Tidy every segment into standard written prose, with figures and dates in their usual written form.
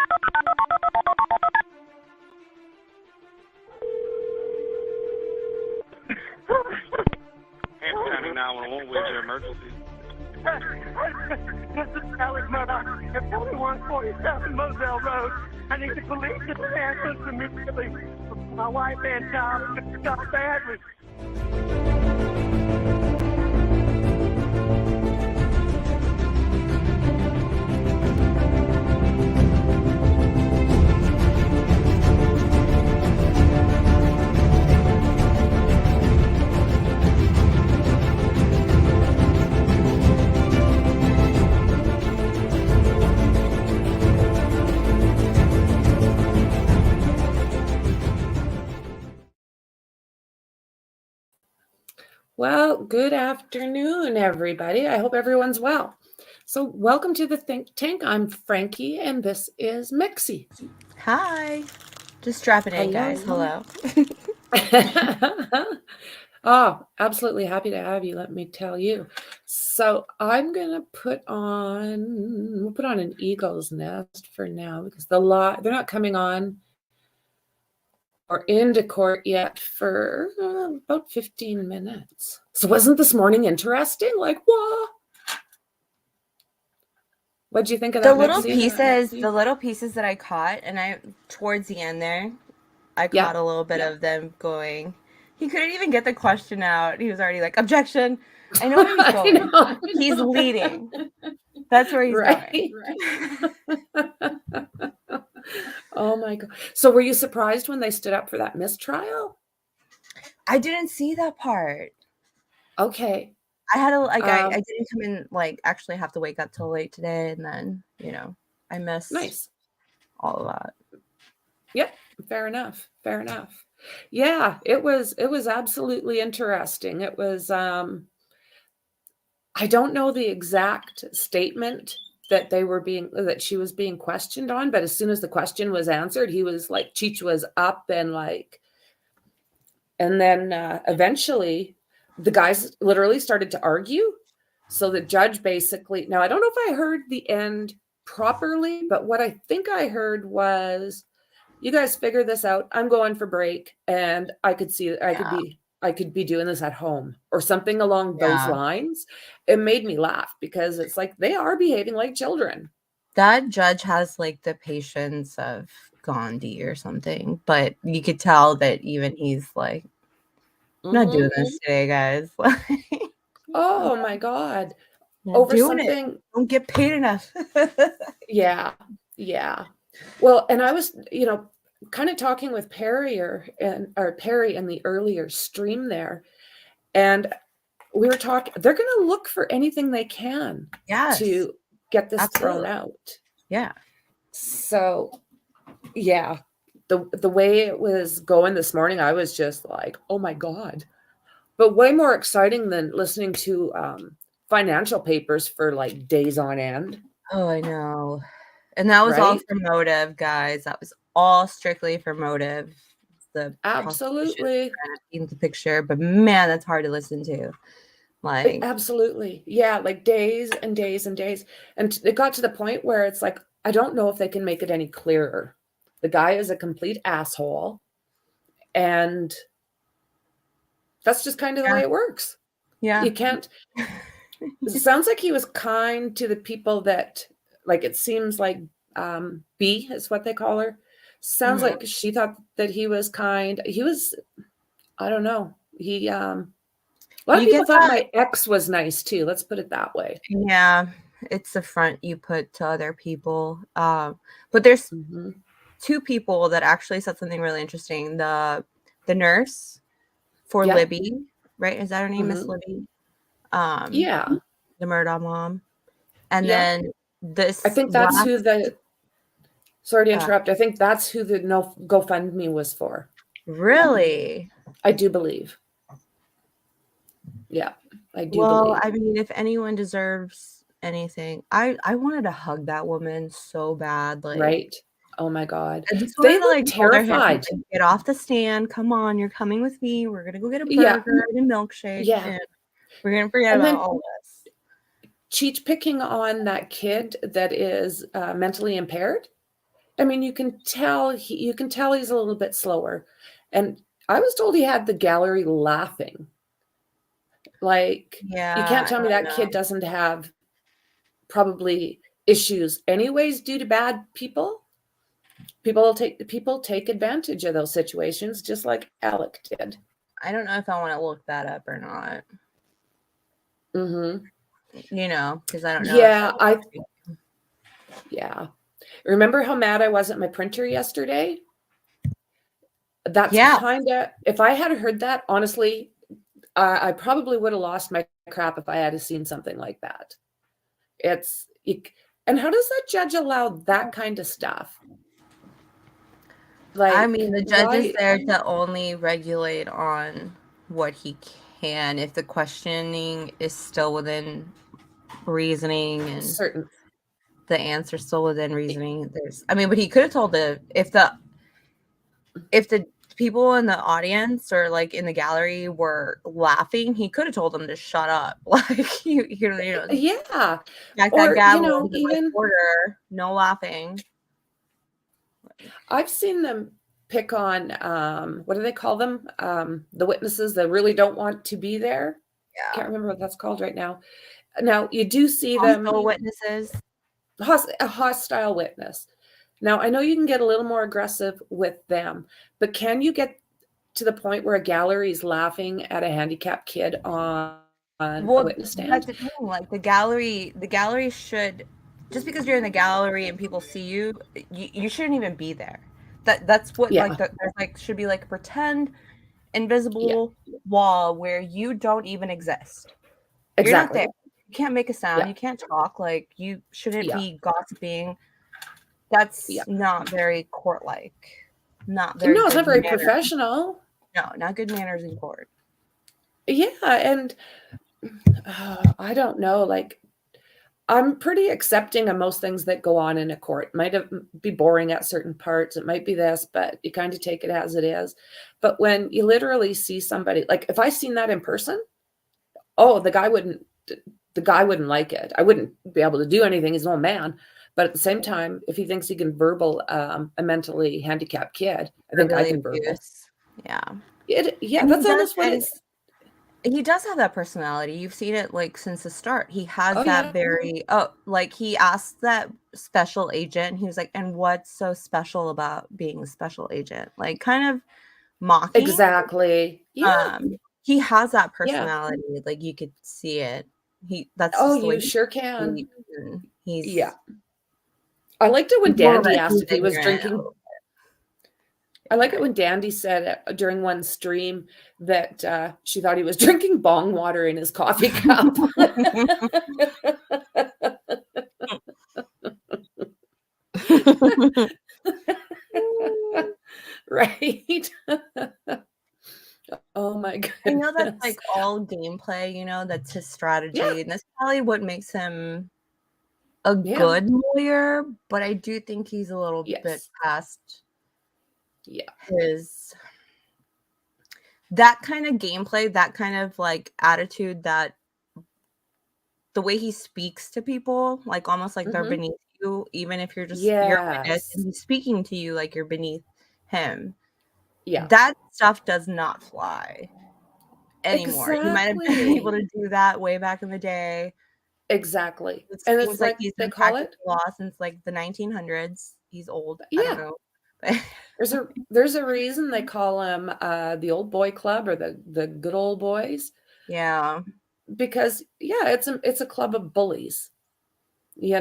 Hampton County 911, where's your emergency? This is Alex Murdaugh at 4147 Moselle Road. I need the police to answer immediately. My wife and child got badly. Well, good afternoon, everybody. I hope everyone's well. So welcome to the Think Tank. I'm Franky, and this is Mixie. Hi. Just dropping in, guys. Hello. Oh, absolutely happy to have you, let me tell you. So I'm going to we'll put on an Eagle's Nest for now because they're not coming on or into court yet for about 15 minutes. So wasn't this morning interesting? Like, what? What'd you think of that? The little pieces that I caught, and towards the end there, I caught a little bit of them going. He couldn't even get the question out. He was already like, objection. I know where he's going. I know. He's leading. That's where he's going. Oh my God. So were you surprised when they stood up for that mistrial? I didn't see that part. Okay. I had I didn't come in, actually have to wake up till late today. And then, I missed all of that. Yep. Fair enough. Yeah, it was absolutely interesting. It was, I don't know the exact statement that she was being questioned on, but as soon as the question was answered, he was like, Cheech was up and then eventually the guys literally started to argue. So the judge basically, now I don't know if I heard the end properly, but what I think I heard was, you guys figure this out. I'm going for break, and I could be doing this at home or something along those lines. It made me laugh because it's like they are behaving like children. That judge has the patience of Gandhi or something, but you could tell that even he's like, not doing this today, guys. Oh my God. Over something. Don't get paid enough. Yeah. Well, and I was, kind of talking with Perry in the earlier stream there, and we were talking, they're going to look for anything they can to get this thrown out. Yeah. So, yeah, the way it was going this morning, I was just like, oh my God. But way more exciting than listening to financial papers for days on end. Oh, I know. And that was all for motive, guys. That was all strictly for motive. Absolutely in the picture, but man, that's hard to listen to. Absolutely, yeah, days and days and days, and it got to the point where it's like, I don't know if they can make it any clearer. The guy is a complete asshole, and that's just kind of the way it works. Yeah, you can't. It sounds like he was kind to the people that. It seems like B is what they call her. Sounds like she thought that he was kind. He was, I don't know. A lot of people thought my ex was nice too. Let's put it that way. Yeah, it's the front you put to other people. But there's two people that actually said something really interesting. The nurse for Libby, right? Is that her name? Miss Libby? Yeah. The Murdaugh mom. And then I think that's who sorry to interrupt. I think that's who the GoFundMe was for. Really? I do believe. Yeah, I do believe. Well, I mean, if anyone deserves anything, I wanted to hug that woman so bad. Right. Oh my God. They look terrified. Get off the stand. Come on, you're coming with me. We're going to go get a burger and a milkshake. Yeah. And we're going to forget about all this. Cheech picking on that kid that is mentally impaired. I mean, you can tell he's a little bit slower. And I was told he had the gallery laughing. Like, Yeah, you can't tell me that kid doesn't have probably issues anyways due to bad people. People take advantage of those situations just like Alec did. I don't know if I want to look that up or not. Mm-hmm. You know, because I don't know. Yeah. Remember how mad I was at my printer yesterday? That's kind of, if I had heard that, honestly, I probably would have lost my crap if I had seen something like that. And how does that judge allow that kind of stuff? Like, I mean, the judge is there to only regulate on what he can. If the questioning is still within reasoning and the answer still within reasoning, but he could have told if the people in the audience or like in the gallery were laughing, he could have told them to shut up. Like you know, yeah. Or even order, no laughing. I've seen them pick on what do they call them? The witnesses that really don't want to be there. Yeah. Can't remember what that's called right now. Now you do see hostile witnesses. A hostile witness. Now I know you can get a little more aggressive with them, but can you get to the point where a gallery is laughing at a handicapped kid on a witness stand? That's the thing. Like the gallery should, just because you're in the gallery and people see you, you shouldn't even be there. That's what there's should be like a pretend invisible wall where you don't even exist. Exactly. You're not there. You can't make a sound. You can't talk. Like you shouldn't be gossiping. That's not very court-like. Not very. No, it's not very professional. No, not good manners in court. Yeah, and I don't know. Like, I'm pretty accepting of most things that go on in a court. It might be boring at certain parts. It might be this, but you kind of take it as it is. But when you literally see somebody, like if I seen that in person, the guy wouldn't like it. I wouldn't be able to do anything. He's an old man. But at the same time, if he thinks he can verbal a mentally handicapped kid, I think I can verbal. Yeah. That's almost what it's. He does have that personality. You've seen it like since the start. He has he asked that special agent. He was like, "And what's so special about being a special agent?" Like kind of mocking. Exactly. Yeah. He has that personality. Yeah. Like you could see it. You sure can. He's I liked it when Dandy asked if he was drinking. I like it when Dandy said during one stream that she thought he was drinking bong water in his coffee cup. Right? Oh my goodness. I know that's like all gameplay, that's his strategy. Yeah. And that's probably what makes him a good lawyer, but I do think he's a little bit past his that kind of gameplay, that kind of like attitude, that the way he speaks to people, like almost like they're beneath you, even if you're just you're a witness and he's speaking to you like you're beneath him. Yeah, that stuff does not fly anymore. Exactly. He might have been able to do that way back in the day. Exactly. And it's like he's been practicing law since like the 1900s. He's old. Yeah. I don't know. But there's a reason they call him the old boy club or the good old boys. Yeah. Because it's a club of bullies. They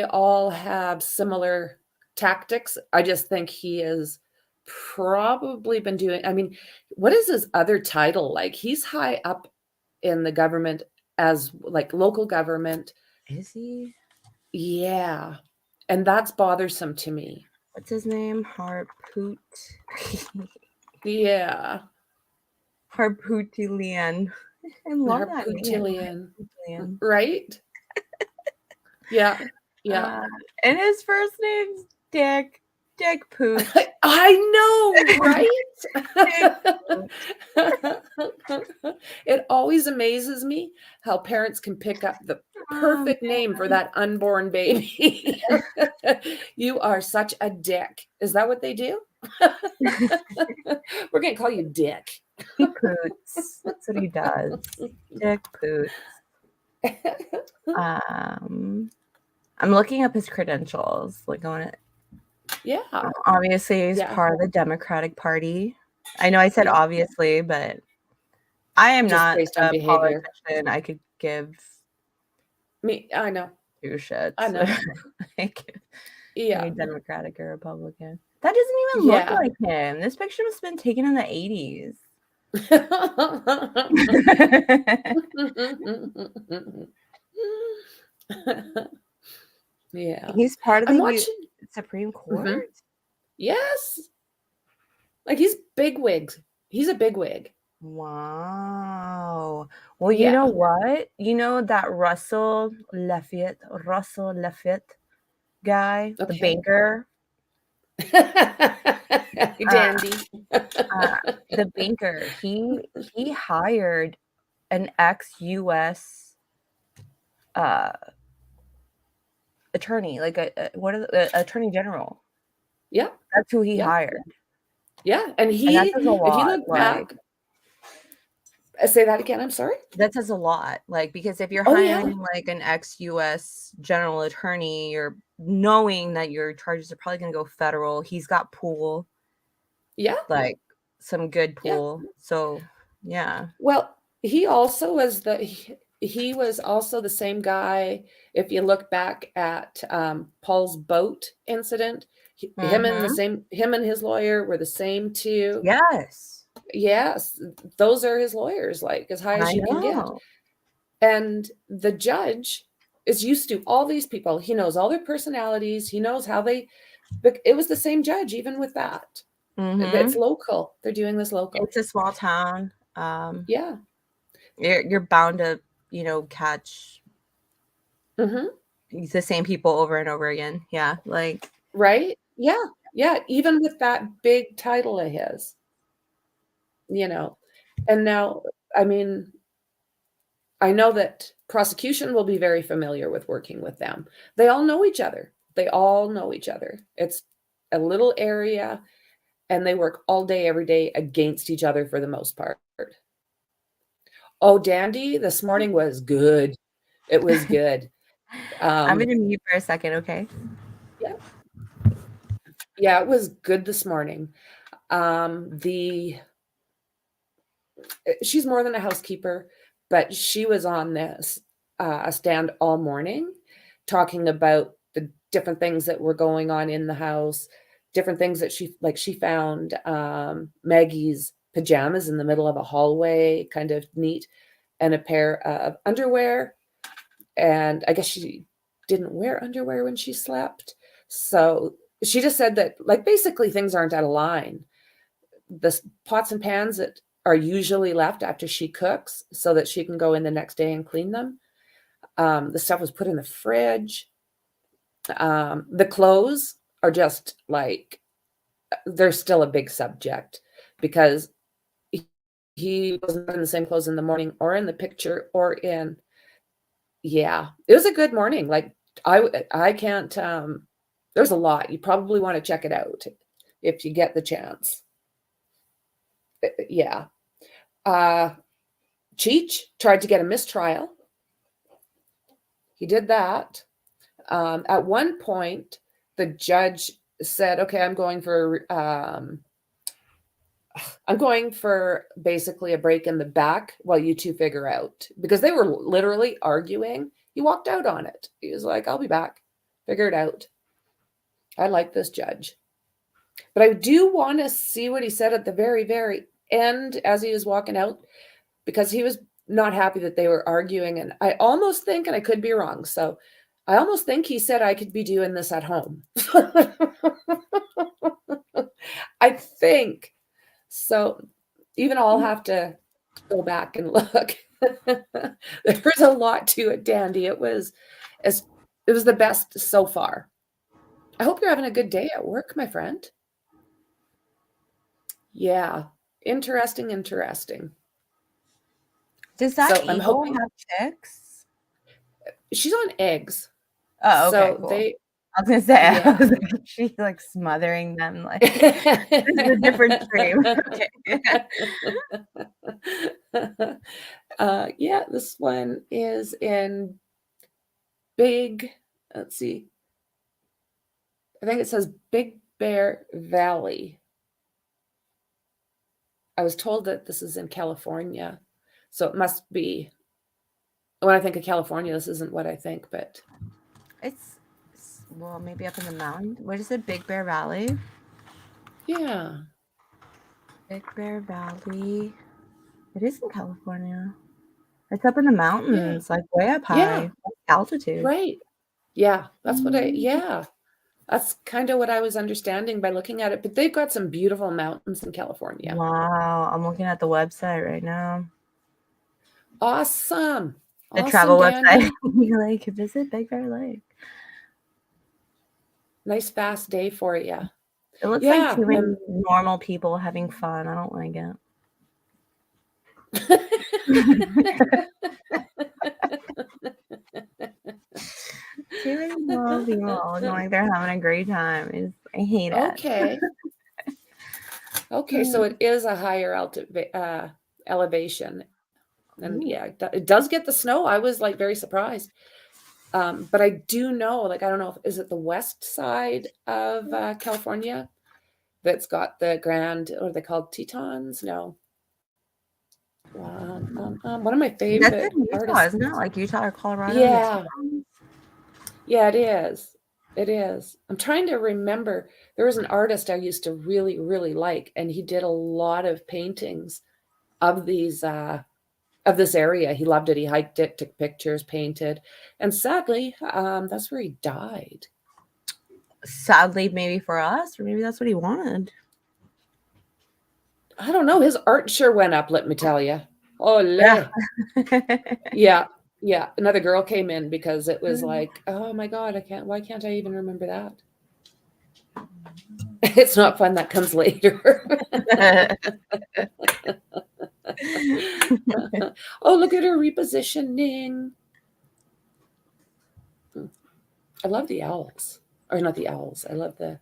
all have similar tactics. I just think he has probably been doing, what is his other title? Like he's high up in the government as like local government. Is he? Yeah. And that's bothersome to me. What's his name? Harpoot. Yeah. Harpootilian. I love that name. Right? Yeah. Yeah. And his first name's Dick Poot. I know, right? It always amazes me how parents can pick up the perfect name for that unborn baby. You are such a dick. Is that what they do? We're going to call you Dick. He poots. That's what he does. Dick poots. I'm looking up his credentials. Like on it. Yeah. Obviously, he's part of the Democratic Party. I know I said obviously, but I am just not based on a behavior. politician. I could give me. I know. 2 shits. I know. Like, yeah. Democratic or Republican. That doesn't even look like him. This picture must have been taken in the 80s. Yeah. He's part of the Supreme Court? Mm-hmm. Yes. Like he's bigwig. He's a bigwig. Wow. Well, you know what? You know that Russell Lafayette guy, the banker? Dandy. The banker, he hired an ex-US attorney, like attorney general. Yeah, that's who he hired. Yeah, and that says a lot, if you look back, say that again. I'm sorry. That says a lot, like, because if you're hiring like an ex-US general attorney, you're knowing that your charges are probably going to go federal. He's got pool. Yeah, like some good pool. So yeah. Well, he also was he was also the same guy. If you look back at Paul's boat incident, him and his lawyer were the same too. Yes, those are his lawyers, like as high as you can get. And the judge is used to all these people. He knows all their personalities. He knows how they. But it was the same judge, even with that. It's local. They're doing this local. It's a small town. Yeah. You're bound to, catch the same people over and over again. Yeah. Like. Right. Yeah. Yeah. Even with that big title of his, and now, I mean, I know that prosecution will be very familiar with working with them. They all know each other. It's a little area. And they work all day, every day against each other for the most part. Oh, Dandy, this morning was good. It was good. I'm going to mute for a second, okay? Yeah. Yeah, it was good this morning. She's more than a housekeeper, but she was on this a stand all morning talking about the different things that were going on in the house. Different things that she found Maggie's pajamas in the middle of a hallway, kind of neat, and a pair of underwear. And I guess she didn't wear underwear when she slept. So she just said that, like, basically things aren't out of line. The pots and pans that are usually left after she cooks so that she can go in the next day and clean them. The stuff was put in the fridge. The clothes are just like, they're still a big subject because he wasn't in the same clothes in the morning or in the picture or in, it was a good morning. Like I can't, there's a lot. You probably want to check it out if you get the chance. Yeah. Cheech tried to get a mistrial. He did that. At one point, the judge said, okay, I'm going for basically a break in the back while you two figure out, because they were literally arguing. He walked out on it. He was like, I'll be back. Figure it out. I like this judge. But I do want to see what he said at the very, very end as he was walking out, because he was not happy that they were arguing. And I almost think, and I could be wrong, so I almost think he said I could be doing this at home. I think. So even I'll have to go back and look. There's a lot to it, Dandy. It was the best so far. I hope you're having a good day at work, my friend. Yeah. Interesting. Does that eagle have chicks? She's on eggs. Oh, okay, So cool. they I was gonna say, Yeah. I was like, she's like smothering them. Like, this is a different stream. Okay. Yeah, this one is in let's see. I think it says Big Bear Valley. I was told that this is in California, so it must be. When I think of California, this isn't what I think, but It's well, maybe up in the mountain. What is it? Big Bear Valley. yeah. Big Bear Valley. It is in California. It's up in the mountains, like way up high, like altitude. Right. Yeah, that's what yeah. That's kind of what I was understanding by looking at it. But they've got some beautiful mountains in California. Wow. I'm looking at the website right now. Awesome. The travel website. You're like, visit Big Bear Lake. Nice fast day for you. It looks like too many normal people having fun. I don't like it. Too many normal people knowing they're having a great time. I hate it. Okay. Okay, so it is a higher elevation. And yeah, it does get the snow. I was like very surprised. But I do know, like, I don't know, is it the west side of California that's got the what are they called? Tetons? No. One of my favorite That's in Utah, artists. isn't it? Like Utah or Colorado? Yeah. Yeah, it is. It is. I'm trying to remember. There was an artist I used to really, really like, and he did a lot of paintings of these of this area. He loved it. He hiked it, took pictures, painted, and sadly, that's where he died. Sadly, maybe for us, or maybe that's what he wanted. I don't know. His art sure went up, let me tell you. Yeah. Yeah. Another girl came in because it was like, oh my God, why can't I even remember that? It's not fun. That comes later. Oh, look at her repositioning. I love the owls. Or not the owls. I love the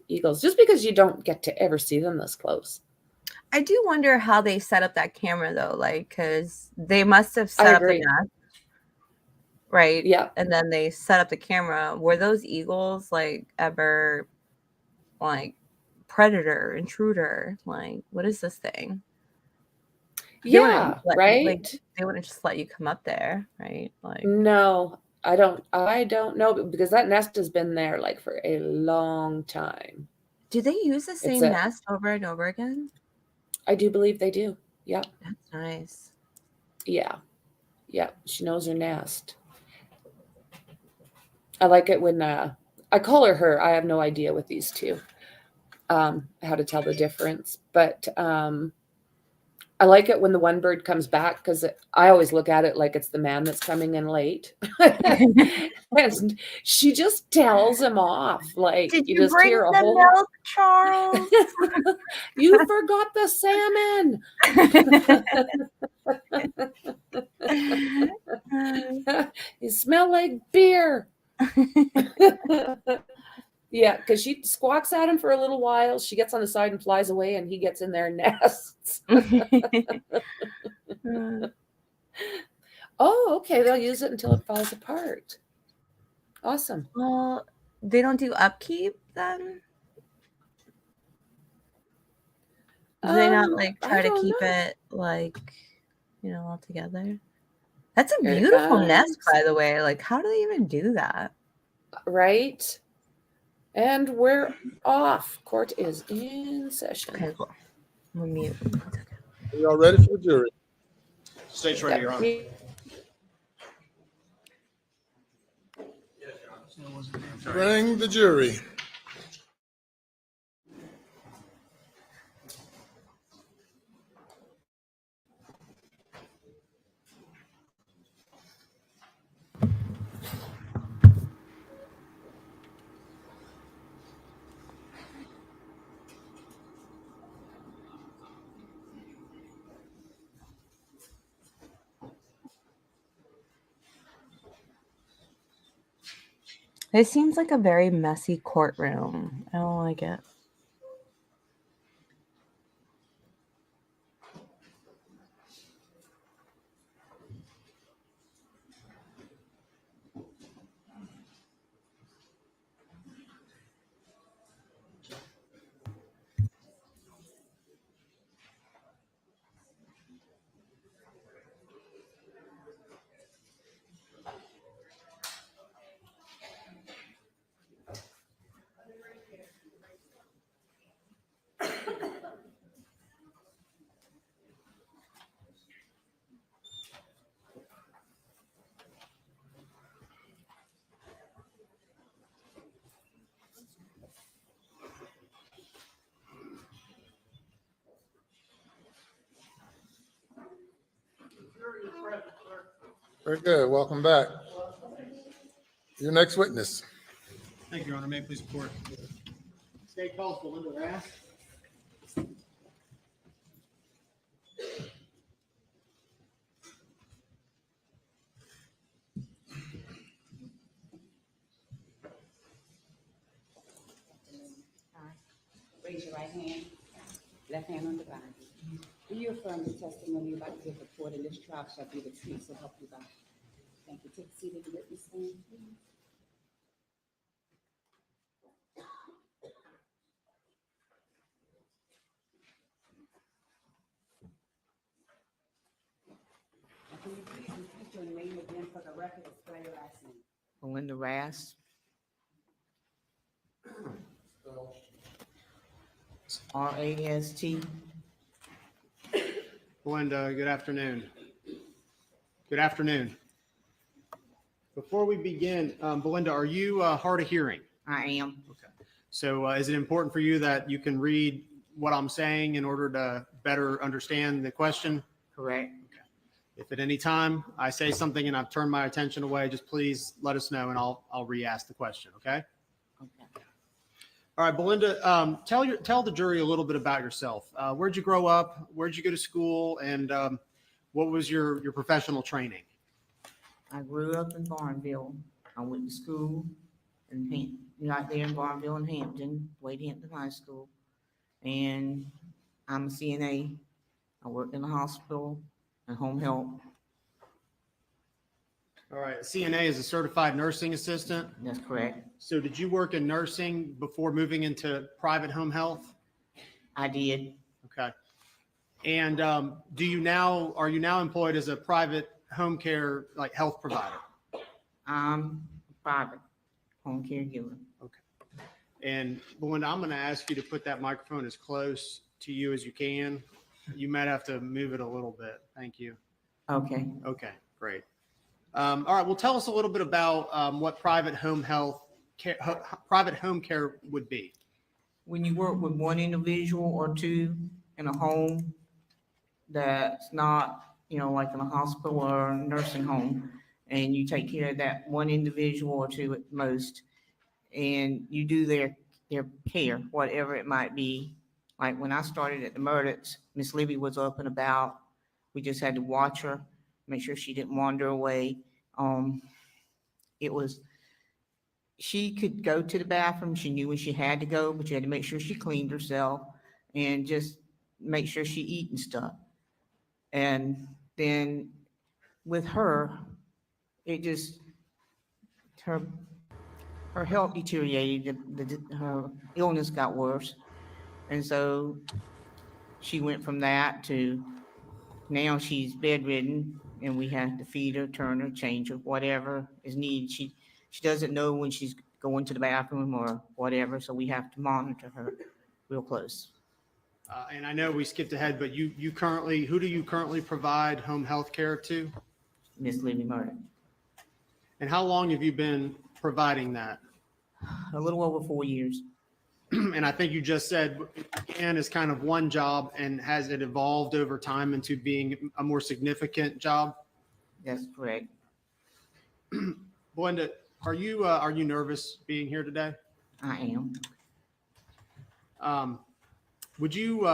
eagles. Just because you don't get to ever see them this close. I do wonder how they set up that camera though, like, because they must have set up the nest, right? Yeah. And then they set up the camera. Were those eagles like ever like predator, intruder? Like, what is this thing? Yeah, right. They wouldn't just let you come up there, right? Like, no, I don't know, because that nest has been there like for a long time. Do they use the same nest over and over again? I do believe they do. Yeah. That's nice. Yeah. Yeah. She knows her nest. I like it when I call her. I have no idea with these two, how to tell the difference. But I like it when the one bird comes back, because I always look at it like it's the man that's coming in late. And she just tells him off. Like, did you just bring hear the milk, Charles? You forgot the salmon. You smell like beer. Yeah, because she squawks at him for a little while. She gets on the side and flies away, and he gets in their nests. Oh, okay. They'll use it until it falls apart. Awesome. Well, they don't do upkeep then? Do they not like try to keep it like, all together? That's a beautiful nest, by the way. Like, how do they even do that? Right. And we're off. Court is in session. Okay, cool. We'll mute. Are y'all ready for the jury? State's ready, Your Honor. Bring the jury. It seems like a very messy courtroom. I don't like it. Very good. Welcome back. Your next witness. Thank you, Your Honor. May I please report? State calls Belinda Rass. Raise your right hand, left hand on the Bible. Do you affirm the testimony you're about to give before in this trial shall be the truth, so help you God? Thank you. Take a seat in the witness stand, please. Now, can you please repeat your name again for the record and spell your last name? Belinda Rass. R-A-S-T. Belinda, good afternoon. Good afternoon. Before we begin, Belinda, are you hard of hearing? I am. Okay. So is it important for you that you can read what I'm saying in order to better understand the question? Correct. If at any time I say something and I've turned my attention away, just please let us know and I'll re-ask the question, okay? Okay. All right, Belinda, tell the jury a little bit about yourself. Where'd you grow up? Where'd you go to school? And what was your professional training? I grew up in Barnville. I went to school right there in Barnville and Hampton, Wade Hampton High School. And I'm a CNA. I worked in the hospital and home health. All right, CNA is a certified nursing assistant. That's correct. So did you work in nursing before moving into private home health? I did. Okay. And are you now employed as a private home care, like health provider? I'm a private home caregiver. Okay. And Belinda, I'm going to ask you to put that microphone as close to you as you can. You might have to move it a little bit. Thank you. Okay. Okay, great. All right. Well, tell us a little bit about what private home care would be. When you work with one individual or two in a home that's not, like in a hospital or a nursing home, and you take care of that one individual or two at most, and you do their care, whatever it might be. Like when I started at the Murdaughs, Miss Libby was up and about. We just had to watch her, make sure she didn't wander away. She could go to the bathroom. She knew when she had to go, but you had to make sure she cleaned herself and just make sure she eating stuff. And then with her, her health deteriorated. Her illness got worse. And so she went from that to now she's bedridden, and we have to feed her, turn her, change her, whatever is needed. She doesn't know when she's going to the bathroom or whatever, so we have to monitor her real close. And I know we skipped ahead, but who do you currently provide home health care to? Miss Libby Murdaugh. And how long have you been providing that? A little over 4 years. And I think you just said Ann is kind of one job, and has it evolved over time into being a more significant job? That's correct. Belinda, are you nervous being here today? I am. Would you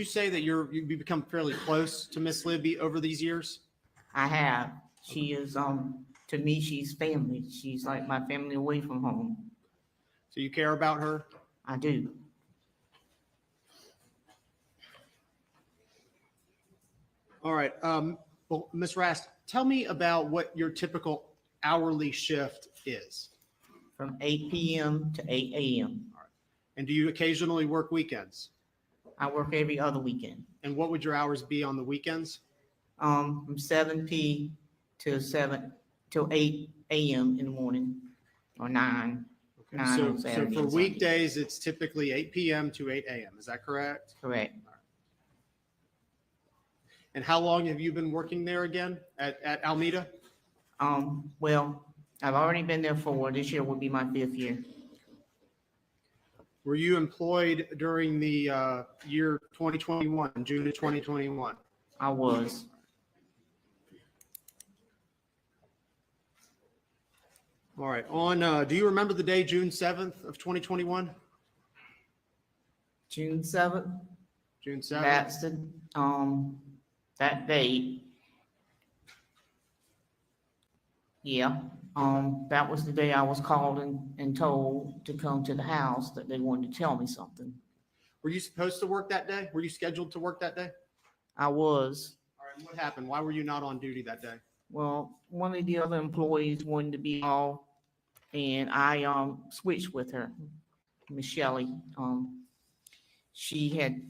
say that you've become fairly close to Miss Libby over these years? I have. She is to me, she's family. She's like my family away from home. So you care about her? I do. All right. Well, Ms. Rast, tell me about what your typical hourly shift is. From 8 p.m. to 8 a.m. And do you occasionally work weekends? I work every other weekend. And what would your hours be on the weekends? From 7 p. to 7 till 8 a.m. in the morning, or 9. Okay. 9 So on Saturday for and Sunday. weekdays, it's typically 8 p.m. to 8 a.m. Is that correct? Correct. And how long have you been working there again at Alameda? Well, I've already been there 4. This year will be my 5th year. Were you employed during the year 2021, June of 2021? I was. All right. On, do you remember the day, June 7th of 2021? June 7th. June 7th. That's the that date. Yeah. That was the day I was called and told to come to the house that they wanted to tell me something. Were you supposed to work that day? Were you scheduled to work that day? I was. All right. What happened? Why were you not on duty that day? Well, one of the other employees wanted to be off, and I switched with her, Miss Shelley. She had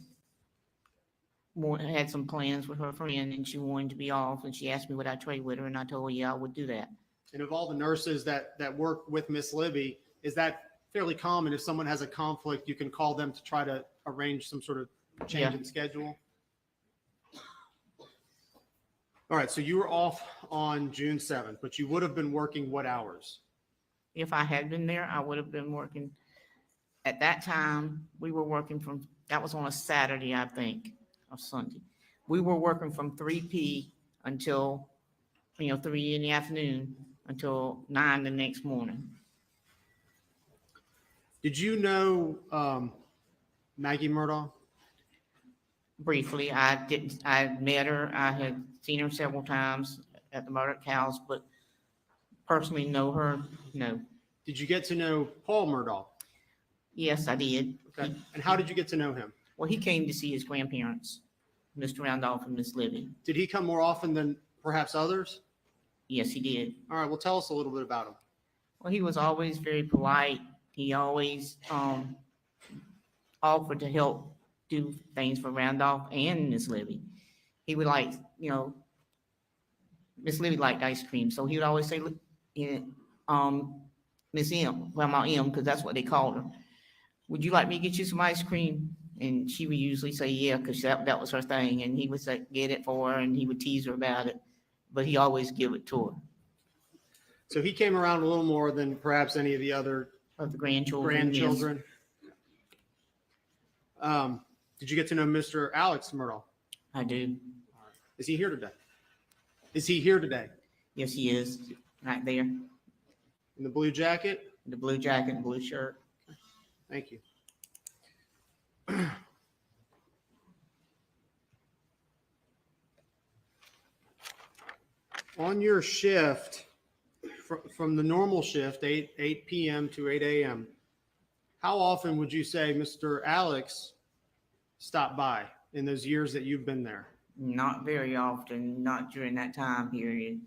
some plans with her friend, and she wanted to be off, and she asked me would I trade with her, and I told her yeah, I would do that. And of all the nurses that work with Miss Libby, is that fairly common? If someone has a conflict, you can call them to try to arrange some sort of change Yeah. in schedule? All right, so you were off on June 7th, but you would have been working what hours? If I had been there, I would have been working. At that time, we were working that was on a Saturday, I think, or Sunday. We were working from 3 p. until, 3 in the afternoon until 9 the next morning. Did you know Maggie Murdaugh? Briefly, I met her. I had seen her several times at the Murdaugh house, but personally know her, no. Did you get to know Paul Murdaugh? Yes, I did. Okay. And how did you get to know him? Well, he came to see his grandparents, Mr. Randolph and Miss Libby. Did he come more often than perhaps others? Yes, he did. All right, well, tell us a little bit about him. Well, he was always very polite. He always offered to help do things for Randolph and Miss Libby. He would like, Miss Libby liked ice cream, so he would always say, Miss M, Grandma M, because that's what they called her. Would you like me to get you some ice cream? And she would usually say, yeah, because that was her thing. And he would say, get it for her, and he would tease her about it. But he always give it to her. So he came around a little more than perhaps any of the other Of the grandchildren. grandchildren. Did you get to know Mr. Alex Murdaugh? Yes, I do. Is he here today? Is he here today? Yes, he is. Right there. In the blue jacket? The blue jacket and blue shirt. Thank you. On your shift, from the normal shift, 8 p.m. to 8 a.m., how often would you say Mr. Alex stopped by in those years that you've been there? Not very often, not during that time period.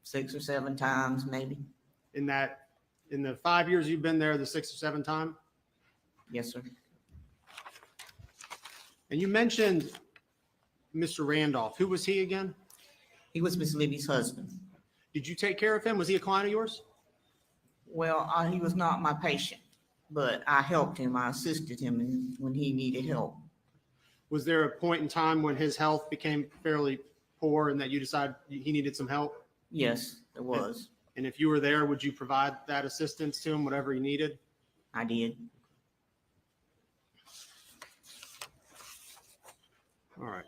6 or 7 times, maybe. In the 5 years you've been there, the 6 or 7 time? Yes, sir. And you mentioned Mr. Randolph. Who was he again? He was Miss Libby's husband. Did you take care of him? Was he a client of yours? Well, he was not my patient, but I helped him. I assisted him when he needed help. Was there a point in time when his health became fairly poor and that you decided he needed some help? Yes, there was. And if you were there, would you provide that assistance to him, whatever he needed? I did. All right.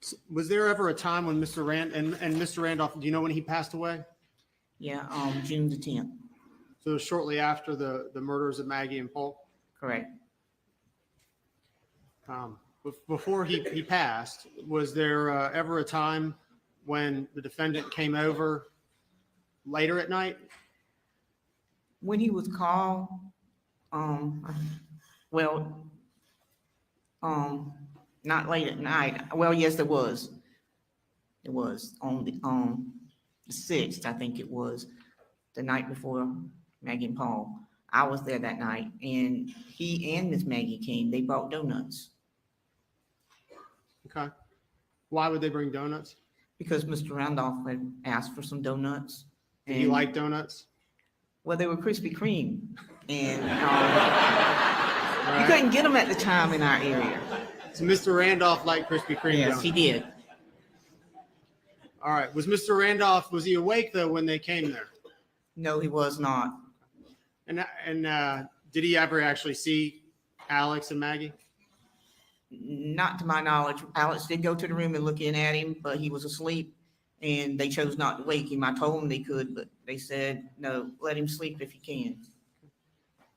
So was there ever a time when Mr. Mr. Randolph, do you know when he passed away? Yeah, June the 10th. So it was shortly after the murders of Maggie and Paul? Correct. Before he passed, was there ever a time when the defendant came over later at night? When he was called, well, not late at night. Well, yes, it was. It was on the 6th, I think it was, the night before Maggie and Paul. I was there that night, and he and Miss Maggie came. They brought donuts Okay. Why would they bring donuts? because Mr. Randolph had asked for some donuts. Do you like donuts? Well, they were Krispy Kreme, and you Right. couldn't get them at the time in our area. So Mr. Randolph liked Krispy Kreme Yes, donuts. he did. All right. Was Mr. Randolph, was he awake though when they came there? No, he was not. And did he ever actually see Alex and Maggie? Not to my knowledge. Alex did go to the room and look in at him, but he was asleep, and they chose not to wake him. I told them they could, but they said, no, let him sleep if he can.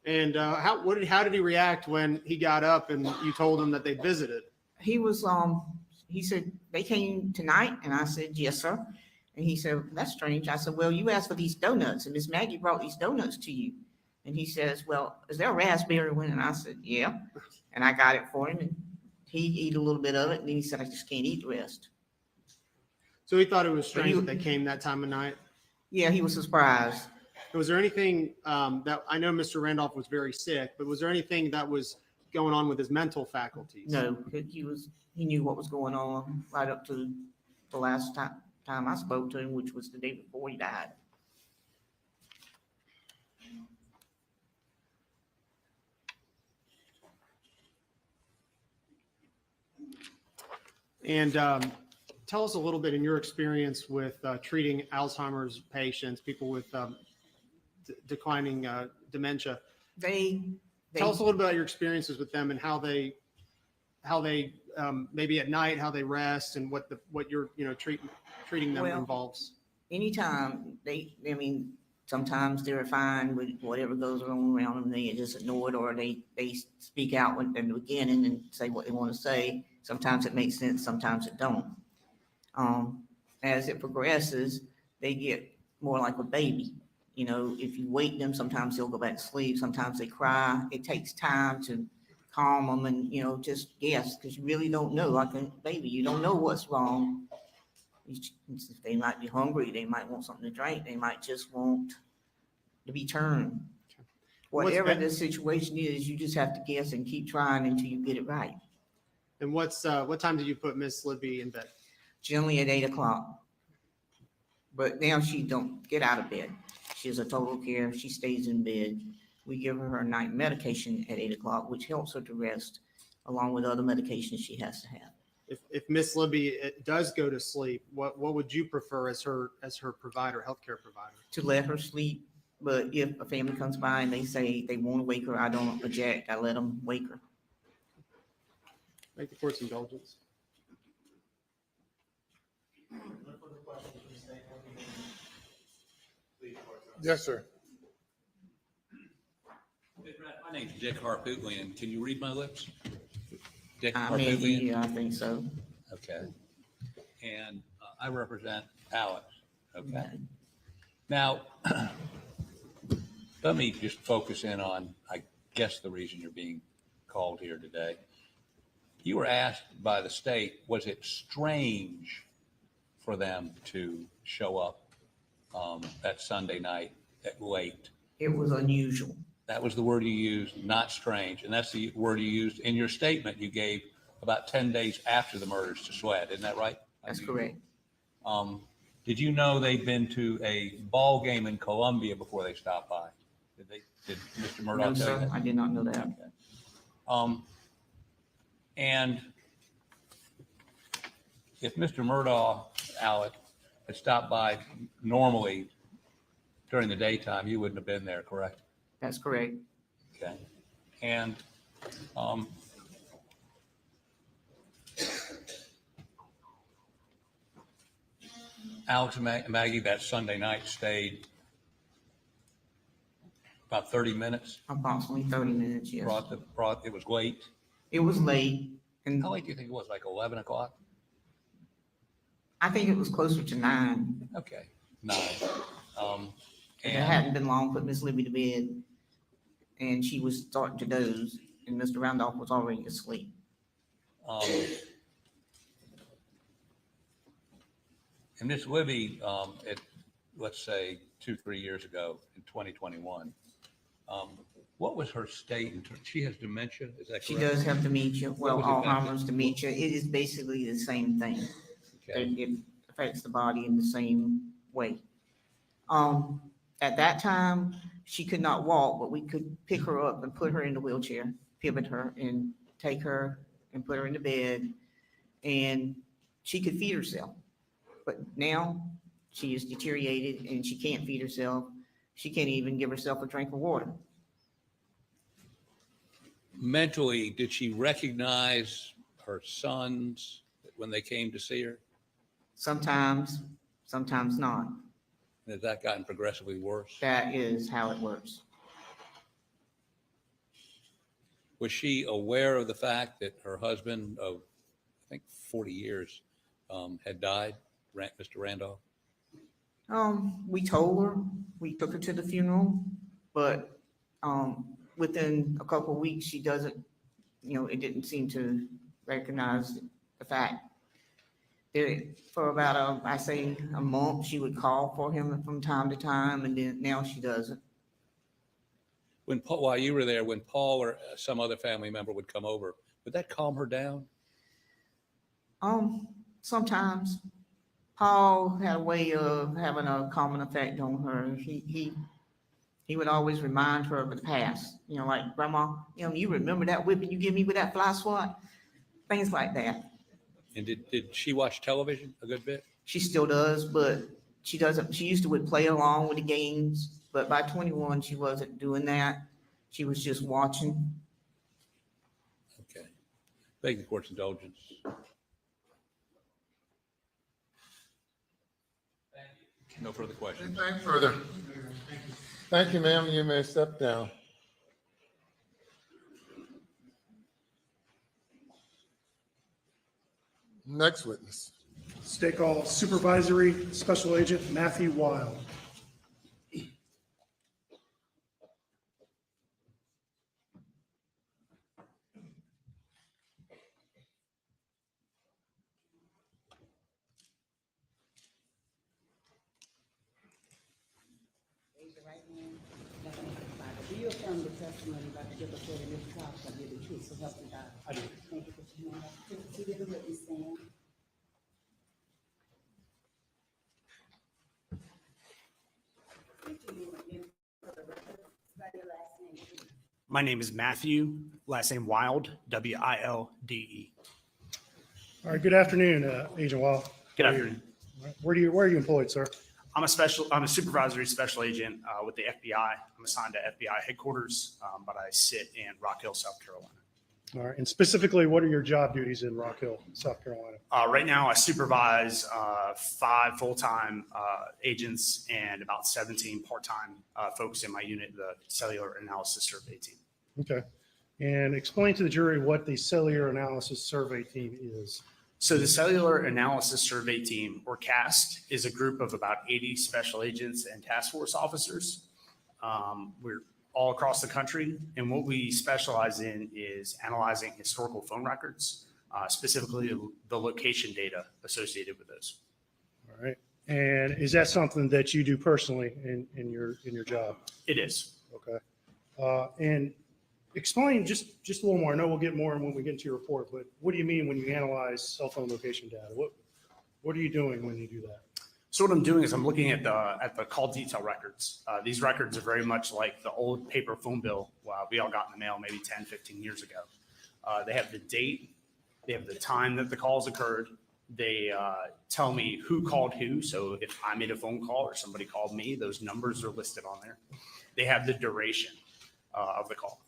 And how did he react when he got up and you told him that they visited? He was, he said, they came tonight, and I said, yes, sir. And he said, that's strange. I said, well, you asked for these donuts, and Miss Maggie brought these donuts to you. And he says, well, is there a raspberry one? And I said, yeah. And I got it for him, and he ate a little bit of it, and then he said, I just can't eat the rest. So he thought it was strange you- that they came that time of night. Yeah, he was surprised. Was there anything that I know Mr. Randolph was very sick, but was there anything that was going on with his mental faculties? No, he knew what was going on right up to the last time I spoke to him, which was the day before he died. And tell us a little bit in your experience with treating Alzheimer's patients, people with declining dementia. They Tell us a little bit about your experiences with them and how they maybe at night, how they rest and what your treating them Well, involves. anytime sometimes they're fine with whatever goes on around them. They just ignore it, or they speak out in the beginning and say what they want to say. Sometimes it makes sense, sometimes it don't. As it progresses, they get more like a baby. You know, if you wake them, sometimes they'll go back to sleep. Sometimes they cry. It takes time to calm them and, just guess, because you really don't know. Like a baby, you don't know what's wrong. They might be hungry. They might want something to drink. They might just want to be turned. Whatever the situation is, you just have to guess and keep trying until you get it right. And what time did you put Miss Libby in bed? Generally at 8 o'clock. But now she don't get out of bed. She has a total care. She stays in bed. We give her night medication at 8 o'clock, which helps her to rest, along with other medications she has to have. If Miss Libby does go to sleep, what would you prefer as her provider, healthcare provider? To let her sleep, but if a family comes by and they say they want to wake her, I don't object. I let them wake her. Thank you for its indulgence. Yes, sir. My name's Dick Harpootlian. Can you read my lips? Dick Maybe, Harpootlian? I think so. Okay. And I represent Alex. Okay. Now, let me just focus in on, I guess, the reason you're being called here today. You were asked by the state, was it strange for them to show up that Sunday night at late? It was unusual. That was the word you used, not strange. And that's the word you used in your statement you gave about 10 days after the murders to Sweat. Isn't that right? That's correct. Did you know they'd been to a ball game in Columbia before they stopped by? Did Mr. Murdaugh No, tell you sir, that? I did not know that. And if Mr. Murdaugh, Alec, had stopped by normally during the daytime, you wouldn't have been there, correct? That's correct. Okay. And Alex and Maggie that Sunday night stayed about 30 minutes. Approximately 30 minutes, yes. It was late. It was late, and How late do you think it was? Like 11 o'clock? I think it was closer to 9. Okay, 9. It And hadn't been long, put Miss Libby to bed, and she was starting to doze, and Mr. Randolph was already asleep. um, and Miss Libby, let's say 2-3 years ago in 2021, what was her state? She has dementia, is that correct? She does have dementia, well, was it back then? Alzheimer's, dementia. It is basically the same thing. Okay. It affects the body in the same way. At that time, she could not walk, but we could pick her up and put her in the wheelchair, pivot her and take her and put her in the bed, and she could feed herself. But now she is deteriorated and she can't feed herself. She can't even give herself a drink of water. Mentally, did she recognize her sons when they came to see her? Sometimes, sometimes not. Has that gotten progressively worse? That is how it works. Was she aware of the fact that her husband of, I think, 40 years had died, Mr. Randolph? We told her, we took her to the funeral, but within a couple of weeks, she doesn't, it didn't seem to recognize the fact. For about, I say, a month, she would call for him from time to time, and then now she doesn't. While you were there, when Paul or some other family member would come over, would that calm her down? Sometimes. Paul had a way of having a calming effect on her. He would always remind her of the past, like, Grandma, you remember that whipping you give me with that fly swat? Things like that. And did she watch television a good bit? She still does, but she doesn't. She used to would play along with the games, but by 21, she wasn't doing that. She was just watching. Okay. Beg the court's indulgence. No further questions. Anything further? Thank you, ma'am. You may step down. Next witness. State Call Supervisory Special Agent Matthew Wild. Raise your right hand. Left hand to the Bible. Do you affirm the testimony about to give before the next trial shall be the truth, so help you God? I do. Thank you for your hand up. Take the witness stand. My name is Matthew, last name Wild, W-I-L-D-E. All right, good afternoon, Agent Wild. Good afternoon. Where are you employed, sir? I'm a supervisory special agent with the FBI. I'm assigned to FBI headquarters, but I sit in Rock Hill, South Carolina. All right, and specifically, what are your job duties in Rock Hill, South Carolina? Right now, I supervise 5 full-time agents and about 17 part-time folks in my unit, the Cellular Analysis Survey Team. Okay, and explain to the jury what the Cellular Analysis Survey Team is. So the Cellular Analysis Survey Team, or CAST, is a group of about 80 special agents and task force officers. We're all across the country, and what we specialize in is analyzing historical phone records, specifically the location data associated with those. All right, and is that something that you do personally in your job? It is. Okay, and explain just a little more. I know we'll get more when we get into your report, but what do you mean when you analyze cell phone location data? What are you doing when you do that? So what I'm doing is I'm looking at the call detail records. These records are very much like the old paper phone bill we all got in the mail maybe 10, 15 years ago. They have the date, they have the time that the calls occurred. They tell me who called who. So if I made a phone call or somebody called me, those numbers are listed on there. They have the duration of the call.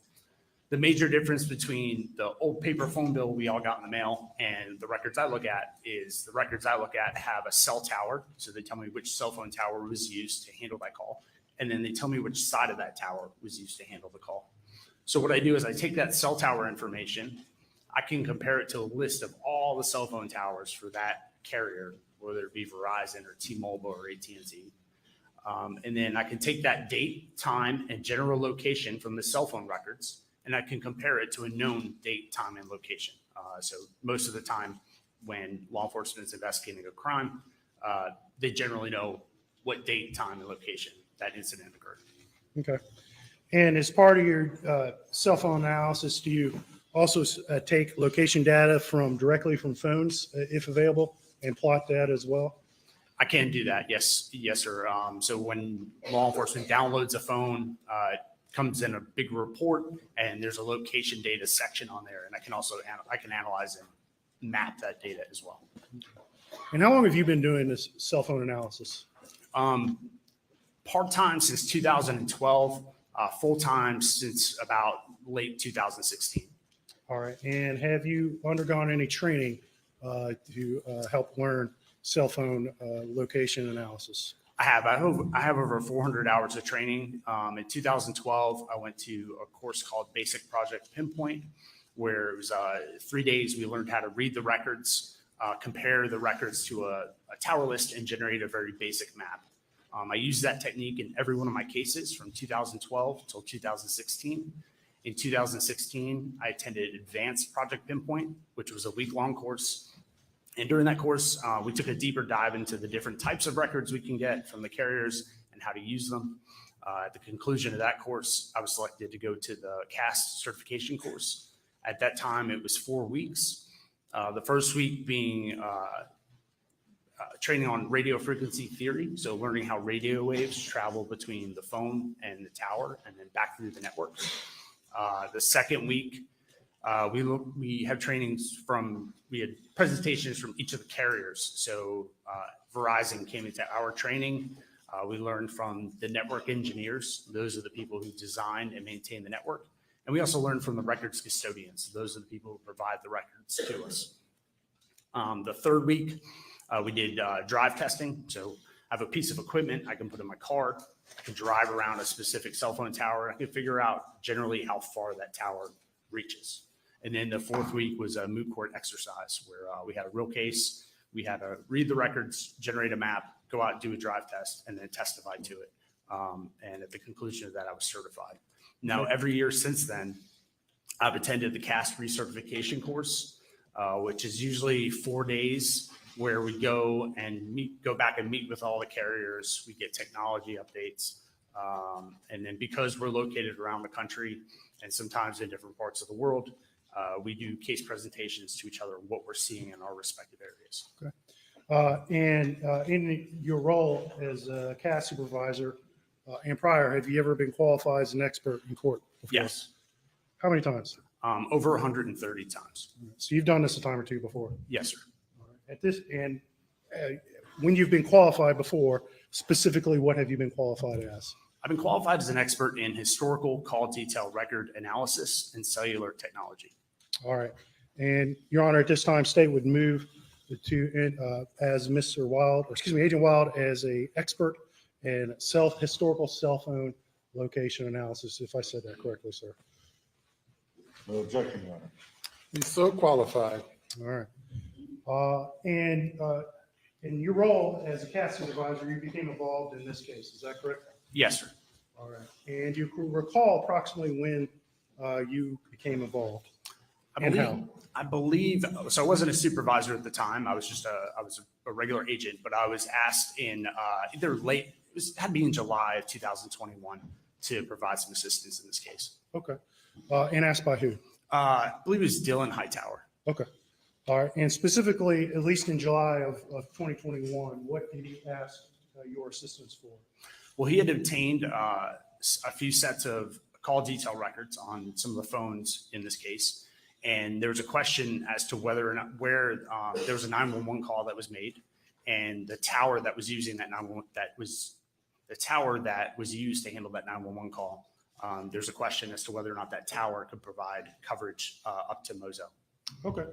The major difference between the old paper phone bill we all got in the mail and the records I look at is the records I look at have a cell tower. So they tell me which cell phone tower was used to handle that call. And then they tell me which side of that tower was used to handle the call. So what I do is I take that cell tower information. I can compare it to a list of all the cell phone towers for that carrier whether it be Verizon or T-Mobile or AT&T. And then I can take that date, time, and general location from the cell phone records, and I can compare it to a known date, time, and location. So most of the time when law enforcement is investigating a crime, they generally know what date, time, and location that incident occurred. Okay. And as part of your cell phone analysis, do you also take location data directly from phones, if available, and plot that as well? I can do that. Yes, sir. So when law enforcement downloads a phone, it comes in a big report, and there's a location data section on there, and I can analyze and map that data as well. And how long have you been doing this cell phone analysis? Part-time since 2012, full-time since about late 2016. All right. And have you undergone any training to help learn cell phone location analysis? I have over 400 hours of training. In 2012, I went to a course called Basic Project Pinpoint, where it was 3 days. We learned how to read the records, compare the records to a tower list, and generate a very basic map. I used that technique in every one of my cases from 2012 until 2016. In 2016, I attended Advanced Project Pinpoint, which was a week-long course. And during that course, we took a deeper dive into the different types of records we can get from the carriers and how to use them. At the conclusion of that course, I was selected to go to the CAST certification course. At that time, it was 4 weeks. The first week being training on radio frequency theory, so learning how radio waves travel between the phone and the tower and then back through the network. The second week, we had we had presentations from each of the carriers. So Verizon came into our training. We learned from the network engineers. Those are the people who design and maintain the network. And we also learned from the records custodians. Those are the people who provide the records to us. The third week, we did drive testing. So I have a piece of equipment I can put in my car. I can drive around a specific cell phone tower. I can figure out generally how far that tower reaches. And then the fourth week was a moot court exercise where we had a real case. We had to read the records, generate a map, go out and do a drive test, and then testify to it. And at the conclusion of that, I was certified. Now, every year since then, I've attended the CAST recertification course, which is usually 4 days where we go back and meet with all the carriers. We get technology updates. And then because we're located around the country and sometimes in different parts of the world, we do case presentations to each other, what we're seeing in our respective areas. Okay. And in your role as a CAS supervisor and prior, have you ever been qualified as an expert in court before? Yes. How many times? Over 130 times. So you've done this a time or two before? Yes, sir. All right. When you've been qualified before, specifically, what have you been qualified as? I've been qualified as an expert in historical call detail record analysis and cellular technology. All right. And Your Honor, at this time, state would move to as Mr. Wild, or excuse me, Agent Wild, as a expert in historical cell phone location analysis, if I said that correctly, sir. No objection, Your Honor. He's so qualified. All right. And in your role as a CAS supervisor, you became involved in this case. Is that correct? Yes, sir. All right. And you can recall approximately when you became involved? I believe, so I wasn't a supervisor at the time. I was just I was a regular agent, but I was asked in it had to be in July of 2021 to provide some assistance in this case. Okay. And asked by who? I believe it was Dylan Hightower. Okay. All right. And specifically, at least in July of 2021, what did he ask your assistance for? Well, he had obtained a few sets of call detail records on some of the phones in this case. And there was a question as to whether or not there was a 911 call that was made, and the tower that was using that 911 the tower that was used to handle that 911 call. There's a question as to whether or not that tower could provide coverage up to Murdaugh. Okay.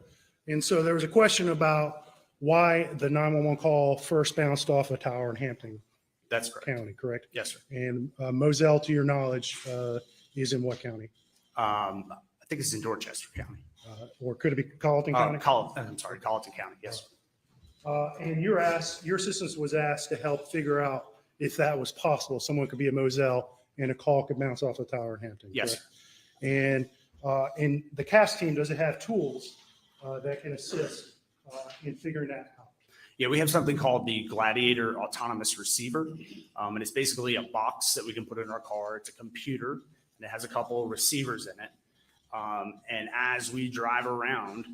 And so there was a question about why the 911 call first bounced off a tower in Hampton. That's correct. County, correct? Yes, sir. And Moselle, to your knowledge, is in what county? I think it's in Dorchester County. Or could it be Colleton County? Colleton County. Yes. And your assistance was asked to help figure out if that was possible. Someone could be a Moselle and a call could bounce off the tower in Hampton. Yes, correct? And the CAS team, does it have tools that can assist in figuring that out? Yeah, we have something called the Gladiator Autonomous Receiver. And it's basically a box that we can put in our car. It's a computer, and it has a couple of receivers in it. And as we drive around,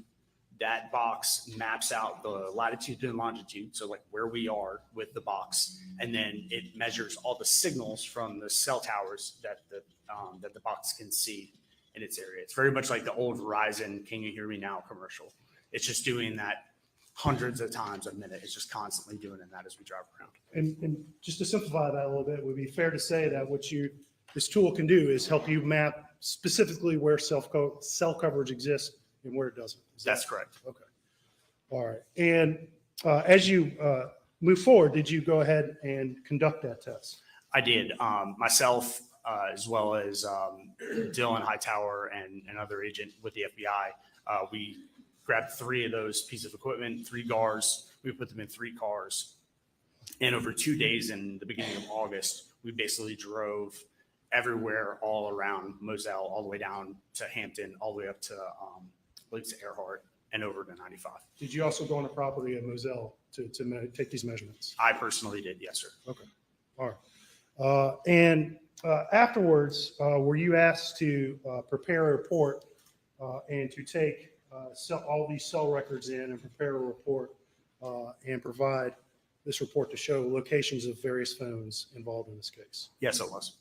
that box maps out the latitude and longitude, so like where we are with the box, and then it measures all the signals from the cell towers that the box can see in its area. It's very much like the old Verizon "Can you hear me now" commercial. It's just doing that hundreds of times a minute. It's just constantly doing that as we drive around. And just to simplify that a little bit, would be fair to say that this tool can do is help you map specifically where cell coverage exists and where it doesn't. That's correct. Okay. All right. And as you move forward, did you go ahead and conduct that test? I did. Myself, as well as Dylan Hightower and another agent with the FBI, we grabbed 3 of those pieces of equipment, 3 GARs. We put them in 3 cars. And over 2 days in the beginning of August, we basically drove everywhere all around Moselle, all the way down to Hampton, all the way up to, I believe it's Earhart, and over to 95. Did you also go on the property of Moselle to take these measurements? I personally did, yes, sir. Okay. All right. And afterwards, were you asked to prepare a report and to take all these cell records in and prepare a report and provide this report to show locations of various phones involved in this case? Yes, it was.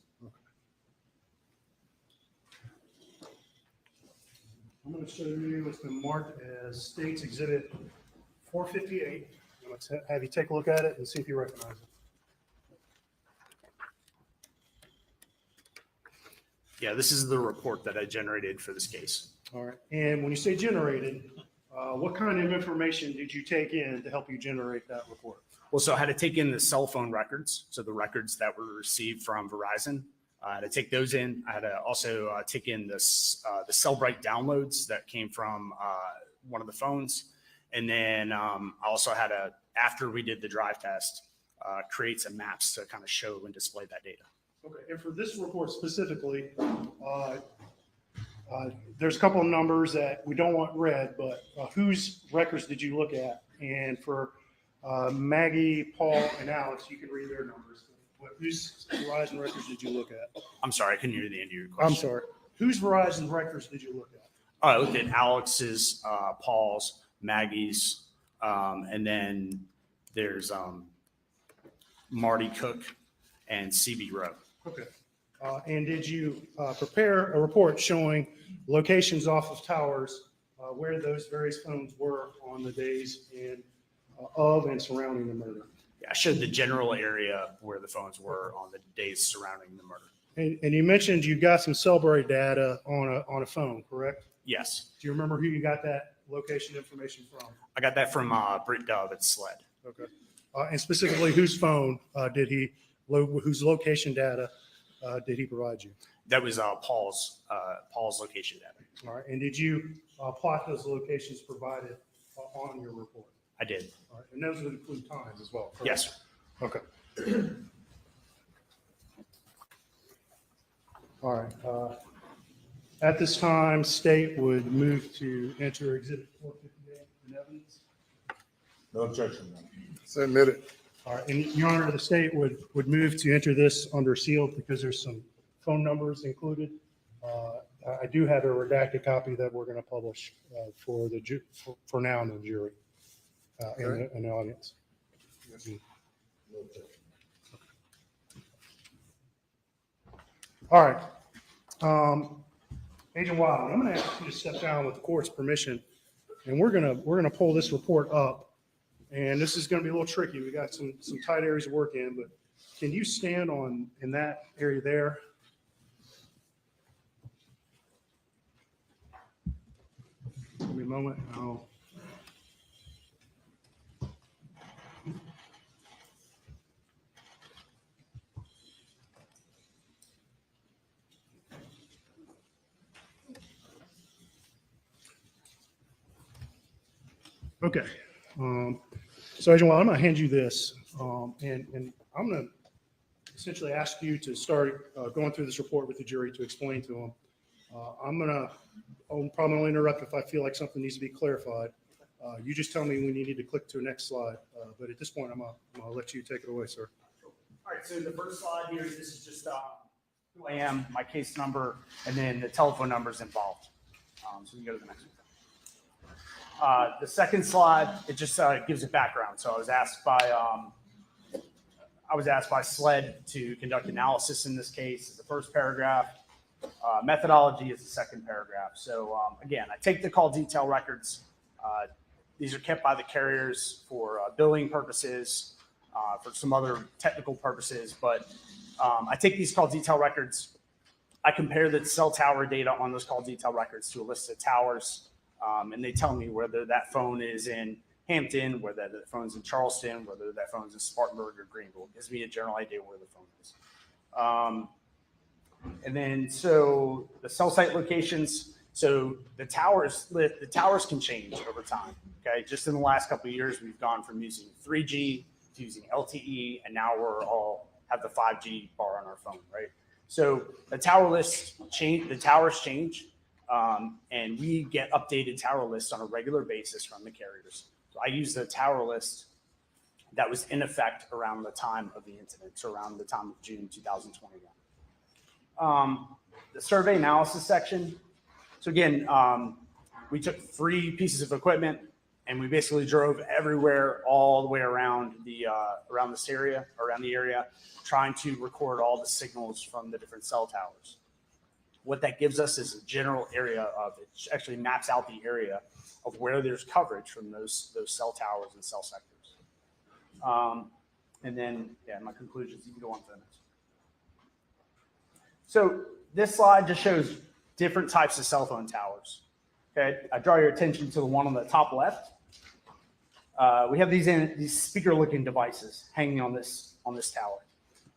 I'm going to show you what's been marked as State's Exhibit 458. Let's have you take a look at it and see if you recognize it. Yeah, this is the report that I generated for this case. All right. And when you say generated, what kind of information did you take in to help you generate that report? Well, so I had to take in the cell phone records, so the records that were received from Verizon. I had to take those in. I had to also take in the Cellbrite downloads that came from one of the phones. And then I also had to, after we did the drive test, create some maps to kind of show and display that data. Okay. And for this report specifically, there's a couple of numbers that we don't want read, but whose records did you look at? And for Maggie, Paul, and Alex, you can read their numbers. Whose Verizon records did you look at? I'm sorry, I couldn't hear the end of your question. I'm sorry. Whose Verizon records did you look at? I looked at Alex's, Paul's, Maggie's, and then there's Marty Cook and CB Rowe. Okay. And did you prepare a report showing locations off of towers where those various phones were on the days of and surrounding the murder? Yeah, I showed the general area where the phones were on the days surrounding the murder. And you mentioned you got some Cellbrite data on a phone, correct? Yes. Do you remember who you got that location information from? I got that from Britt Dove at SLED. Okay. And specifically, whose phone whose location data did he provide you? That was Paul's location data. All right. And did you plot those locations provided on your report? I did. All right. And those would include times as well, correct? Yes. Okay. All right. At this time, State would move to enter Exhibit 458 in evidence. No objection. Submit it. All right. And Your Honor, the State would move to enter this under seal because there's some phone numbers included. I do have a redacted copy that we're going to publish for now in the jury in the audience. All right. Agent Wild, I'm going to ask you to step down with the court's permission, and we're going to pull this report up. And this is going to be a little tricky. We got some tight areas to work in, but can you stand in that area there? Give me a moment. Okay. So Agent Wild, I'm going to hand you this, and I'm going to essentially ask you to start going through this report with the jury to explain to them. I'll probably only interrupt if I feel like something needs to be clarified. You just tell me when you need to click to the next slide. But at this point, I'm going to let you take it away, sir. All right, so the first slide here, this is just who I am, my case number, and then the telephone numbers involved. So we can go to the next one. The second slide, it just gives a background. So I was asked by SLED to conduct analysis in this case. The first paragraph, methodology is the second paragraph. So again, I take the call detail records. These are kept by the carriers for billing purposes, for some other technical purposes, but I take these call detail records. I compare the cell tower data on those call detail records to a list of towers, and they tell me whether that phone is in Hampton, whether that phone's in Charleston, whether that phone's in Spartanburg or Greenville. It gives me a general idea where the phone is. And then, so the cell site locations, so the towers can change over time. Okay, just in the last couple of years, we've gone from using 3G to using LTE, and now we're all have the 5G bar on our phone, right? So the tower list change, the towers change, and we get updated tower lists on a regular basis from the carriers. So I use the tower list that was in effect around the time of the incident, so around the time of June 2021. The survey analysis section. So again, we took 3 pieces of equipment and we basically drove everywhere, all the way around the area, trying to record all the signals from the different cell towers. What that gives us is a general area of it. Actually maps out the area of where there's coverage from those cell towers and cell sectors. And then, yeah, my conclusions. You can go on to the next. So this slide just shows different types of cell phone towers. Okay, I draw your attention to the one on the top left. We have these speaker-looking devices hanging on this tower.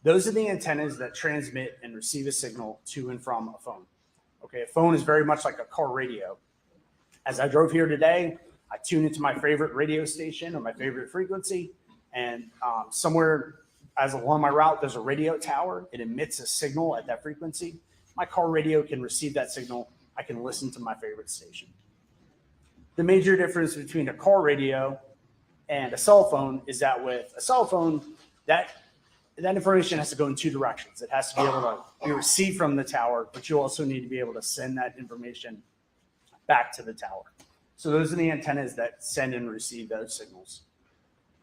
Those are the antennas that transmit and receive a signal to and from a phone. Okay, a phone is very much like a car radio. As I drove here today, I tune into my favorite radio station or my favorite frequency, and somewhere along my route, there's a radio tower. It emits a signal at that frequency. My car radio can receive that signal. I can listen to my favorite station. The major difference between a car radio and a cell phone is that with a cell phone, that information has to go in 2 directions. It has to be able to be received from the tower, but you also need to be able to send that information back to the tower. So those are the antennas that send and receive those signals.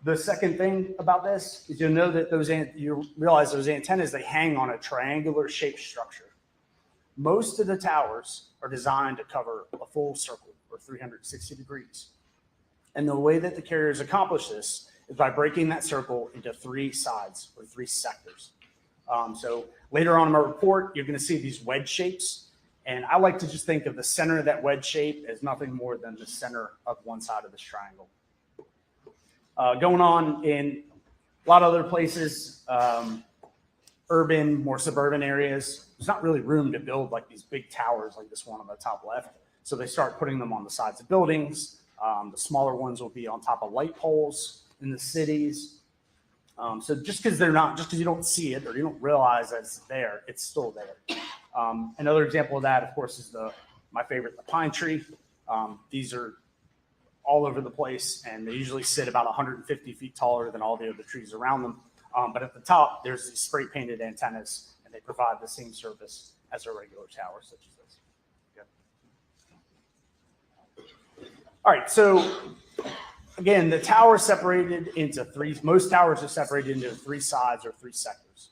The second thing about this is you'll realize those antennas, they hang on a triangular shaped structure. Most of the towers are designed to cover a full circle or 360 degrees. And the way that the carriers accomplish this is by breaking that circle into 3 sides or 3 sectors. So later on in my report, you're going to see these wedge shapes. And I like to just think of the center of that wedge shape as nothing more than the center of one side of this triangle. Going on in a lot of other places, urban, more suburban areas, there's not really room to build like these big towers like this one on the top left. So they start putting them on the sides of buildings. The smaller ones will be on top of light poles in the cities. So just because you don't see it or you don't realize that it's there, it's still there. Another example of that, of course, is my favorite, the pine tree. These are all over the place, and they usually sit about 150 feet taller than all the other trees around them. But at the top, there's these spray painted antennas, and they provide the same service as a regular tower, such as this. Okay. All right, so again, the tower is separated into 3. Most towers are separated into 3 sides or 3 sectors.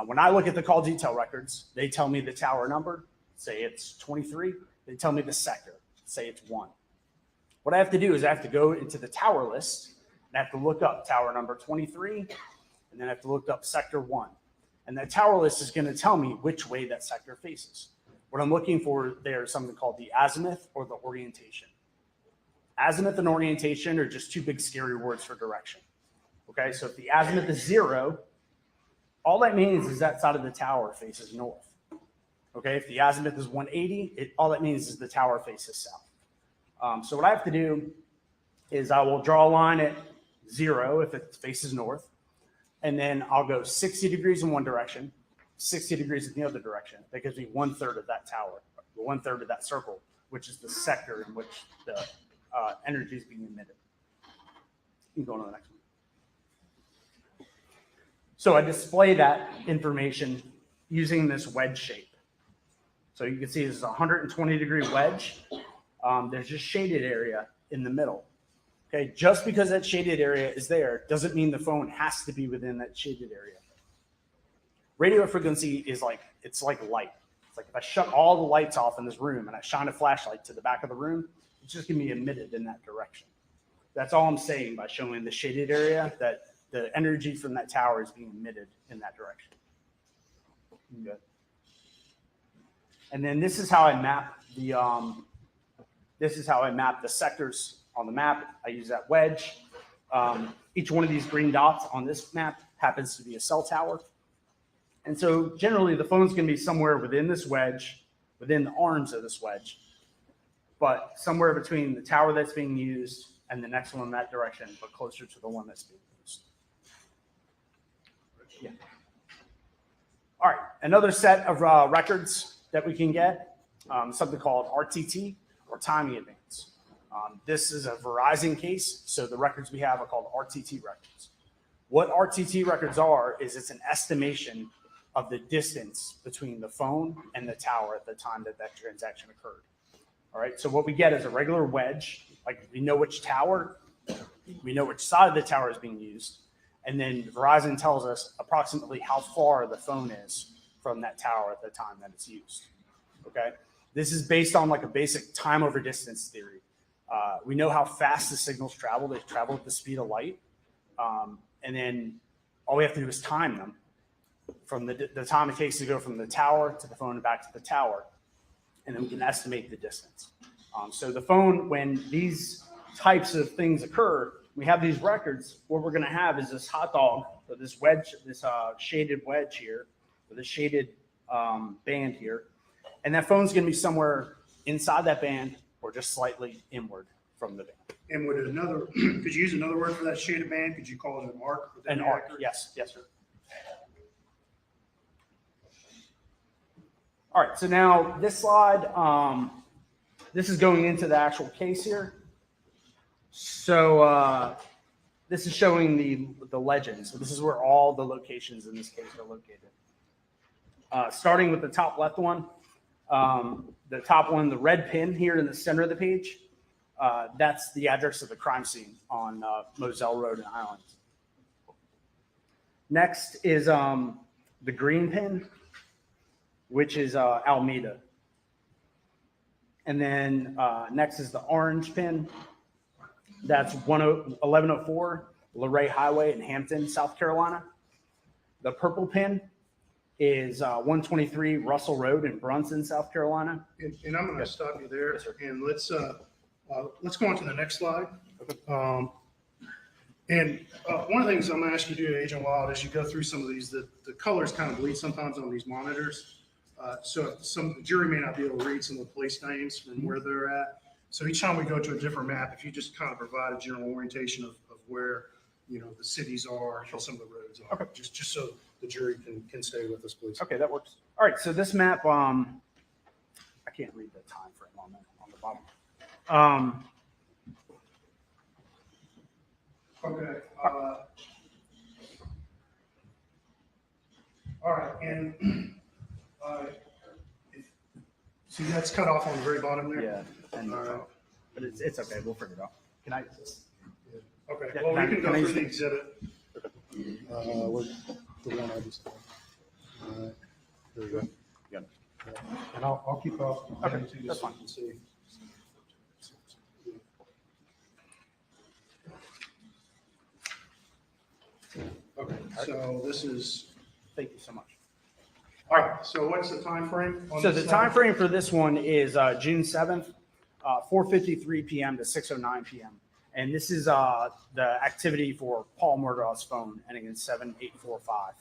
When I look at the call detail records, they tell me the tower number, say it's 23. They tell me the sector, say it's 1. What I have to do is I have to go into the tower list, and I have to look up tower number 23, and then I have to look up sector 1. And that tower list is going to tell me which way that sector faces. What I'm looking for there is something called the azimuth or the orientation. Azimuth and orientation are just 2 big scary words for direction. Okay, so if the azimuth is 0, all that means is that side of the tower faces north. Okay, if the azimuth is 180, all that means is the tower faces south. So what I have to do is I will draw a line at 0 if it faces north. And then I'll go 60 degrees in one direction, 60 degrees in the other direction. That gives me 1/3 of that tower, 1/3 of that circle, which is the sector in which the energy is being emitted. You can go on to the next one. So I display that information using this wedge shape. So you can see this is a 120-degree wedge. There's just shaded area in the middle. Okay, just because that shaded area is there doesn't mean the phone has to be within that shaded area. Radio frequency is like, it's like light. It's like if I shut all the lights off in this room and I shine a flashlight to the back of the room, it's just gonna be emitted in that direction. That's all I'm saying by showing the shaded area, that the energy from that tower is being emitted in that direction. Good. And then this is how I map the sectors on the map. I use that wedge. Each one of these green dots on this map happens to be a cell tower. And so generally the phone's gonna be somewhere within this wedge, within the arms of this wedge, but somewhere between the tower that's being used and the next one in that direction, but closer to the one that's being used. Yeah. All right, another set of records that we can get, something called RTT, or timing advance. This is a Verizon case, so the records we have are called RTT records. What RTT records are is it's an estimation of the distance between the phone and the tower at the time that that transaction occurred. All right, so what we get is a regular wedge, like we know which tower, we know which side of the tower is being used, and then Verizon tells us approximately how far the phone is from that tower at the time that it's used. Okay, this is based on like a basic time over distance theory. We know how fast the signals travel. They travel at the speed of light. And then all we have to do is time them from the time it takes to go from the tower to the phone and back to the tower. And then we can estimate the distance. So the phone, when these types of things occur, we have these records. What we're going to have is this hot dog, or this wedge, this shaded wedge here, or this shaded band here. And that phone's going to be somewhere inside that band or just slightly inward from the band. And would another, could you use another word for that shaded band? Could you call it an arc? An arc, yes, yes, sir. All right, so now this slide, this is going into the actual case here. So this is showing the legend. So this is where all the locations in this case are located. Starting with the top left one, the top one, the red pin here in the center of the page, that's the address of the crime scene on Moselle Road in Island. Next is the green pin, which is Alameda. And then next is the orange pin. That's 1104 Luray Highway in Hampton, South Carolina. The purple pin is 123 Russell Road in Brunson, South Carolina. And I'm going to stop you there, and let's go on to the next slide. One of the things I'm going to ask you to do, Agent Wild, as you go through some of these, the colors kind of bleed sometimes on these monitors. So the jury may not be able to read some of the place names from where they're at. So each time we go to a different map, if you just kind of provide a general orientation of where, the cities are, and some of the roads are, okay. just so the jury can stay with us, please. Okay, that works. All right, so this map, I can't read the time frame on the bottom. Okay. All right, and see that's cut off on the very bottom there. Yeah, and, but it's okay. We'll figure it out. Can I? Okay. Yeah, Well, we can go I through the exhibit. The one I just. There we go. Yeah. And I'll keep up. Okay, that's fine. See. Okay, so this is. Thank you so much. All right. So what's the time frame? So the time frame for this one is June 7th, 4:53 p.m. to 6:09 p.m. And this is the activity for Paul Murdaugh's phone ending in 7845.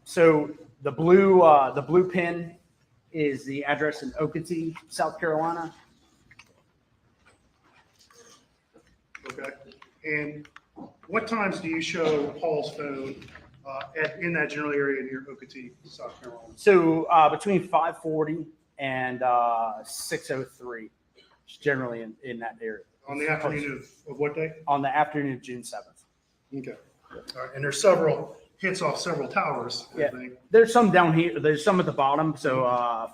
So the blue pin is the address in Okatee, South Carolina. Okay. And what times do you show Paul's phone in that general area near Okatee, South Carolina? So between 5:40 and 6:03, generally in that area. On the afternoon of what day? On the afternoon of June 7th. Okay. All right. And there's several hits off several towers, I Yeah. think. There's some down here. There's some at the bottom. So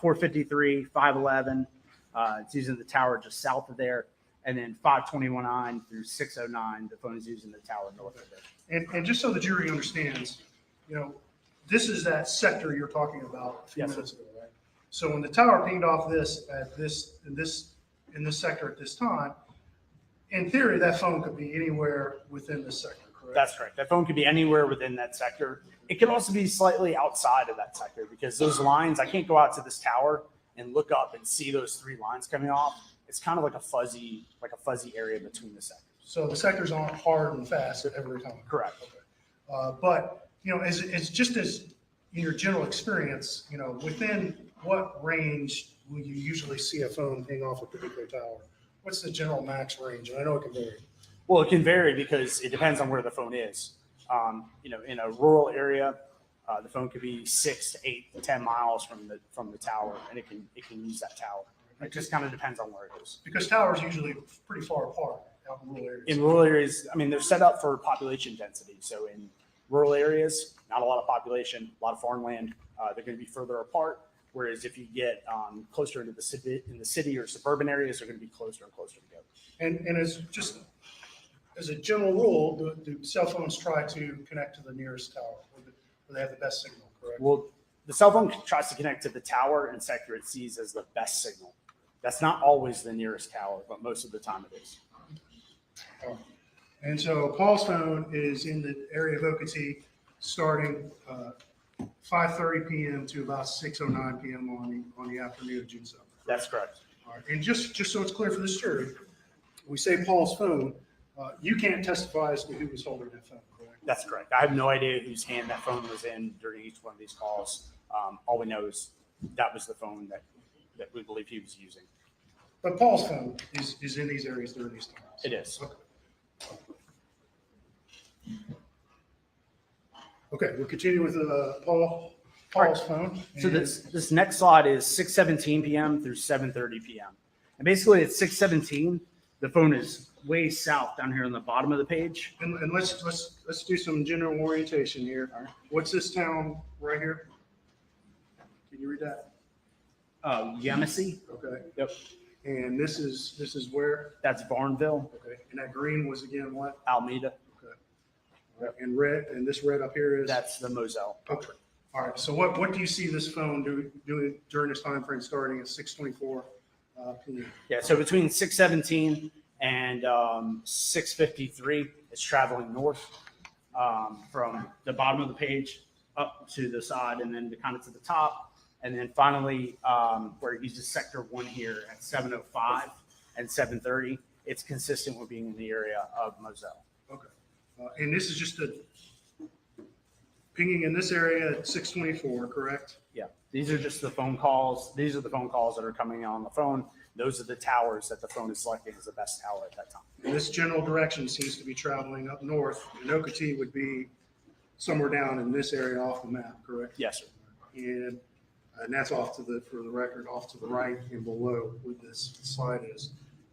453, 511. It's using the tower just south of there. And then 521 through 609, the phone is using the tower north of there. And just so the jury understands, this is that sector you're talking about a few Yes, minutes ago, right? So when the tower pinged off this at in this sector at this time, in theory, that phone could be anywhere within this sector, correct? That's correct. That phone could be anywhere within that sector. It could also be slightly outside of that sector because those lines, I can't go out to this tower and look up and see those 3 lines coming off. It's kind of like a fuzzy area between the sectors. So the sectors aren't hard and fast at every time. Correct. Okay. But as just as in your general experience, within what range will you usually see a phone ping off a particular tower? What's the general max range? And I know it can vary. Well, it can vary because it depends on where the phone is. In a rural area, the phone could be 6 to 8 to 10 miles from the tower, and it can use that tower. It just kind of depends on where it is. Because towers usually pretty far apart out in rural areas. In rural areas, I mean, they're set up for population density. So in rural areas, not a lot of population, a lot of farmland, they're going to be further apart. Whereas if you get closer into the city or suburban areas, they're going to be closer and closer together. And as a general rule, do cell phones try to connect to the nearest tower where they have the best signal, correct? Well, the cell phone tries to connect to the tower and sector it sees as the best signal. That's not always the nearest tower, but most of the time it is. And so Paul's phone is in the area of Okatee starting 5:30 p.m. to about 6:09 p.m. on the afternoon of June 7th. That's correct. All right. And just so it's clear for this jury, we say Paul's phone, you can't testify as to who was holding that phone, correct? That's correct. I have no idea whose hand that phone was in during each one of these calls. All we know is that was the phone that we believe he was using. But Paul's phone is in these areas during these times. It is. Okay, we'll continue with Paul's phone. So this next slide is 6:17 p.m. through 7:30 p.m. And basically at 6:17, the phone is way south down here on the bottom of the page. And let's do some general orientation here. What's this town right here? Can you read that? Yamasee. Okay. Yep. And this is where? That's Barnville. Okay. And that green was again what? Alameda. Okay. And red, and this red up here is? That's the Moselle. Okay. All right. So what do you see this phone doing during this time frame starting at 6:24 p.m.? Yeah. So between 6:17 and 6:53, it's traveling north from the bottom of the page up to the side, and then kind of to the top. And then finally, where it uses sector 1 here at 7:05 and 7:30, it's consistent with being in the area of Moselle. Okay. And this is just a pinging in this area at 6:24, correct? Yeah. These are just the phone calls. These are the phone calls that are coming on the phone. Those are the towers that the phone is selecting as the best tower at that time. And this general direction seems to be traveling up north, and Okatee would be somewhere down in this area off the map, correct? Yes, sir. And that's off to for the record, off to the right and below where this slide is.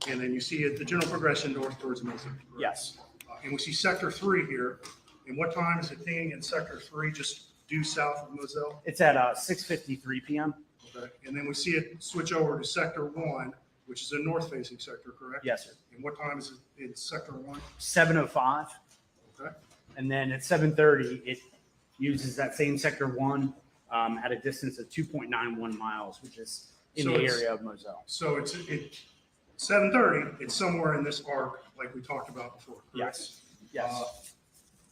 And then you see the general progression north towards Moselle. Yes. And we see sector 3 here. And what time is it pinging in sector 3, just due south of Moselle? It's at 6:53 p.m. Okay. And then we see it switch over to sector 1, which is a north-facing sector, correct? Yes, sir. And what time is it in sector 1? 7:05. Okay. And then at 7:30, it uses that same sector 1 at a distance of 2.91 miles, which is in So the it's- area of Moselle. So it's 7:30, it's somewhere in this arc like we talked about before, correct? Yes. Yes.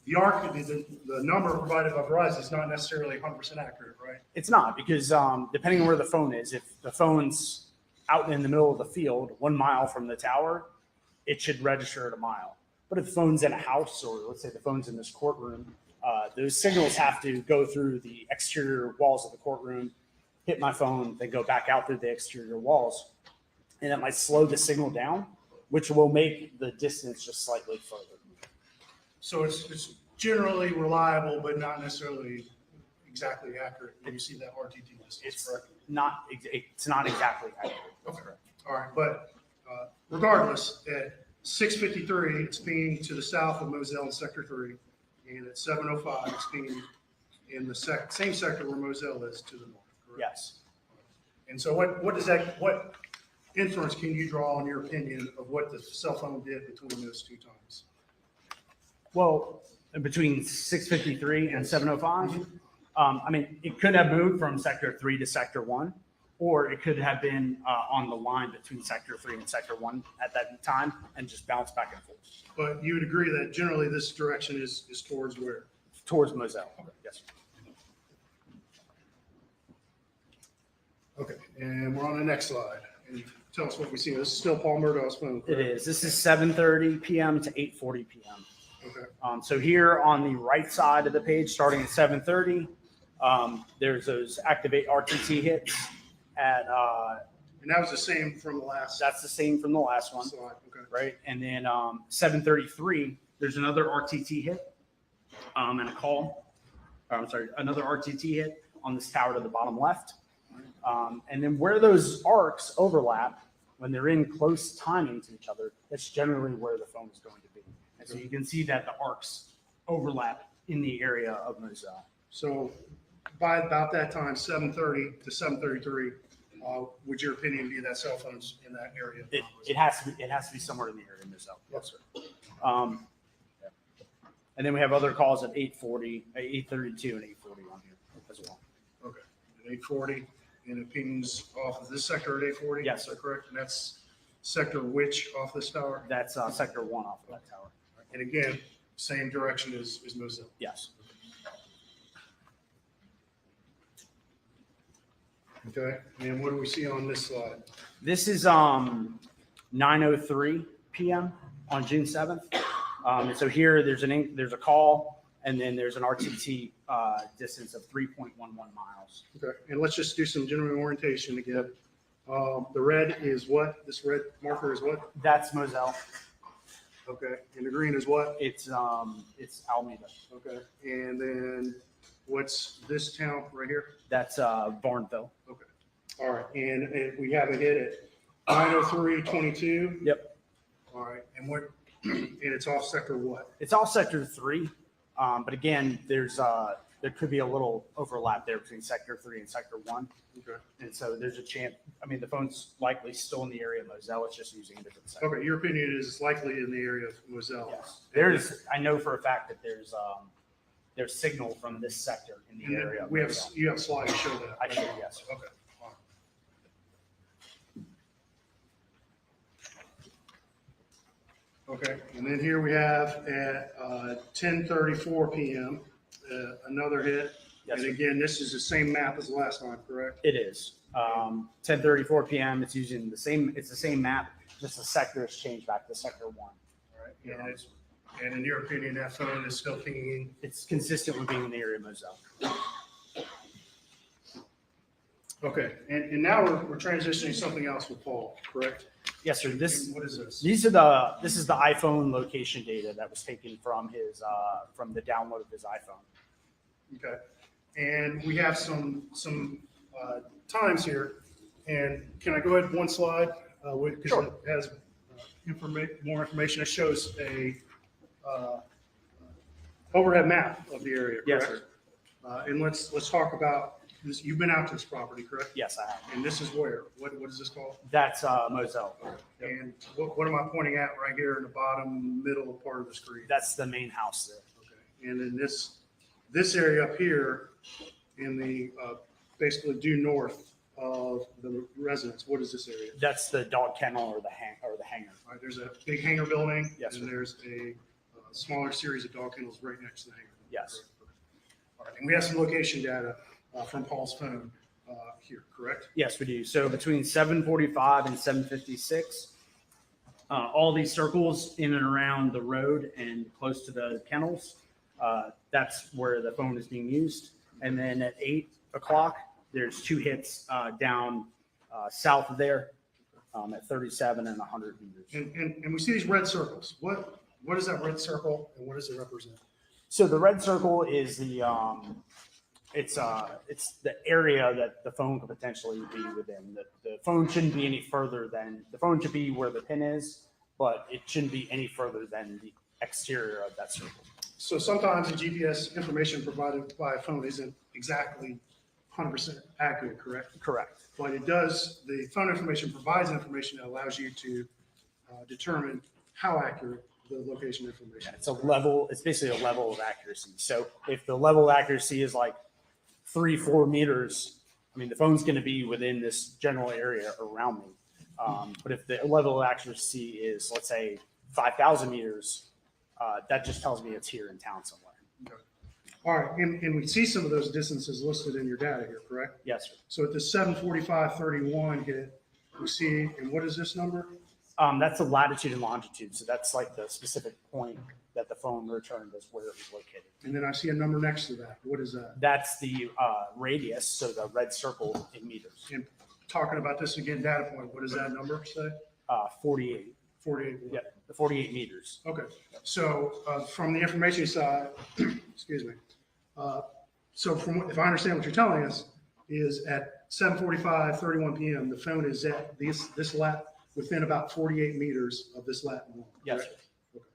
The arc, the number provided by Verizon is not necessarily 100% accurate, right? It's not because depending on where the phone is, if the phone's out in the middle of the field, 1 mile from the tower, it should register at a mile. But if the phone's in a house, or let's say the phone's in this courtroom, those signals have to go through the exterior walls of the courtroom, hit my phone, then go back out through the exterior walls. And that might slow the signal down, which will make the distance just slightly further. So it's generally reliable, but not necessarily exactly accurate when you see that RTT distance, It's correct? it's not exactly accurate. That's Okay. correct. All right, but regardless, at 6:53, it's pinging to the south of Moselle in Sector 3, and at 7:05, it's pinging in the same sector where Moselle is to the north, correct? Yes. And so what inference can you draw, in your opinion, of what the cell phone did between those two times? Well, between 6:53 and 7:05, I mean, it could have moved from Sector 3 to Sector 1, or it could have been on the line between Sector 3 and Sector 1 at that time and just bounced back and forth. But you would agree that generally this direction is towards where? Towards Moselle. Yes. Okay, and we're on the next slide. And tell us what we see. This is still Paul Murdaugh's phone, It correct? is. This is 7:30 p.m. to 8:40 p.m. Okay. So here on the right side of the page, starting at 7:30, there's those activate RTT hits at, And that was the same from the last that's the same from the last one, slide. Okay. right? And then 7:33, there's another RTT hit and a call. I'm sorry, another RTT hit on this tower to the bottom left. And then where those arcs overlap, when they're in close timing to each other, that's generally where the phone is going to be. And so you can see that the arcs overlap in the area of Moselle. So by about that time, 7:30 to 7:33, would your opinion be that cell phones in that area? It has to be somewhere in the area of Moselle. Yes, sir. And then we have other calls at 8:40, 8:32, and 8:40 on here as well. Okay. At 8:40, and it pings off of this sector at 8:40? Yes, Is that sir. correct? And that's sector which off this tower? That's Sector 1 off of that tower. And again, same direction as Moselle. Yes. Okay. And what do we see on this slide? This is 9:03 p.m. on June 7th. And so here there's a call, and then there's an RTT distance of 3.11 miles. Okay. And let's just do some general orientation again. The red is what? This red marker is what? That's Moselle. Okay. And the green is what? It's Alameda. Okay. And then what's this town right here? That's Barnville. Okay. All right. And we have a hit at 9:03:22. Yep. All right. And what? And it's off sector what? It's all Sector 3, but again, there could be a little overlap there between Sector 3 and Sector 1. Okay. And so there's a chance, I mean, the phone's likely still in the area of Moselle, it's just using a different sector. Okay. Your opinion is it's likely in the area of Moselle. Yes. I know for a fact that there's signal from this sector in the And area. then of we have, Moselle. you have slides to show that. I should, yes. Okay. All right. Okay, and then here we have at 10:34 p.m., another hit. Yes, And sir. again, this is the same map as the last time, correct? It is. 10:34 p.m. It's using the same map, just the sector has changed back to Sector 1. All right. And in your opinion, that phone is still pinging? It's consistent with being in the area of Moselle. Okay, and now we're transitioning to something else with Paul, correct? Yes, sir. What is this? This is the iPhone location data that was taken from from the download of his iPhone. Okay, and we have some times here, and can I go ahead one slide? Because Sure. it has more information. It shows a overhead map of the area, Yes, correct? And let's talk about this. You've been out to this property, correct? Yes, I have. And this is where? What is this called? That's Moselle. And what am I pointing at right here in the bottom middle part of the screen? That's the main house there. Okay. And then this area up here in the basically due north of the residence, what is this area? That's the dog kennel or the hangar. All right, there's a big hangar building. Yes, And sir. there's a smaller series of dog kennels right next to the hangar. Yes. All right, and we have some location data from Paul's phone here, correct? Yes, we do. So between 7:45 and 7:56, all these circles in and around the road and close to the kennels, that's where the phone is being used. And then at 8 o'clock, there's two hits down south of there at 37 and 100 meters. And we see these red circles. What is that red circle and what does it represent? So the red circle is the it's the area that the phone could potentially be within. The phone shouldn't be any further than the phone should be where the pin is, but it shouldn't be any further than the exterior of that circle. So sometimes the GPS information provided by a phone isn't exactly 100% accurate, correct? Correct. But it does, the phone information provides information that allows you to determine how accurate the location information is. It's a level. It's basically a level of accuracy. So if the level of accuracy is like 3-4 meters, I mean the phone's going to be within this general area around me. But if the level of accuracy is, let's say, 5,000 meters, that just tells me it's here in town somewhere. All right, and we see some of those distances listed in your data here, correct? Yes, sir. So at the 745.31 hit, we see, and what is this number? That's the latitude and longitude. So that's like the specific point that the phone returned as where it was located. And then I see a number next to that. What is that? That's the radius, so the red circle in meters. And talking about this again, data point, what does that number say? 48. 48. Yeah, the 48 meters. Okay, so from the information side, excuse me. So from what, if I understand what you're telling us, is at 7:45:31 p.m. the phone is at this lat within about 48 meters of this lat one. Yes, correct? Okay.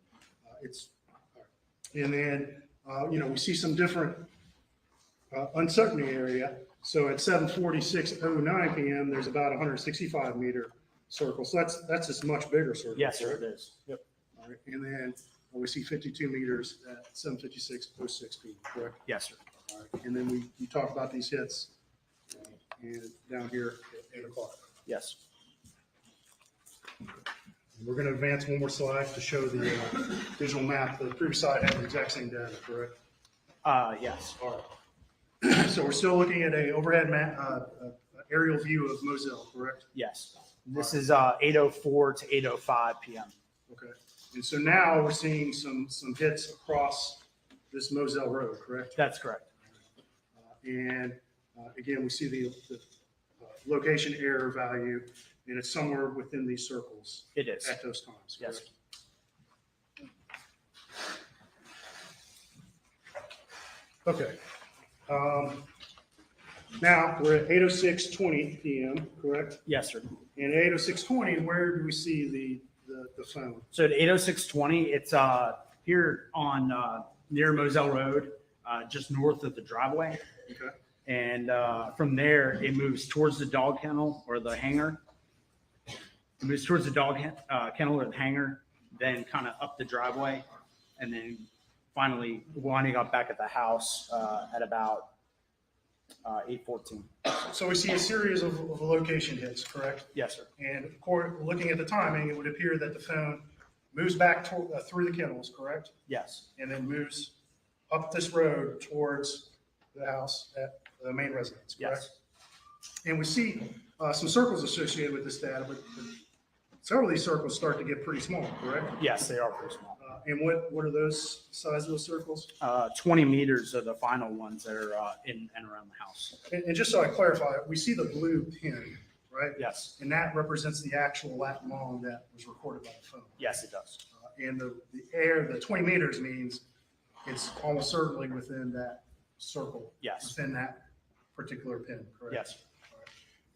It's all right. And then we see some different uncertainty area. So at 7:46:09 p.m. there's about 165 meter circle. So that's this much bigger circle. Yes, sir, correct? it is. Yep. All right, and then we see 52 meters at 7:56:06 p.m. Correct. Yes, sir. All right, and then we talk about these hits, and down here at 8 o'clock. Yes. We're going to advance one more slide to show the digital map. The previous slide had the exact same data, correct? Yes. All right. So we're still looking at a overhead map, aerial view of Moselle, correct? Yes. This is 8:04 to 8:05 p.m. Okay. And so now we're seeing some hits across this Moselle Road, correct? That's correct. And again, we see the location error value, and it's somewhere within these circles It is. at those times. Yes. correct? Okay. Now we're at 8:06:20 p.m., correct? Yes, sir. And at 8:06:20, where do we see the phone? So at 8:06:20, it's here on near Moselle Road, just north of the driveway. Okay. And from there, it moves towards the dog kennel or the hangar. It moves towards the dog kennel or the hangar, then kind of up the driveway, and then finally winding up back at the house at about 8:14. So we see a series of location hits, correct? Yes, sir. And of course, looking at the timing, it would appear that the phone moves back through the kennels, correct? Yes. And then moves up this road towards the house at the main residence, correct? Yes. And we see some circles associated with this data, but several of these circles start to get pretty small, correct? Yes, they are pretty small. And what are those size of those circles? 20 meters are the final ones that are in and around the house. And just so I clarify, we see the blue pin, right? Yes. And that represents the actual lat long that was recorded by the phone. Yes, it does. And the 20 meters means it's almost certainly within that circle. Yes. Within that particular pin, correct? Yes.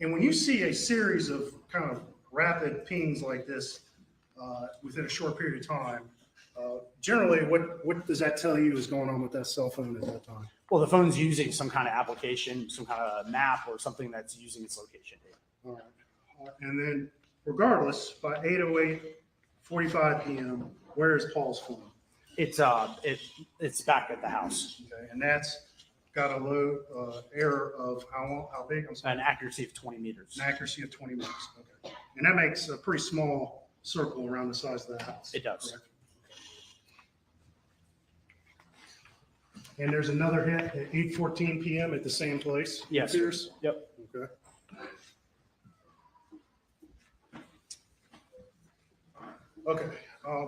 And when you see a series of kind of rapid pings like this within a short period of time, generally, what does that tell you is going on with that cell phone at that time? Well, the phone's using some kind of application, some kind of map or something that's using its location data. All right. And then regardless, by 8:08:45 p.m., where is Paul's phone? It's back at the house. Okay, and that's got a low error of how big? I'm sorry. An accuracy of 20 meters. An accuracy of 20 meters. Okay. And that makes a pretty small circle around the size of the house. It does. Correct? And there's another hit at 8:14 p.m. at the same place? Yes. it appears? Yep. Okay. Okay,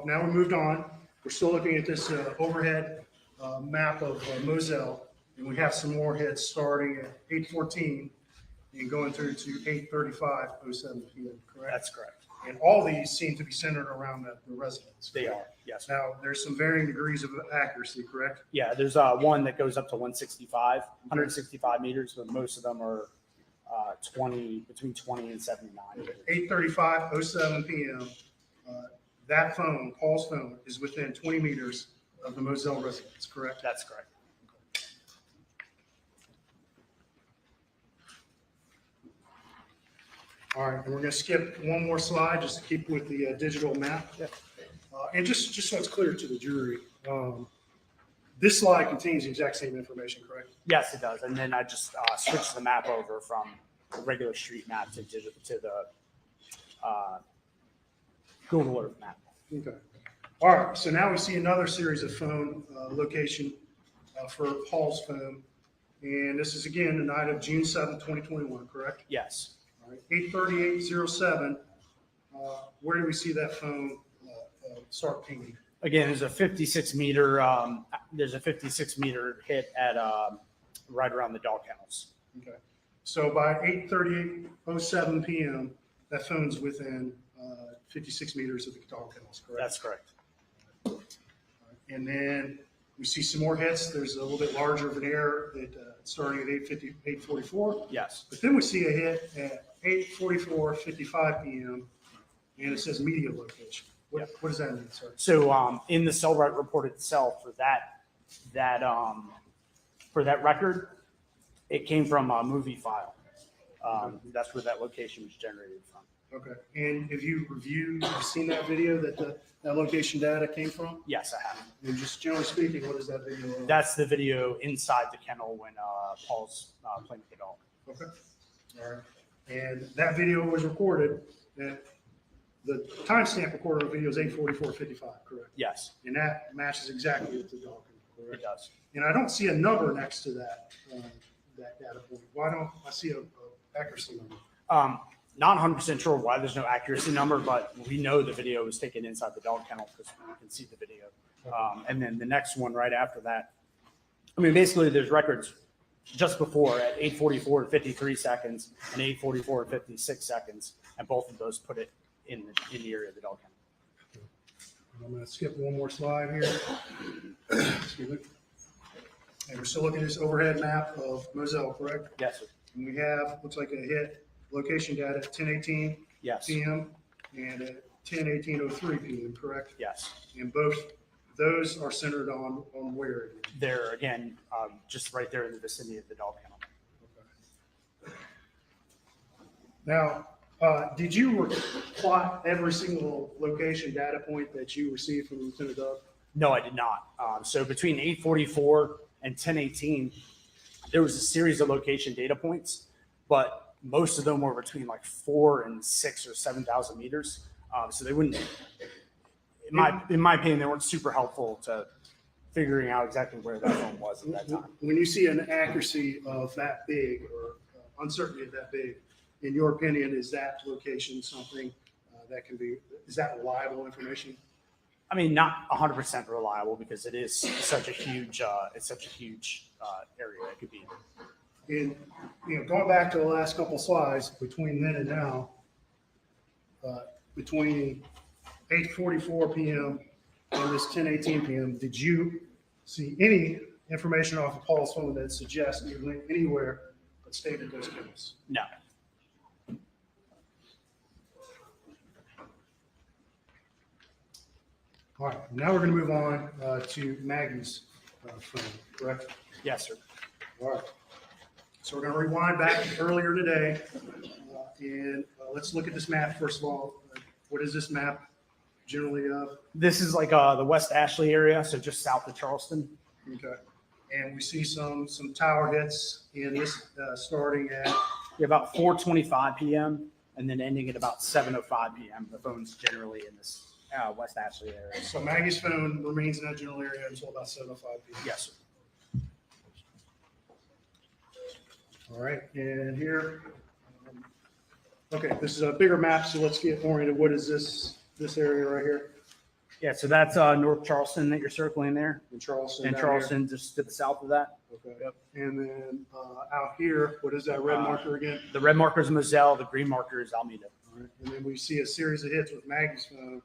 now we moved on. We're still looking at this overhead map of Moselle, and we have some more hits starting at 8:14 and going through to 8:35:07 p.m., correct? That's correct. And all these seem to be centered around the residence. They are, yes. Now, there's some varying degrees of accuracy, correct? Yeah, there's one that goes up to 165 meters, but most of them are between 20 and 79. 8:35:07 p.m. That phone, Paul's phone, is within 20 meters of the Moselle residence, correct? That's correct. All right, and we're going to skip one more slide just to keep with the digital map. And just so it's clear to the jury, this slide contains the exact same information, correct? Yes, it does. And then I just switched the map over from the regular street map to the Google Earth map. Okay. All right, so now we see another series of phone location for Paul's phone. And this is again the night of June 7th, 2021, correct? Yes. All right, 8:38:07. Where do we see that phone start pinging? Again, there's a 56 meter hit at right around the dog kennels. Okay. So by 8:38:07 p.m., that phone's within 56 meters of the dog kennels, correct? That's correct. All right. And then we see some more hits. There's a little bit larger of an error that starting at 8:44. Yes. But then we see a hit at 8:44:55 p.m. and it says media location. What does that mean, sir? So in the cell right report itself for that record, it came from a movie file. That's where that location was generated from. Okay. And have you seen that video that that location data came from? Yes, I have. And just generally speaking, what is that video? That's the video inside the kennel when Paul's playing with the dog. Okay. All right. And that video was recorded at the timestamp recorded on the video is 8:44:55, correct? Yes, And that matches exactly with the dog, it correct? does. And I don't see a number next to that data point. Why don't I see a accuracy number? Not 100% sure why there's no accuracy number, but we know the video was taken inside the dog kennel because we can see the video. And then the next one right after that, I mean, basically there's records just before at 8:44:53 seconds and 8:44:56 seconds, and both of those put it in the area of the dog kennel. I'm going to skip one more slide here. Excuse me. And we're still looking at this overhead map of Moselle, correct? Yes, sir. And we have, looks like a hit location data at 10:18 Yes. p.m. and at 10:18:03 p.m., correct? Yes. And both those are centered on where again? They're, again, just right there in the vicinity of the dog kennel. Now, did you plot every single location data point that you received from Lieutenant Doug? No, I did not. So between 8:44 and 10:18, there was a series of location data points, but most of them were between like 4 and 6 or 7,000 meters. So they wouldn't, in my opinion, they weren't super helpful to figuring out exactly where that phone was at that time. When you see an accuracy of that big or uncertainty of that big, in your opinion, is that location something that can be, is that reliable information? I mean, not 100% reliable because it is such a huge, area it could be. And, going back to the last couple slides, between then and now, between 8:44 p.m. and this 10:18 p.m., did you see any information off of Paul's phone that suggests you went anywhere but stayed at those kennels? No. All right, now we're going to move on to Maggie's phone, correct? Yes, sir. All right. So we're going to rewind back to earlier today, and let's look at this map first of all. What is this map generally of? This is like the West Ashley area, so just south of Charleston. Okay. And we see some tower hits in this starting at About 4:25 p.m. and then ending at about 7:05 p.m. The phone's generally in this West Ashley area. so Maggie's phone remains in that general area until about 7:05 p.m. Yes, sir. All right, and here, okay, this is a bigger map, so let's get oriented. What is this area right here Yeah, so that's North Charleston that you're circling there, in Charleston? and down here? Charleston just to the south of that. Okay. And then out here, what is that red marker again? The red marker is Moselle, the green marker is Almeda. All right. And and then we see a series of hits with Maggie's phone.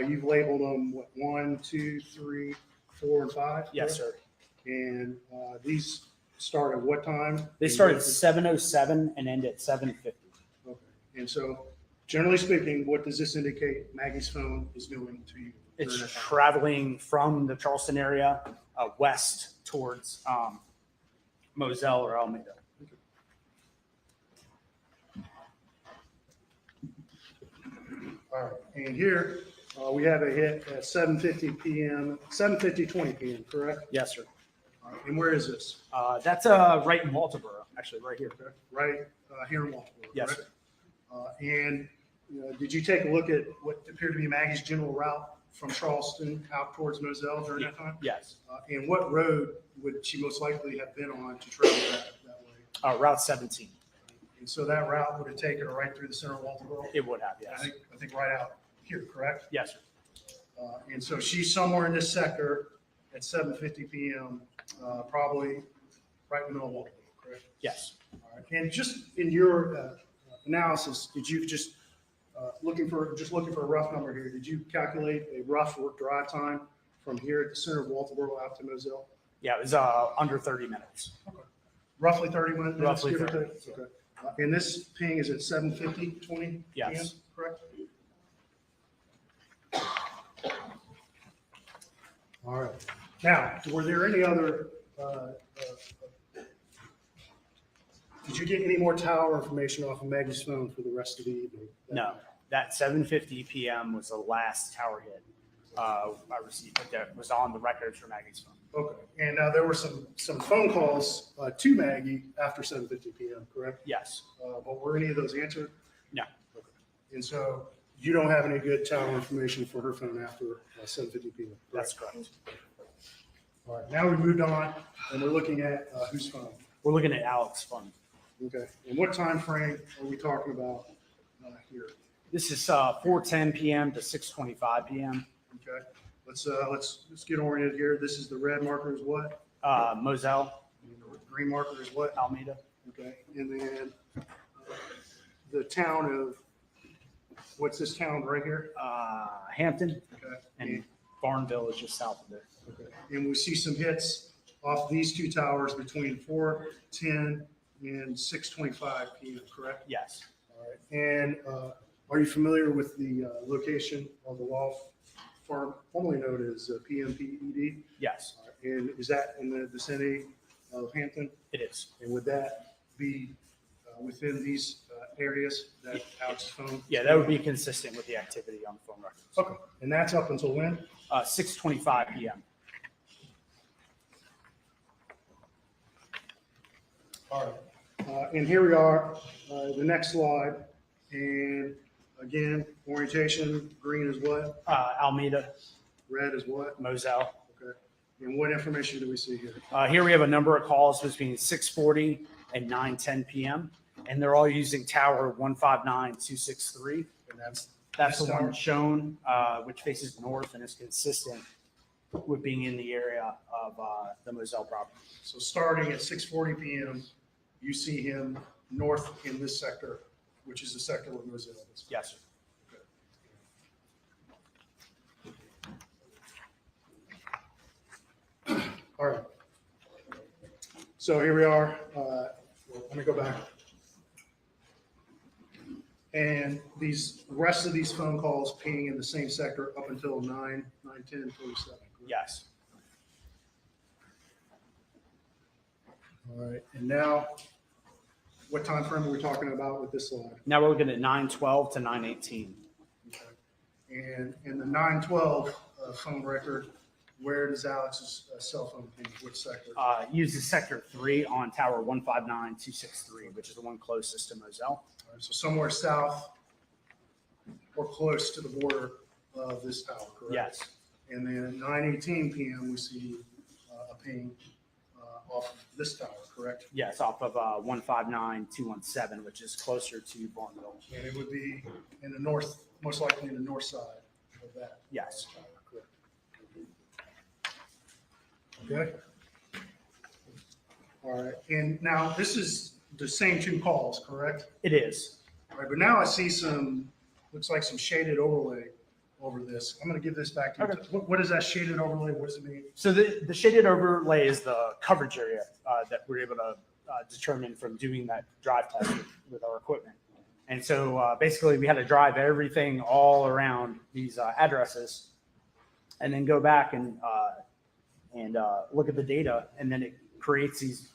You've labeled them, what, 1, 2, 3, 4, and 5? Yes, sir. And these start at what time? They start at 7:07 and end at 7:50. Okay. And so, generally speaking, what does this indicate Maggie's phone is doing to you? It's during that time? traveling from the Charleston area west towards Moselle or Almeida. All right. And here we have a hit at 7:50 p.m., 20 p.m., correct? Yes, sir. All right. And where is this? That's right in Walterboro, actually, right here. Okay. Right here in Walterboro. Yes, correct? sir. And did you take a look at what appeared to be Maggie's general route from Charleston out towards Moselle during that time? Yes. And what road would she most likely have been on to travel that way? Route 17. And so that route would have taken her right through the center of Walterboro? It would have, yes. I think right out here, correct? Yes, sir. And so she's somewhere in this sector at 7:50 p.m., probably right in the middle of Walterboro, correct? Yes. All right. And just in your analysis, did you just looking for a rough number here? Did you calculate a rough drive time from here at the center of Walterboro out to Moselle? Yeah, it was under 30 minutes. Roughly 30 minutes. Roughly give or 30. take? Okay. And this ping is at 7:50, 20 Yes. p.m., correct? All right. Now, were there any other, did you get any more tower information off of Maggie's phone for the rest of the evening? No, that 7:50 p.m. was the last tower hit I received, but that was on the records for Maggie's phone. Okay. And there were some phone calls to Maggie after 7:50 p.m., correct? Yes. But were any of those answered? No. Okay. And so you don't have any good tower information for her phone after 7:50 p.m.? That's correct. All right. Now we moved on, and we're looking at whose phone? We're looking at Alex's phone. Okay. And what time frame are we talking about here? This is 4:10 p.m. to 6:25 p.m. Okay. Let's get oriented here. This is the red marker is what? Moselle, And the green marker is what? Almeida. Okay. And then the town of, what's this town right here? Hampton, Okay. and Barnville is just south of there. Okay. And we see some hits off these two towers between 4:10 and 6:25 p.m., correct? Yes. All right. And are you familiar with the location of the law farm, formerly known as PMPED? Yes, All right. And is that in the vicinity of Hampton? it is. And would that be within these areas that Alex's phone? Yeah, that would be consistent with the activity on the phone records. Okay. And that's up until when? 6:25 p.m. All right. And here we are, the next slide. And again, orientation, green is what? Almeida, Red is what? Moselle. Okay. And what information do we see here? Here we have a number of calls between 6:40 and 9:10 p.m. And they're all using tower 159263. And that's That's the this one tower? shown, which faces north and is consistent with being in the area of the Moselle property. So starting at 6:40 p.m., you see him north in this sector, which is the sector where Moselle is. Yes, sir. All right. So here we are. Let me go back. And these rest of these phone calls ping in the same sector up until 9:10, 47. Yes. All right. And now, what time frame are we talking about with this slide? Now we're looking at 9:12 to 9:18. Okay. And in the 912 phone record, where does Alex's cell phone ping? Which sector? Uses sector 3 on tower 159263, which is the one closest to Moselle. All right, so somewhere south or close to the border of this tower, correct? Yes. And then at 9:18 p.m., we see a ping off of this tower, correct? Yes, off of 159217, which is closer to Barnville. And it would be in the north, most likely in the north side of that. Yes. tower, correct? Okay. All right. And now this is the same two calls, correct? It is. All right. But now I see some looks like some shaded overlay over this. I'm going to give this back to you. Okay. What is that shaded overlay? What does it mean? So the shaded overlay is the coverage area that we're able to determine from doing that drive test with our equipment. And so basically we had to drive everything all around these addresses and then go back and look at the data, and then it creates these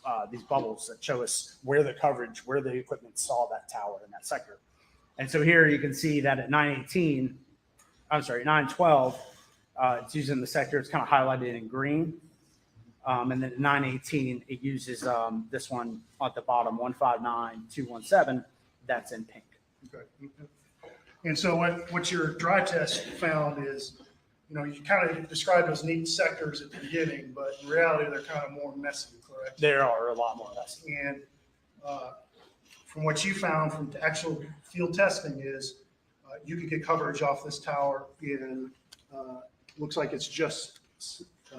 bubbles that show us where the coverage, where the equipment saw that tower in that sector. And so here you can see that at 912, it's using the sector, it's kind of highlighted in green. And then at 918, it uses this one at the bottom, 159.217, that's in pink. Okay. And so what your drive test found is, you kind of described those neat sectors at the beginning, but in reality, they're kind of more messy, correct? There are a lot more messy. And from what you found from the actual field testing is you could get coverage off this tower in, looks like it's just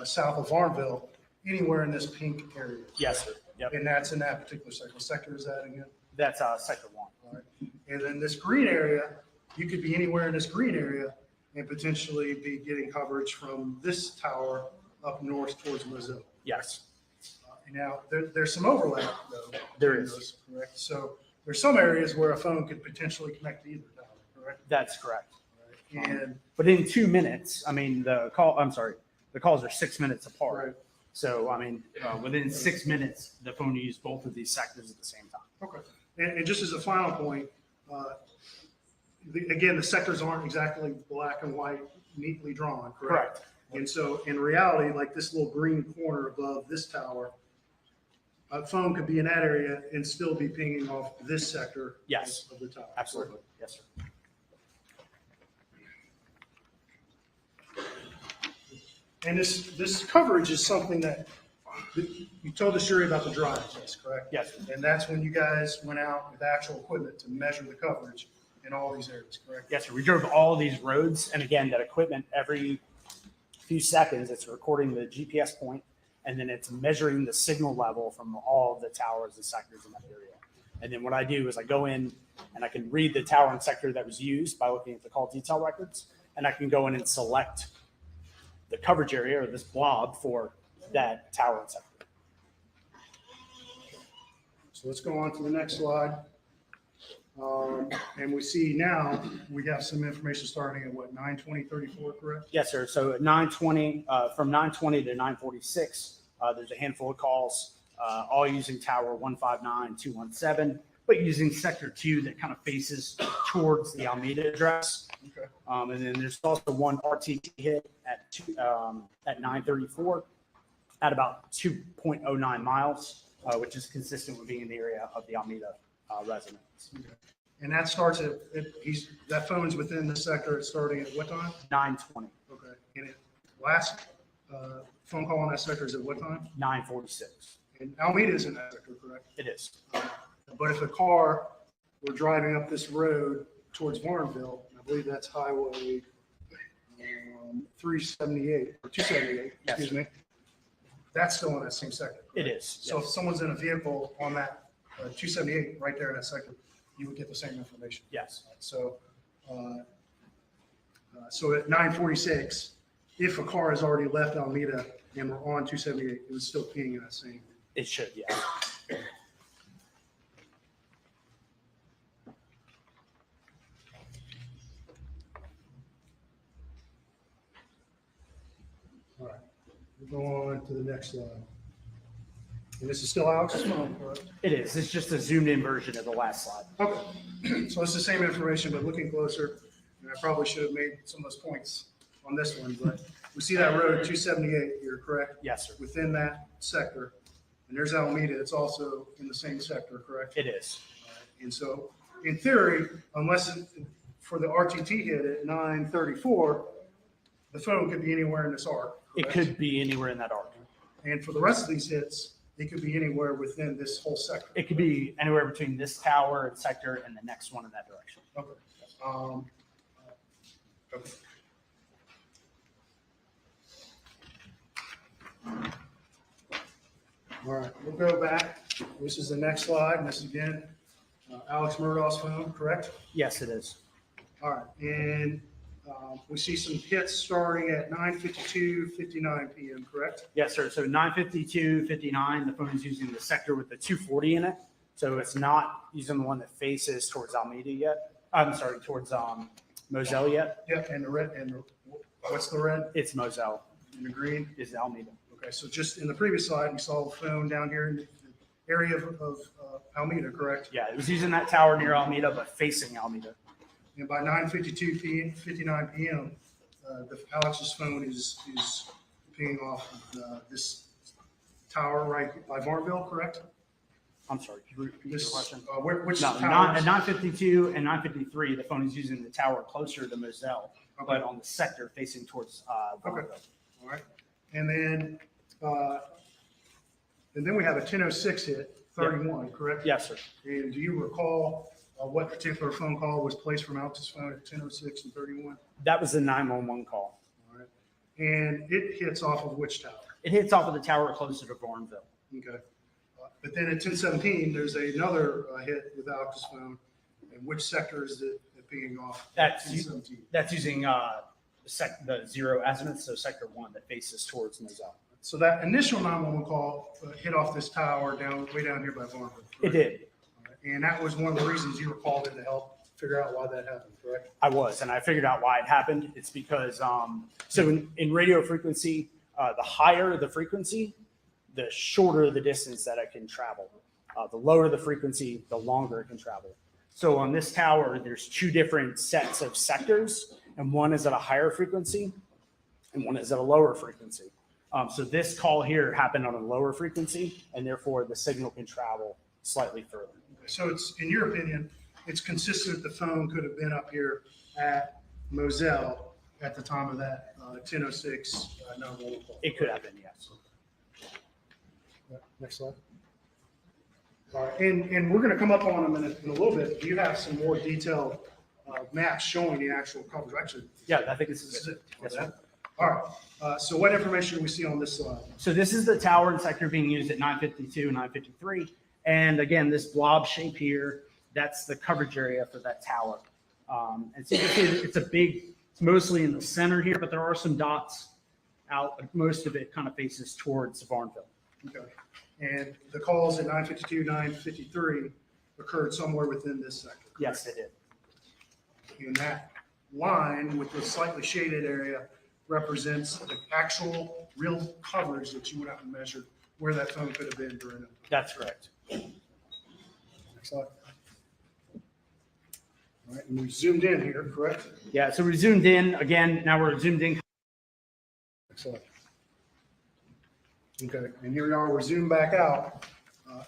south of Varnville, anywhere in this pink area. Yes, sir. Yep. And that's in that particular sector. What sector is that again? That's sector 1. All right. And then this green area, you could be anywhere in this green area and potentially be getting coverage from this tower up north towards Murdaugh. Yes. Now, there's some overlap, though. There between is. those, correct? So there's some areas where a phone could potentially connect to either tower, correct? That's correct. And But in 2 minutes, the calls are 6 minutes apart. Right. So, within 6 minutes, the phone used both of these sectors at the same time. okay. And just as a final point, again, the sectors aren't exactly black and white, neatly drawn, correct? Correct. And so in reality, like this little green corner above this tower, a phone could be in that area and still be pinging off this sector Yes. of the tower. Absolutely. Yes, sir. And this coverage is something that you told the jury about the drive test, correct? Yes. And that's when you guys went out with actual equipment to measure the coverage in all these areas, correct? Yes, sir. We drove all of these roads. And again, that equipment, every few seconds, it's recording the GPS point, and then it's measuring the signal level from all of the towers and sectors in that area. And then what I do is I go in and I can read the tower and sector that was used by looking at the call detail records, and I can go in and select the coverage area or this blob for that tower and sector. So let's go on to the next slide. And we see now we have some information starting at what, 9:20:34, correct? Yes, sir. So at 9:20, from 9:20 to 9:46, there's a handful of calls, all using tower 159.217, but using sector 2 that kind of faces towards the Alameda address. Okay. And then there's also one RTT hit at 9:34 at about 2.09 miles, which is consistent with being in the area of the Alameda residents. Okay. And that starts that phone's within the sector. It's starting at what time? 9:20, Okay. And last phone call on that sector is at what time? 9:46. And Alameda is in that sector, correct? It is. But if a car were driving up this road towards Varnville, I believe that's Highway 378 or 278, Yes. excuse me, that's still in that same sector. It correct? is. So if someone's in a vehicle on that 278 right there in that sector, you would get the same information. Yes. So, so at 9:46, if a car has already left Alameda and we're on 278, it would still ping in that same. It should, yes. All right, we'll go on to the next slide. And this is still Alex's phone, correct? It is. It's just a zoomed in version of the last slide. Okay, so it's the same information, but looking closer, and I probably should have made some of those points on this one, but we see that road 278 here, correct? Yes, sir. Within that sector, and there's Alameda, it's also in the same sector, correct? It is. And so, in theory, for the RTT hit at 9:34, the phone could be anywhere in this arc. It correct? could be anywhere in that arc. And for the rest of these hits, it could be anywhere within this whole sector. It could be anywhere between this tower and sector and the next one in that direction. Okay. Okay. All right, we'll go back. This is the next slide, and this is again Alex Murdaugh's phone, correct? Yes, it is. All right, and we see some hits starting at 9:52:59 p.m., correct? Yes, sir. So 9:52:59, the phone is using the sector with the 240 in it. So it's not using the one that faces towards Alameda yet. I'm sorry, towards Moselle yet. Yep, and the red, what's the red? It's Moselle. And the green? Is Alameda. Okay, so just in the previous slide, we saw the phone down here in the area of Alameda, correct? Yeah, it was using that tower near Alameda, but facing Alameda. And by 9:59 p.m., Alex's phone is pinging off of this tower right by Varnville, correct? I'm sorry, could you repeat the This, question? which No, tower? at 9:52 and 9:53, the phone is using the tower closer to Moselle, Okay. but on the sector facing towards Okay. Varnville. All right, and then we have a 10:06 hit, 31, correct? Yes, sir. And do you recall what particular phone call was placed from Alex's phone at 10:06 and 31? That was the 911 call. All right, and it hits off of which tower? It hits off of the tower closer to Varnville. Okay. But then at 10:17, there's another hit with Alex's phone. And which sector is it pinging off? That's 10:17. That's using the zero azimuth, so sector 1 that faces towards Moselle. So that initial 911 call hit off this tower way down here by Varnville. It did. And that was one of the reasons you were called in to help figure out why that happened, correct? I was, and I figured out why it happened. It's because, so in radio frequency, the higher the frequency, the shorter the distance that it can travel. The lower the frequency, the longer it can travel. So on this tower, there's two different sets of sectors, and one is at a higher frequency, and one is at a lower frequency. So this call here happened on a lower frequency, and therefore the signal can travel slightly further. So it's, in your opinion, it's consistent the phone could have been up here at Moselle at the time of that 10:06 911 call. It could have been, yes. Next slide. All right, and we're going to come up on them in a little bit. Do you have some more detailed maps showing the actual coverage? Actually, Yeah, I think this this is is it. Yes, sir. All right. So what information do we see on this slide? So this is the tower and sector being used at 9:52 and 9:53. And again, this blob shape here, that's the coverage area for that tower. And so you can see it's mostly in the center here, but there are some dots out. Most of it kind of faces towards Varnville. Okay. And the calls at 9:52, 9:53 occurred somewhere within this sector. correct? Yes, they did. And that line with the slightly shaded area represents the actual real coverage that you went out and measured where that phone could have been during it. That's correct. Next slide. All right, and we zoomed in here, correct? Yeah, so we zoomed in again. Now we're zoomed in. Next slide. Okay, and here we are, we're zoomed back out.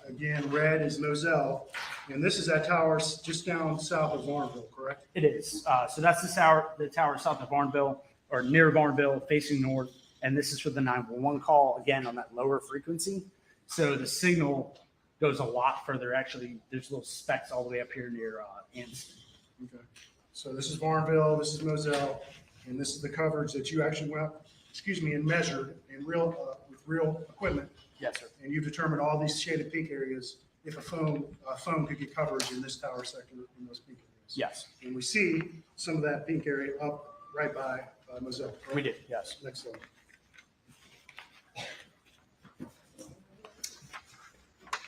Again, red is Moselle, and this is that tower just down south of Varnville, correct? It is. So that's the tower south of Varnville, or near Varnville, facing north. And this is for the 911 call, again, on that lower frequency. So the signal goes a lot further. Actually, there's little specks all the way up here near Anston. Okay. So this is Varnville, this is Moselle, and this is the coverage that you actually went out, and measured in with real equipment. Yes, sir. And you've determined all these shaded pink areas, if a phone could get coverage in this tower sector in those pink areas. Yes, And we see some of that pink area up right by Moselle. correct? we did. Yes. Next slide.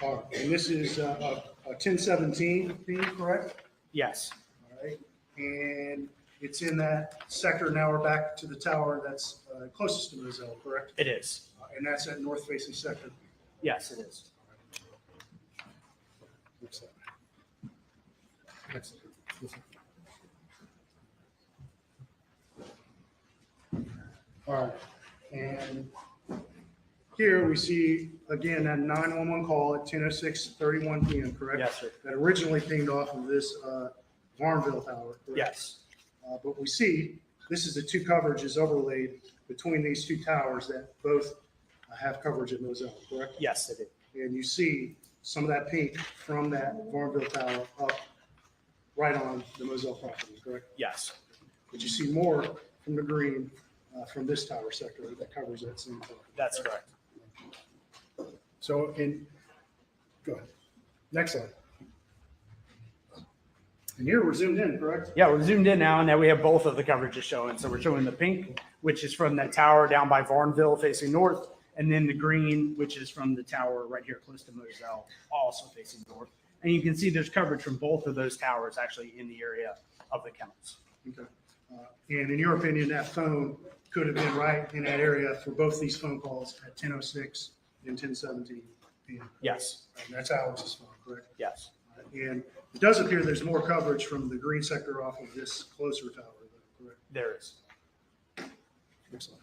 All right, and this is a 1017 theme, correct? Yes. All right, and it's in that sector. Now we're back to the tower that's closest to Moselle, correct? It is. And that's that north facing sector. Yes, it is. Next slide. Next slide. This one. All right, and here we see again that 911 call at 10:06:31 p.m. Correct? Yes, sir. That originally pinged off of this Varnville tower. Correct? Yes. But we see this is the two coverages overlaid between these two towers that both have coverage at Moselle. Correct? Yes, it did. And you see some of that pink from that Varnville tower up right on the Moselle property. Correct? Yes. But you see more from the green from this tower sector that covers that same tower. That's correct. So go ahead. Next slide. And here we're zoomed in, correct? Yeah, we're zoomed in now, and now we have both of the coverages showing. So we're showing the pink, which is from that tower down by Varnville facing north, and then the green, which is from the tower right here close to Moselle, also facing north. And you can see there's coverage from both of those towers actually in the area of the kennels. Okay. And in your opinion, that phone could have been right in that area for both these phone calls at 10:06 and 10:17 p.m. Yes, And that's Alex's phone, correct? yes. And it does appear there's more coverage from the green sector off of this closer tower, though, correct? There is. Excellent.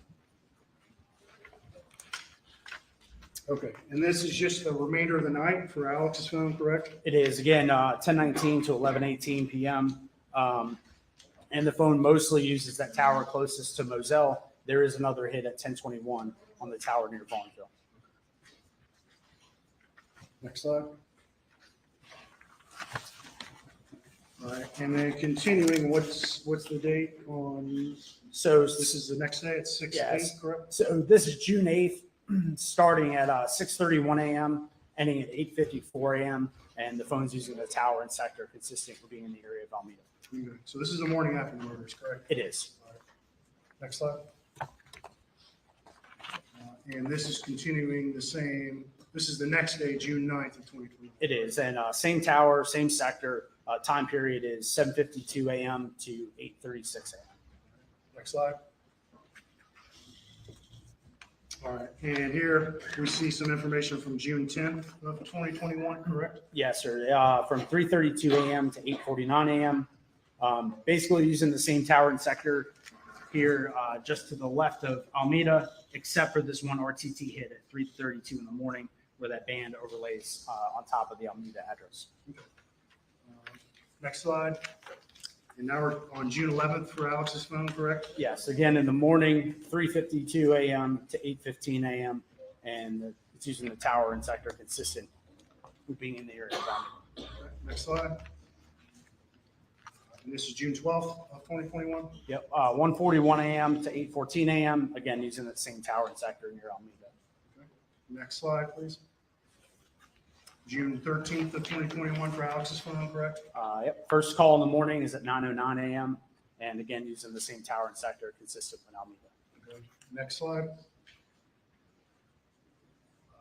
Okay, and this is just the remainder of the night for Alex's phone, correct? It is, again, 10:19 to 11:18 p.m. And the phone mostly uses that tower closest to Moselle. There is another hit at 10:21 on the tower near Varnville. Next slide. All right, and then continuing, what's the date on, So this is the next day at 6/8, Yes. correct? So this is June 8th, starting at 6:31 a.m., ending at 8:54 a.m., and the phone's using the tower and sector consistent with being in the area of Almeda. Okay, so this is the morning after the murders, correct? It is. All right. Next slide. And this is continuing the same, this is the next day, June 9th of 2020. It is. And same tower, same sector. Time period is 7:52 a.m. to 8:36 a.m. Next slide. All right, and here we see some information from June 10th of 2021, correct? Yes, sir. From 3:32 a.m. to 8:49 a.m. Basically using the same tower and sector here, just to the left of Almeda, except for this one RTT hit at 3:32 in the morning, where that band overlays on top of the Almeda address. Next slide. And now we're on June 11th for Alex's phone, correct? Yes, again in the morning, 3:52 a.m. to 8:15 a.m. And it's using the tower and sector consistent with being in the area of Almeda. Next slide. And this is June 12th of 2021. Yep, 1:41 a.m. to 8:14 a.m. Again, using that same tower and sector near Almeda. Next slide, please. June 13th of 2021 for Alex's phone, correct? Yep, first call in the morning is at 9:09 a.m. And again, using the same tower and sector consistent with Almeda. Okay. Next slide.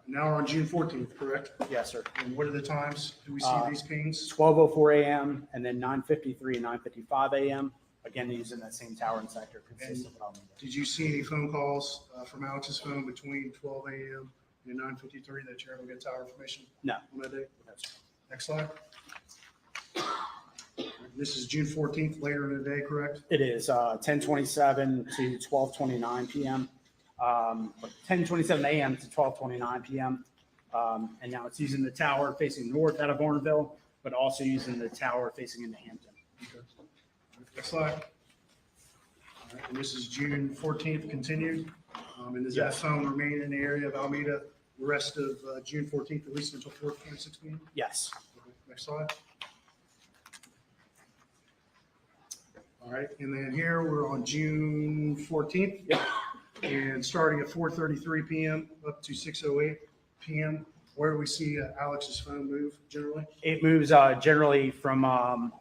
Now we're on June 14th, correct? Yes, sir. And what are the times? Do we see these pings? 12:04 a.m. and then 9:53 and 9:55 a.m. Again, using that same tower and sector consistent with Almeda. Did you see any phone calls from Alex's phone between 12 a.m. and 9:53 that you're able to get tower information No. on that day? No, sir. Next slide. This is June 14th, later in the day, correct? It is 10:27 to 12:29 p.m. 10:27 a.m. to 12:29 p.m. And now it's using the tower facing north out of Varnville, but also using the tower facing into Hampton. Okay. Next slide. All right, and this is June 14th, continued. And does that Yes. phone remain in the area of Almeda the rest of June 14th, at least until 4:26 p.m.? Yes. Okay, next slide. All right, and then here we're on June 14th. Yep. And starting at 4:33 p.m. up to 6:08 p.m., where do we see Alex's phone move generally? It moves generally from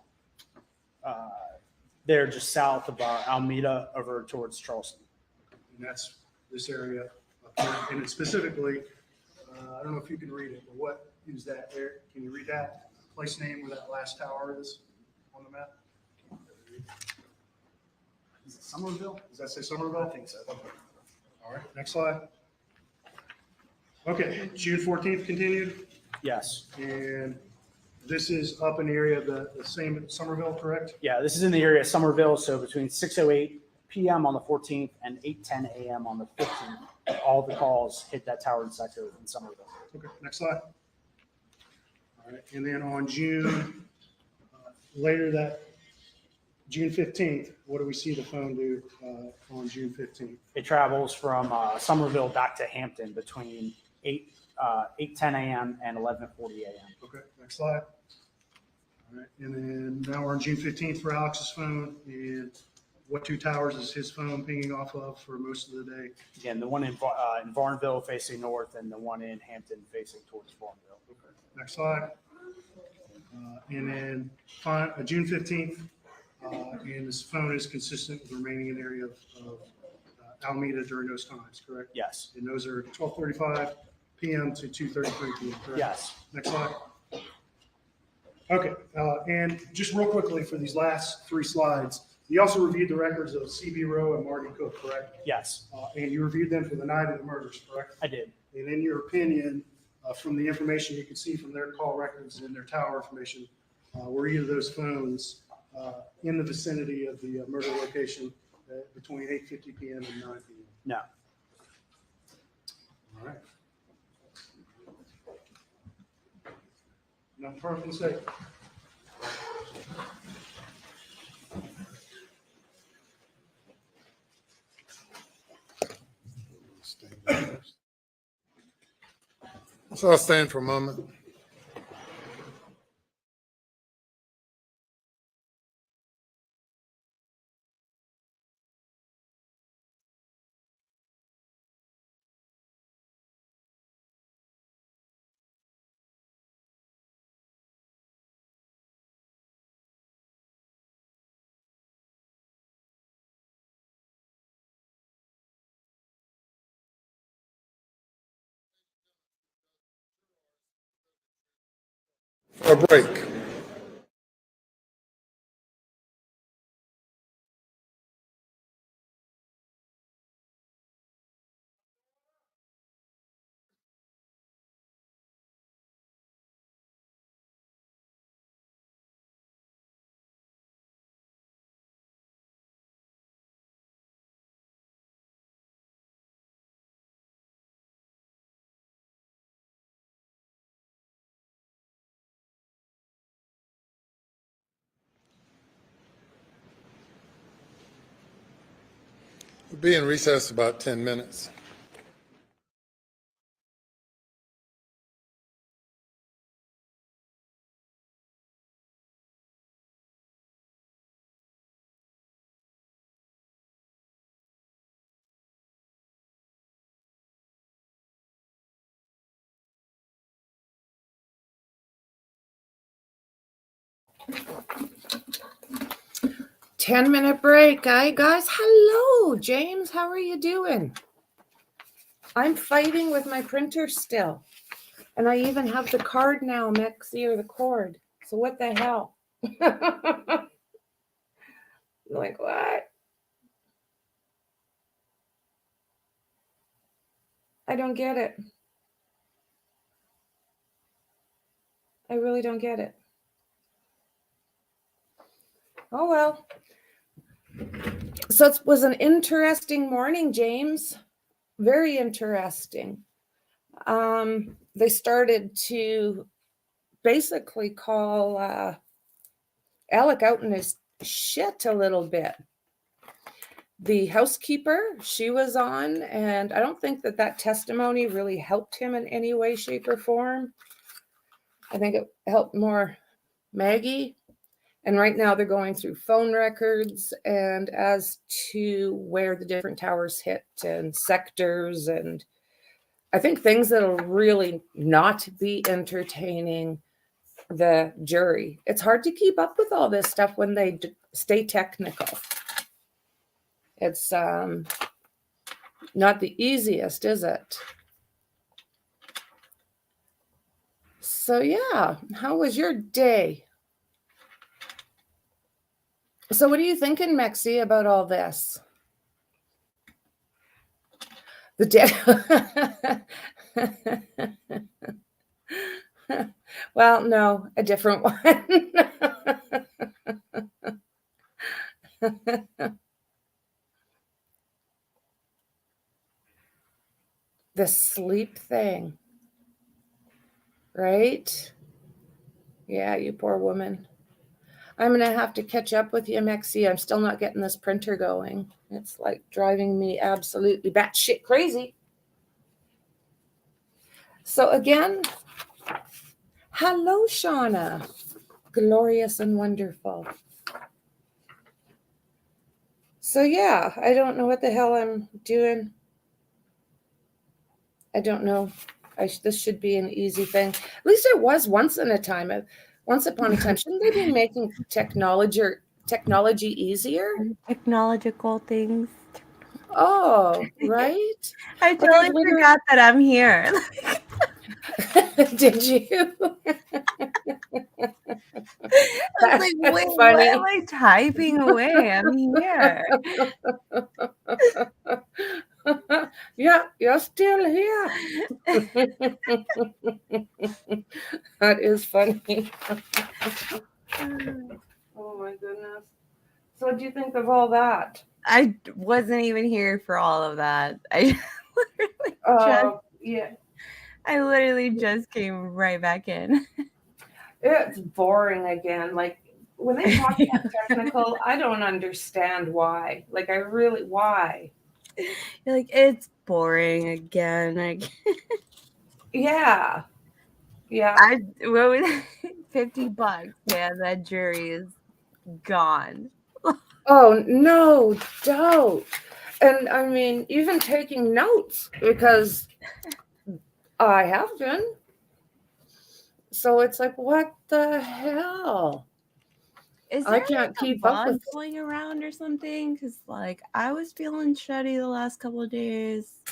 there just south of Almeda over towards Charleston. And that's this area up here. And it's specifically, I don't know if you can read it, but what is that there? Can you read that place name where that last tower is on the map? Is it Somerville? Does that say Somerville? I think so. Okay. All right, next slide. Okay, June 14th continued, Yes. and this is up in the area of the same at Somerville, correct? Yeah, this is in the area of Somerville, so between 6:08 p.m. on the 14th and 8:10 a.m. on the 15th, all the calls hit that tower and sector in Somerville. Okay, next slide. All right, and then on June, later that, June 15th, what do we see the phone do on June 15th? It travels from Somerville back to Hampton between 8:10 a.m. and 11:40 a.m. Okay, next slide. All right, and then now we're on June 15th for Alex's phone, and what two towers is his phone pinging off of for most of the day? Again, the one in Varnville facing north and the one in Hampton facing towards Varnville. Okay, next slide. And then June 15th, and this phone is consistent with remaining in the area of Alameda during those times, correct? Yes. And those are 12:35 p.m. to 2:33 p.m., correct? Yes. Next slide. Okay, and just real quickly for these last 3 slides, you also reviewed the records of C.B. Rowe and Marty Cook, correct? Yes, And you reviewed them for the night of the murders, correct? I did. And in your opinion, from the information you can see from their call records and their tower information, were either of those phones in the vicinity of the murder location between 8:50 p.m. and 9 p.m.? No. All right. Nothing further to say. So I'll stand for a moment. For a break. We'll be in recess about 10 minutes. Ten-minute break, guys. Hello, James. How are you doing? I'm fighting with my printer still. And I even have the card now, Mexi, or the cord. So what the hell? Like, what? I don't get it. I really don't get it. Oh, well. So it was an interesting morning, James. Very interesting. They started to basically call Alec out in his shit a little bit. The housekeeper, she was on, and I don't think that testimony really helped him in any way, shape, or form. I think it helped more Maggie. And right now they're going through phone records and as to where the different towers hit and sectors, and I think things that'll really not be entertaining the jury. It's hard to keep up with all this stuff when they stay technical. It's not the easiest, is it? So yeah, how was your day? So what are you thinking, Mexi, about all this? The dead. Well, no, a different one. The sleep thing, right? Yeah, you poor woman. I'm going to have to catch up with you, Mexi. I'm still not getting this printer going. It's like driving me absolutely batshit crazy. So again, hello, Shauna. Glorious and wonderful. So yeah, I don't know what the hell I'm doing. I don't know. This should be an easy thing. At least it was once in a time. Once upon a time, shouldn't they be making technology easier? Technological things. Oh, right. I Like, totally forgot that I'm here. Did you? I was like, That's wait, what funny. am I typing away? I'm here. Yeah, you're still here. That is funny. Oh my goodness. So what do you think of all that? I wasn't even here for all of that. Yeah. I literally just came right back in. It's boring again. Like when they talk about technical, I don't understand why. Like why? You're like, it's boring again. Yeah. Yeah. What was $50, man? That jury is gone. Oh, no doubt. And I mean, even taking notes because I have been. So it's like, what the hell? Is I there can't like a keep up bug with. going around or something? Because like I was feeling shitty the last couple of days.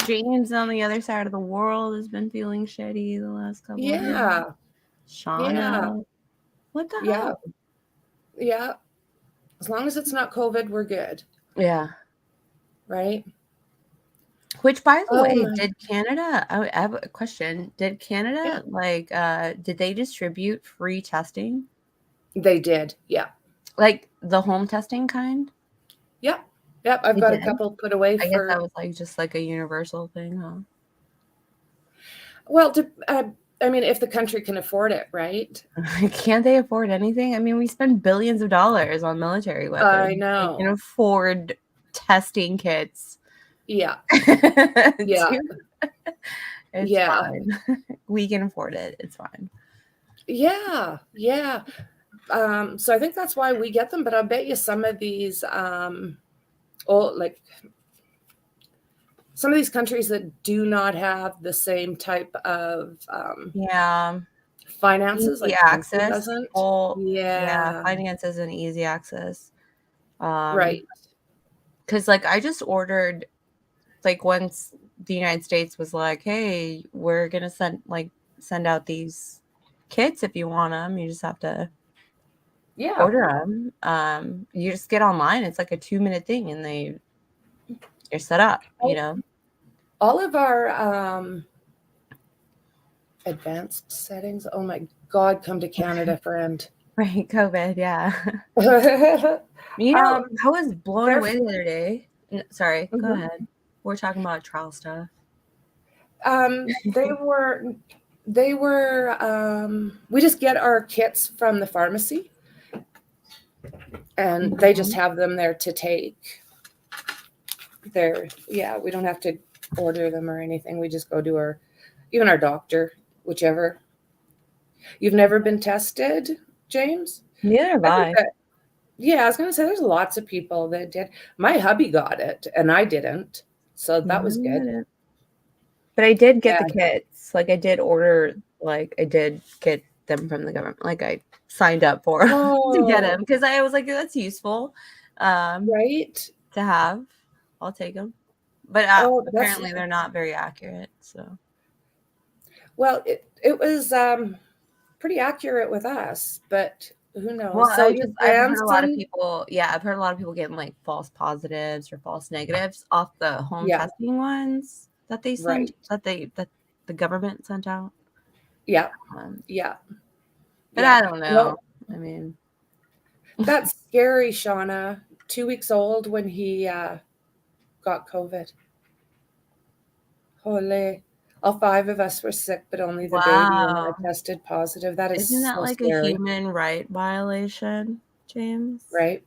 James on the other side of the world has been feeling shitty the last couple of days. Yeah. Shauna. Yeah. What the Yeah. hell? Yeah. As long as it's not COVID, we're good. Yeah. Right? Which, by the way, my- did Canada? I have a question. Did Canada did they distribute free testing? They did. Yeah. Like the home testing kind? Yep. Yep. I've They got a did? couple put away I guess for. that was like just like a universal thing, huh? Well, I mean, if the country can afford it, right? Can't they afford anything? I mean, we spend billions of dollars on military weapons. I know. They can afford testing kits. Yeah. Yeah. It's Yeah. fine. We can afford it. It's fine. Yeah. Yeah. So I think that's why we get them, but I'll bet you some of these some of these countries that do not have the same type of finances, Easy like access. doesn't. Yeah, finances and easy access. Right. Because like I just ordered, like once the United States was like, hey, we're gonna send out these kits if you want them. You just have to order them. You just get online. It's like a 2-minute thing, and you're set up. You know. All of our advanced settings. Oh my God, come to Canada, friend. Right, COVID, yeah. You know, I was blown away the other day. Sorry, go ahead. We're talking about trial stuff. They were we just get our kits from the pharmacy and they just have them there to take. We don't have to order them or anything. We just go to even our doctor, whichever. You've never been tested, James? Neither have I. Yeah, I was gonna say there's lots of people that did. My hubby got it and I didn't. So that was good. But I did get the kits. Like I did order, like I did get them from the government. Like I signed up for to get them because I was like, that's useful. Right? To have. I'll take them. But apparently they're not very accurate. So well, it was pretty accurate with us, but who knows? Well, So I've heard a lot of people. Yeah, I've heard a lot of people getting like false positives or false negatives off the home testing ones that they sent that the government sent out. Yeah, But I don't know. I mean, that's scary, Shauna. 2 weeks old when he got COVID. Holy. All 5 of us were sick, but only the baby tested positive. That is isn't that so like scary. a human right violation, James? Right.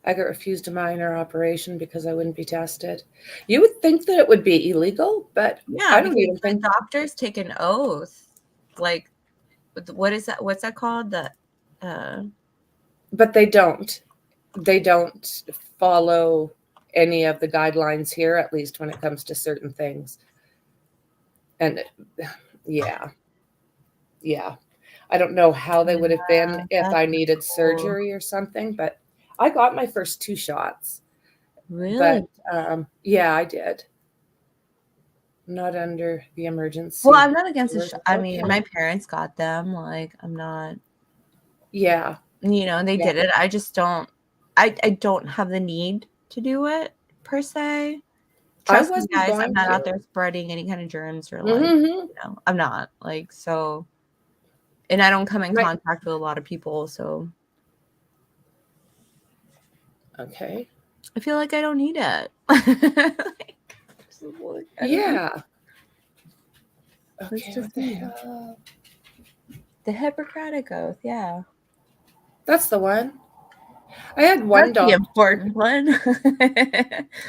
I got refused a minor operation because I wouldn't be tested. You would think that it would be illegal, but I don't even think doctors take an oath. Like, what is that? What's that called? But they don't. They don't follow any of the guidelines here, at least when it comes to certain things. And yeah. Yeah. I don't know how they would have been if that's I needed cool. surgery or something, but I got my first 2 shots. Really? But yeah, I did. Not under the emergency. Well, I'm not against the Yours shot. is I mean, okay. my parents got them. Like, I'm not, Yeah. they Yeah. did it. I just don't, I don't have the need to do it per se. Trust me, wasn't guys, I'm going not out to. there spreading any kind of germs or like, Mhm. I'm not like, so, and I don't come in My- contact with a lot of people. So Okay. I feel like I don't need it. Yeah. Let's Okay, just what the see. hell? The Hippocratic Oath, yeah. That's the one. I had one That's the doctor. important one.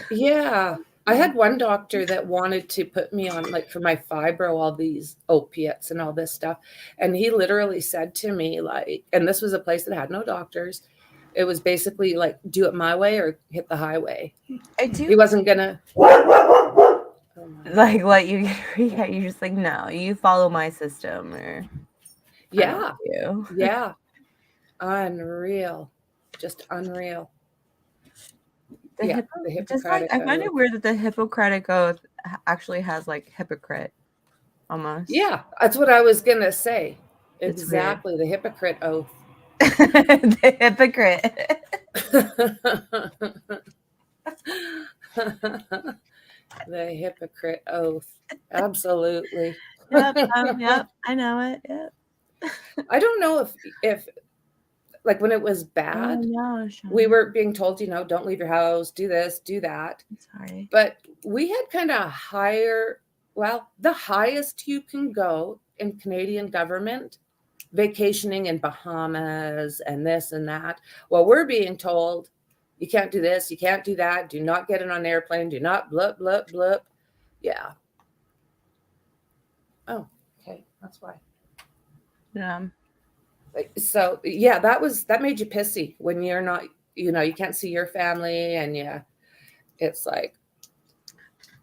Yeah. I had one doctor that wanted to put me on, like, for my fibro, all these opiates and all this stuff. And he literally said to me, like, and this was a place that had no doctors. It was basically like, do it my way or hit the highway. I do He wasn't gonna. like let you yeah, you're just like, no, you follow my system or Yeah. you. Yeah. Unreal. Just unreal. The Just like Hippocratic I find Oath. it weird that the Hippocratic Oath actually has like hypocrite almost. Yeah, that's what I was gonna say. It's Exactly, the hypocrite oath. The hypocrite. The hypocrite oath. Absolutely. Yep, I know it. Yep. I don't know if like when it was bad, no, we were being told, don't leave your house, do this, do that. Sorry. But we had kind of the highest you can go in Canadian government, vacationing in Bahamas and this and that. Well, we're being told you can't do this, you can't do that, do not get in on an airplane, do not blup, blup, blup. Yeah. Oh, okay. That's why. Yeah. So yeah, that made you pissy when you're not, you can't see your family and yeah, it's like,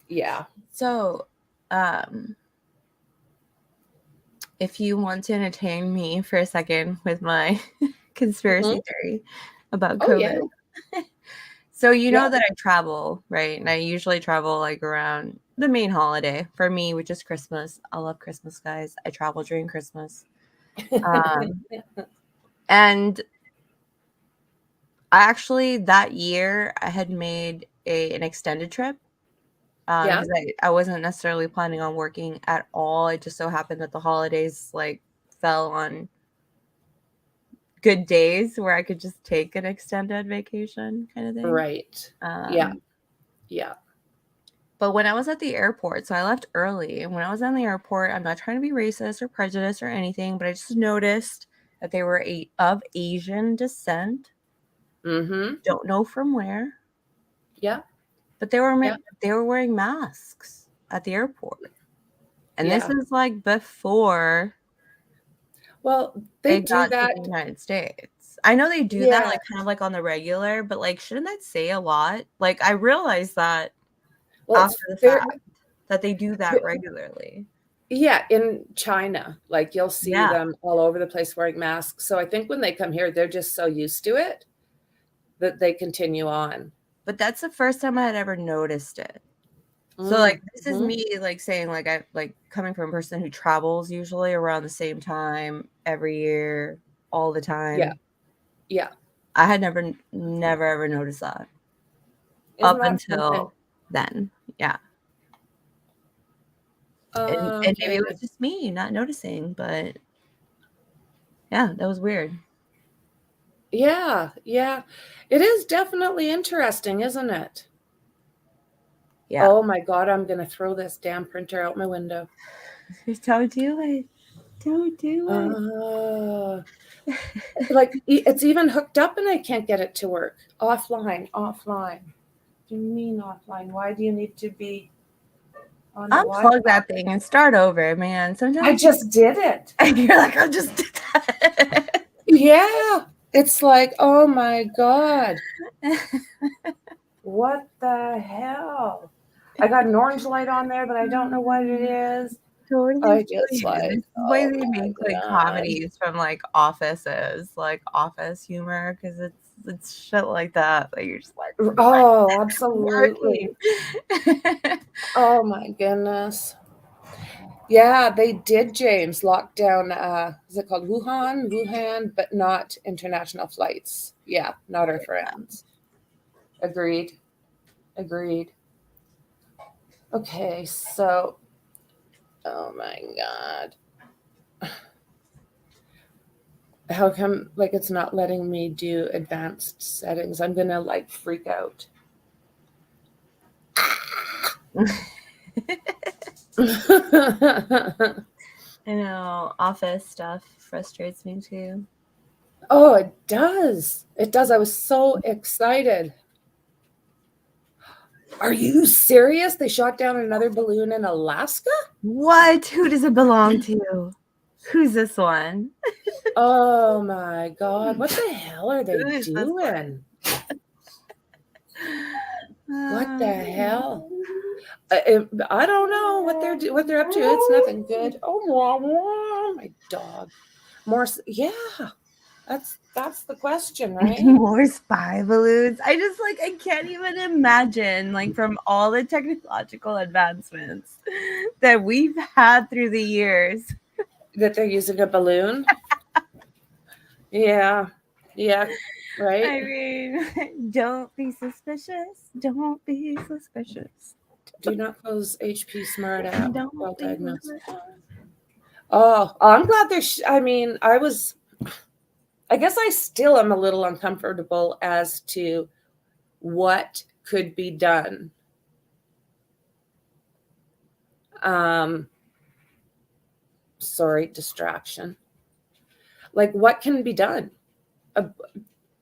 yeah. So, if you want to entertain me for a second with my conspiracy theory about COVID. Yeah. So you know that I travel, right? And I usually travel like around the main holiday for me, which is Christmas. I love Christmas, guys. I travel during Christmas. And I actually that year I had made an extended trip. Because I wasn't necessarily planning on working at all. It just so happened that the holidays like fell on good days where I could just take an extended vacation kind of thing. Right. Yeah. But when I was at the airport, so I left early. And when I was in the airport, I'm not trying to be racist or prejudiced or anything, but I just noticed that they were of Asian descent. Mm-hmm. Don't know from where. Yeah. But they were wearing masks at the airport. And this is like before they do got that to the United States. I know they do that like kind of like on the regular, but like shouldn't that say a lot? Like I realized that after the fact that they do that regularly. Yeah, in China, like you'll see them all over the place wearing masks. So I think when they come here, they're just so used to it that they continue on. But that's the first time I had ever noticed it. So like this is me like saying like I like coming from a person who travels usually around the same time every year, all the time. Yeah. I had never ever noticed that. Up until then. Yeah. And maybe it was just me not noticing, but yeah, that was weird. Yeah. It is definitely interesting, isn't it? Yeah. Oh my God, I'm going to throw this damn printer out my window. Don't do it. Don't do it. Like it's even hooked up and I can't get it to work. Offline. What do you mean offline? Why do you need to be on the unplug that thing and start over, man. Sometimes I just did it. And you're like, I just did that. Yeah. It's like, oh my God. What the hell? I got an orange light on there, but I don't know what it is. I just This like, is why oh they my make like God. comedies from like offices, like office humor, because it's shit like that that you're just like, Oh, absolutely. working. Oh my goodness. Yeah, they did, James, lock down, is it called Wuhan, but not international flights. Yeah, not our friends. Agreed. Okay, so, oh my God. How come, like, it's not letting me do advanced settings? I'm gonna, like, freak out. I know office stuff frustrates me too. Oh, it does. It does. I was so excited. Are you serious? They shot down another balloon in Alaska? What? Who does it belong to? Who's this one? Oh my God. What the hell are they Who is this doing? What the one? hell? I don't know what they're up to. It's nothing good. Oh, my dog. More, yeah. That's the question, right? More spy balloons. I can't even imagine, like, from all the technological advancements that we've had through the years. That they're using a balloon. Yeah, right. I mean, don't be suspicious. Don't be suspicious. Do not close HP Smart app. Don't Well be diagnosed. suspicious. Oh, I'm glad there's. I mean, I guess I still am a little uncomfortable as to what could be done. Sorry, distraction. Like, what can be done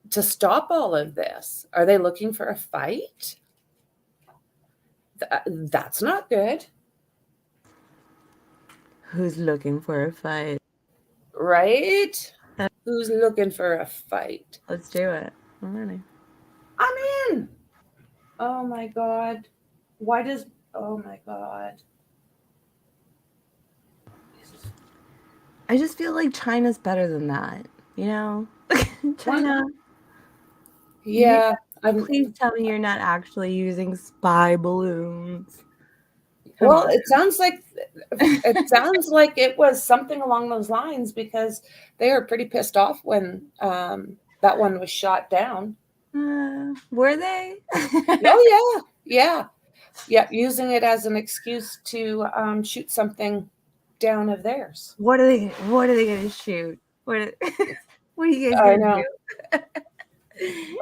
to stop all of this? Are they looking for a fight? That's not good. Who's looking for a fight? Right? Who's looking for a fight? Let's do it. I'm ready. I'm in. Oh my God. Oh my God. I just feel like China's better than that, you know? China. Yeah. Please tell me you're not actually using spy balloons. Come Well, on. it sounds like it was something along those lines, because they were pretty pissed off when that one was shot down. Were they? Oh yeah. Using it as an excuse to shoot something down of theirs. What are they gonna shoot? What are you guys I gonna know. do?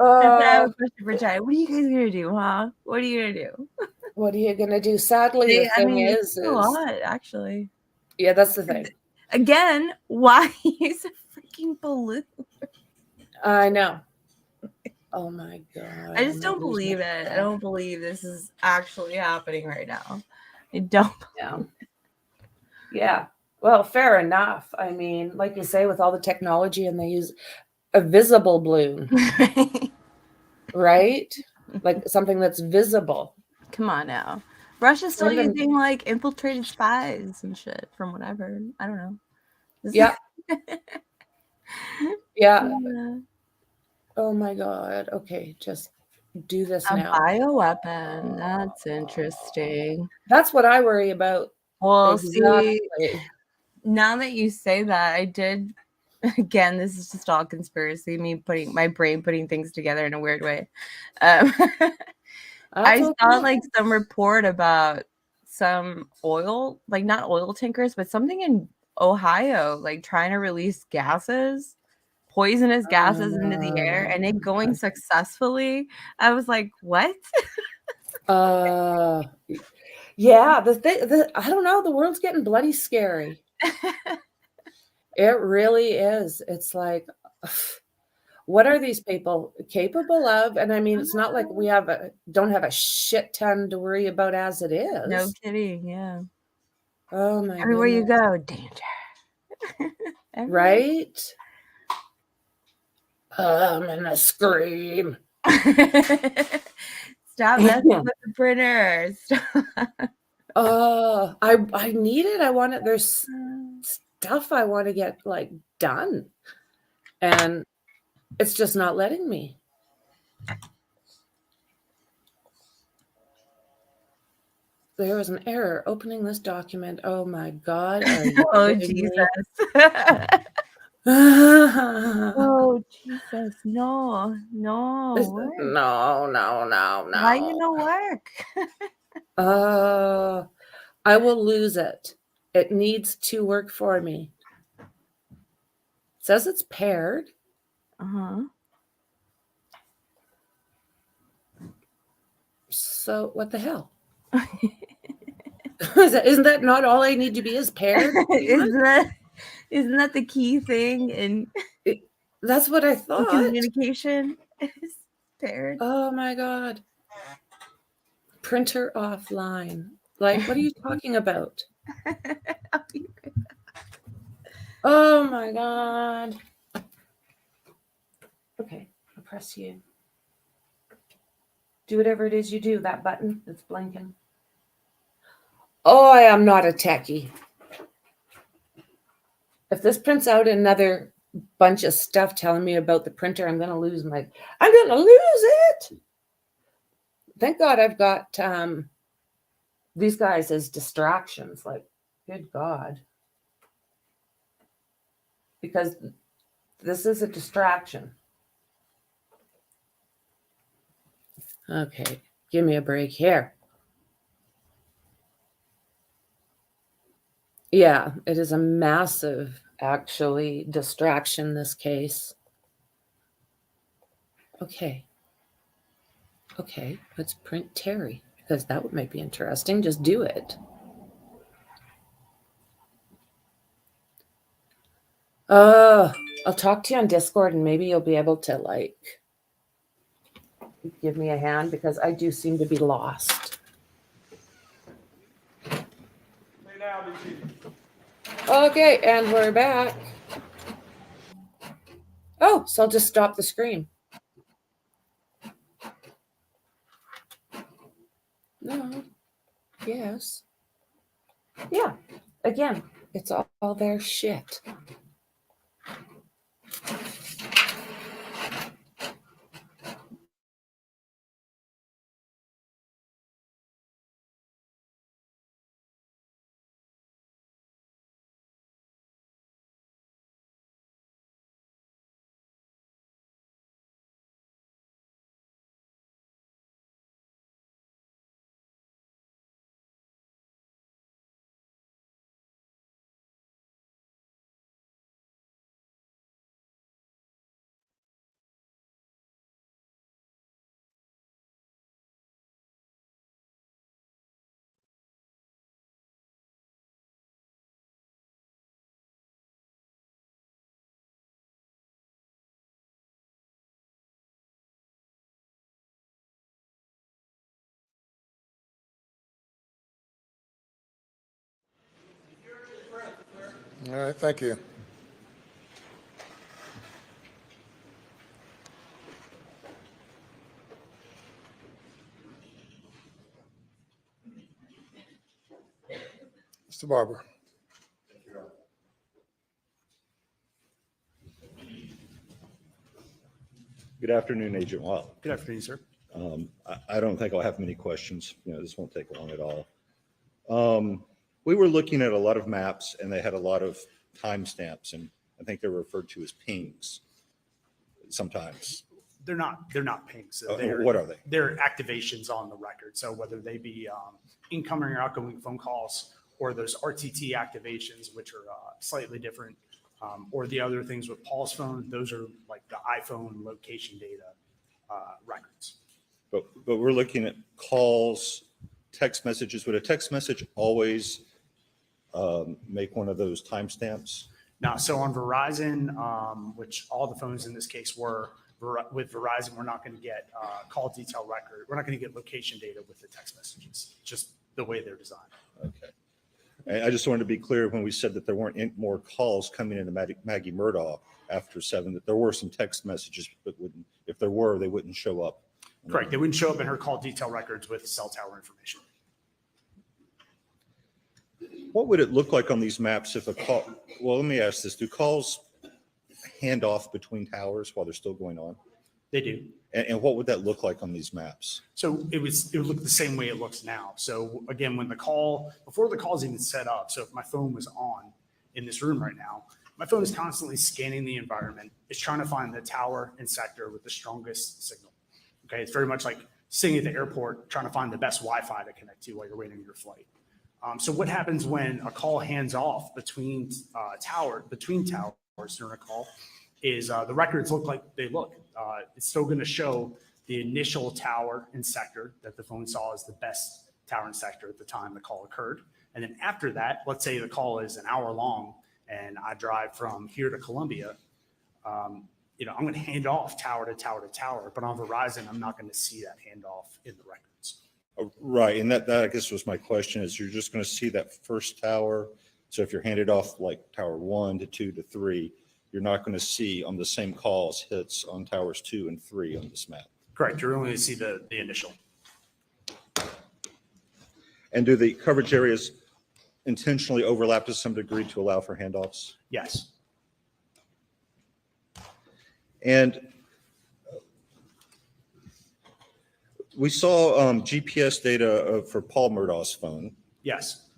That's I have a question for China. What are you guys gonna do, huh? What are you gonna do? What are you gonna do? Sadly, the thing they is do a lot, actually. Yeah, that's the thing. Again, why use a freaking balloon? I know. Oh my God. I just don't believe it. I don't believe this is actually happening right now. I don't believe it. Yeah. Well, fair enough. I mean, like you say, with all the technology, and they use a visible balloon, right? Like something that's visible. Come on now. Russia's still using like infiltrated spies and shit from whatever. I don't know. Yeah. Yeah. Oh my God. Okay, just do this now. A bioweapon. That's interesting. That's what I worry about. Well, exactly. See, now that you say that, I did. Again, this is just all conspiracy. Me putting my brain putting things together in a weird way. I saw like some report about some oil, like not oil tankers, but something in Ohio, like trying to release gases, poisonous gases into the air, and it going successfully. I was like, what? Yeah, I don't know. The world's getting bloody scary. It really is. It's like, what are these people capable of? And I mean, it's not like we don't have a shit ton to worry about as it is. No kidding. Yeah. Oh my Everywhere goodness. you go, danger. Right? I'm gonna scream. Stop messing with the printer. Stop. I need it. I want it. There's stuff I want to get like done, and it's just not letting me. There was an error opening this document. Oh my God. Are you Oh, kidding me? Jesus. Oh, Jesus. No, no. What? No. Why you no work? I will lose it. It needs to work for me. It says it's paired. Uh-huh. So what the hell? Isn't that not all I need to be is paired? Isn't that the key thing in That's what I thought. communication? Is paired. Oh my God. Printer offline. Like, what are you talking about? Oh my God. Okay, I'll press you. Do whatever it is you do, that button that's blinking. Oh, I am not a techie. If this prints out another bunch of stuff telling me about the printer, I'm gonna lose it. Thank God I've got these guys as distractions. Like, good God. Because this is a distraction. Okay, give me a break here. Yeah, it is a massive, actually, distraction, this case. Okay, let's print Terry, because that might be interesting. Just do it. I'll talk to you on Discord, and maybe you'll be able to, like, give me a hand, because I do seem to be lost. Okay, and we're back. Oh, so I'll just stop the screen. No. Yes. Yeah. Again, it's all their shit. All right, thank you. Mr. Barber. Good afternoon, Agent Wild. Good afternoon, sir. I don't think I'll have many questions. This won't take long at all. We were looking at a lot of maps, and they had a lot of timestamps, and I think they're referred to as pings sometimes. They're not pings. What are they? They're activations on the record. So whether they be incoming or outgoing phone calls, or those RTT activations, which are slightly different, or the other things with Paul's phone, those are like the iPhone location data records. But we're looking at calls, text messages. Would a text message always make one of those timestamps? Now, so on Verizon, which all the phones in this case were, with Verizon, we're not going to get call detail record. We're not going to get location data with the text messages, just the way they're designed. Okay. And I just wanted to be clear when we said that there weren't more calls coming into Maggie Murdaugh after 7, that there were some text messages, but if there were, they wouldn't show up. Correct. They wouldn't show up in her call detail records with cell tower information. What would it look like on these maps if a call, well, let me ask this, do calls hand off between towers while they're still going on? They do. And what would that look like on these maps? So it would look the same way it looks now. So again, before the call's even set up, so if my phone was on in this room right now, my phone is constantly scanning the environment. It's trying to find the tower and sector with the strongest signal. Okay, it's very much like sitting at the airport trying to find the best Wi-Fi to connect to while you're waiting on your flight. So what happens when a call hands off between towers during a call is the records look like they look. It's still going to show the initial tower and sector that the phone saw as the best tower and sector at the time the call occurred. And then after that, let's say the call is an hour long and I drive from here to Columbia, I'm going to hand off tower to tower to tower, but on Verizon, I'm not going to see that handoff in the records. Right, and that I guess was my question, is you're just going to see that first tower. So if you're handed off like tower 1 to 2 to 3, you're not going to see on the same calls hits on towers 2 and 3 on this map. Correct, you're only going to see the initial. And do the coverage areas intentionally overlap to some degree to allow for handoffs? Yes. And we saw GPS data for Paul Murdaugh's phone. Yes.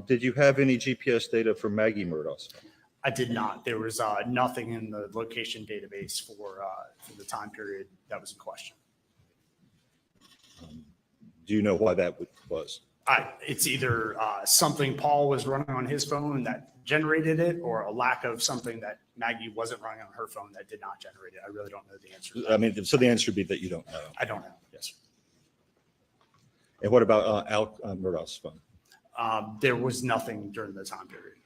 Did you have any GPS data for Maggie Murdaugh's phone? I did not. There was nothing in the location database for the time period that was in question. Do you know why that was? It's either something Paul was running on his phone that generated it, or a lack of something that Maggie wasn't running on her phone that did not generate it. I really don't know the answer to that. I mean, so the answer would be that you don't know. I don't know. Yes. And what about Al Murdaugh's phone? There was nothing during the time period.